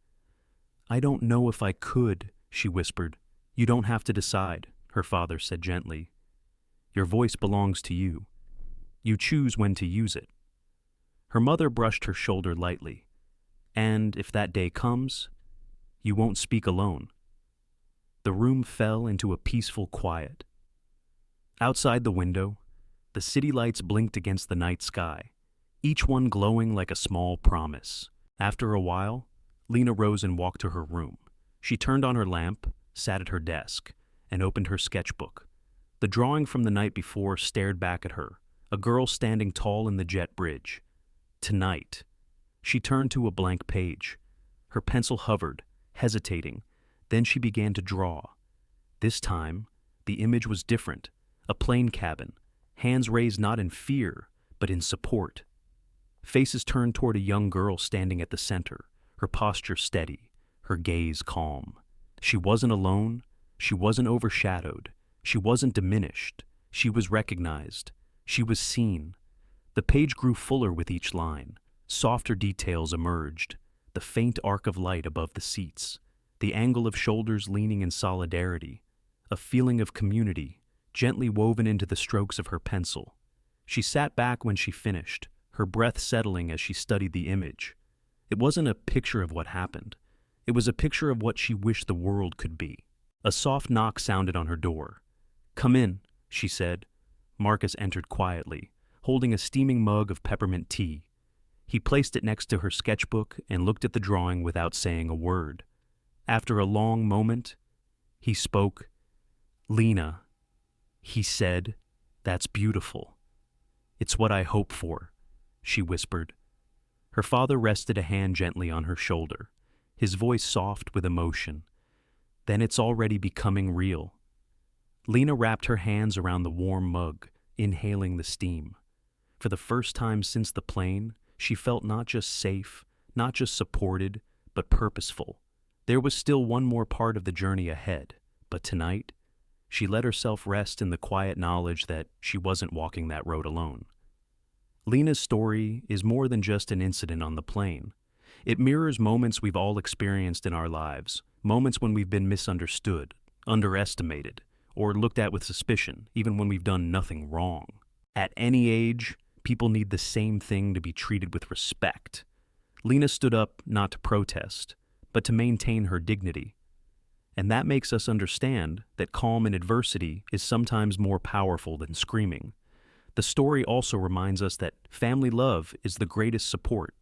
"I don't know if I could," she whispered. "You don't have to decide," her father said gently. "Your voice belongs to you. You choose when to use it." Her mother brushed her shoulder lightly. "And if that day comes, you won't speak alone." The room fell into a peaceful quiet. Outside the window, the city lights blinked against the night sky, each one glowing like a small promise. After a while, Lena rose and walked to her room. She turned on her lamp, sat at her desk, and opened her sketchbook. The drawing from the night before stared back at her, a girl standing tall in the jet bridge. Tonight. She turned to a blank page. Her pencil hovered, hesitating. Then she began to draw. This time, the image was different. A plane cabin, hands raised not in fear, but in support. Faces turned toward a young girl standing at the center, her posture steady, her gaze calm. She wasn't alone. She wasn't overshadowed. She wasn't diminished. She was recognized. She was seen. The page grew fuller with each line. Softer details emerged. The faint arc of light above the seats. The angle of shoulders leaning in solidarity. A feeling of community, gently woven into the strokes of her pencil. She sat back when she finished, her breath settling as she studied the image. It wasn't a picture of what happened. It was a picture of what she wished the world could be. A soft knock sounded on her door. "Come in," she said. Marcus entered quietly, holding a steaming mug of peppermint tea. He placed it next to her sketchbook and looked at the drawing without saying a word. After a long moment, he spoke. "Lena," he said, "that's beautiful." "It's what I hope for," she whispered. Her father rested a hand gently on her shoulder, his voice soft with emotion. "Then it's already becoming real." Lena wrapped her hands around the warm mug, inhaling the steam. For the first time since the plane, she felt not just safe, not just supported, but purposeful. There was still one more part of the journey ahead, but tonight, she let herself rest in the quiet knowledge that she wasn't walking that road alone. Lena's story is more than just an incident on the plane. It mirrors moments we've all experienced in our lives, moments when we've been misunderstood, underestimated, or looked at with suspicion, even when we've done nothing wrong. At any age, people need the same thing: to be treated with respect. Lena stood up not to protest, but to maintain her dignity. And that makes us understand that calm in adversity is sometimes more powerful than screaming. The story also reminds us that family love is the greatest support.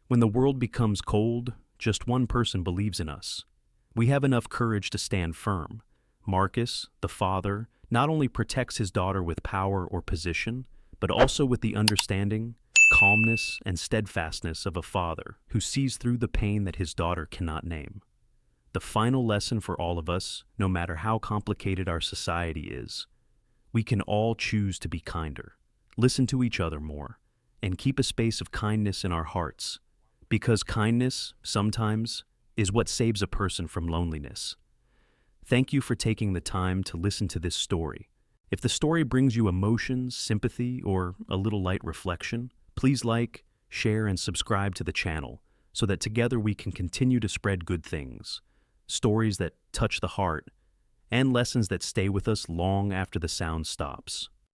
When the world becomes cold, just one person believes in us. We have enough courage to stand firm. Marcus, the father, not only protects his daughter with power or position, but also with the understanding, calmness, and steadfastness of a father who sees through the pain that his daughter cannot name. The final lesson for all of us, no matter how complicated our society is: we can all choose to be kinder, listen to each other more, and keep a space of kindness in our hearts, because kindness, sometimes, is what saves a person from loneliness. Thank you for taking the time to listen to this story. If the story brings you emotions, sympathy, or a little light reflection, please like, share, and subscribe to the channel so that together we can continue to spread good things, stories that touch the heart, and lessons that stay with us long after the sound stops.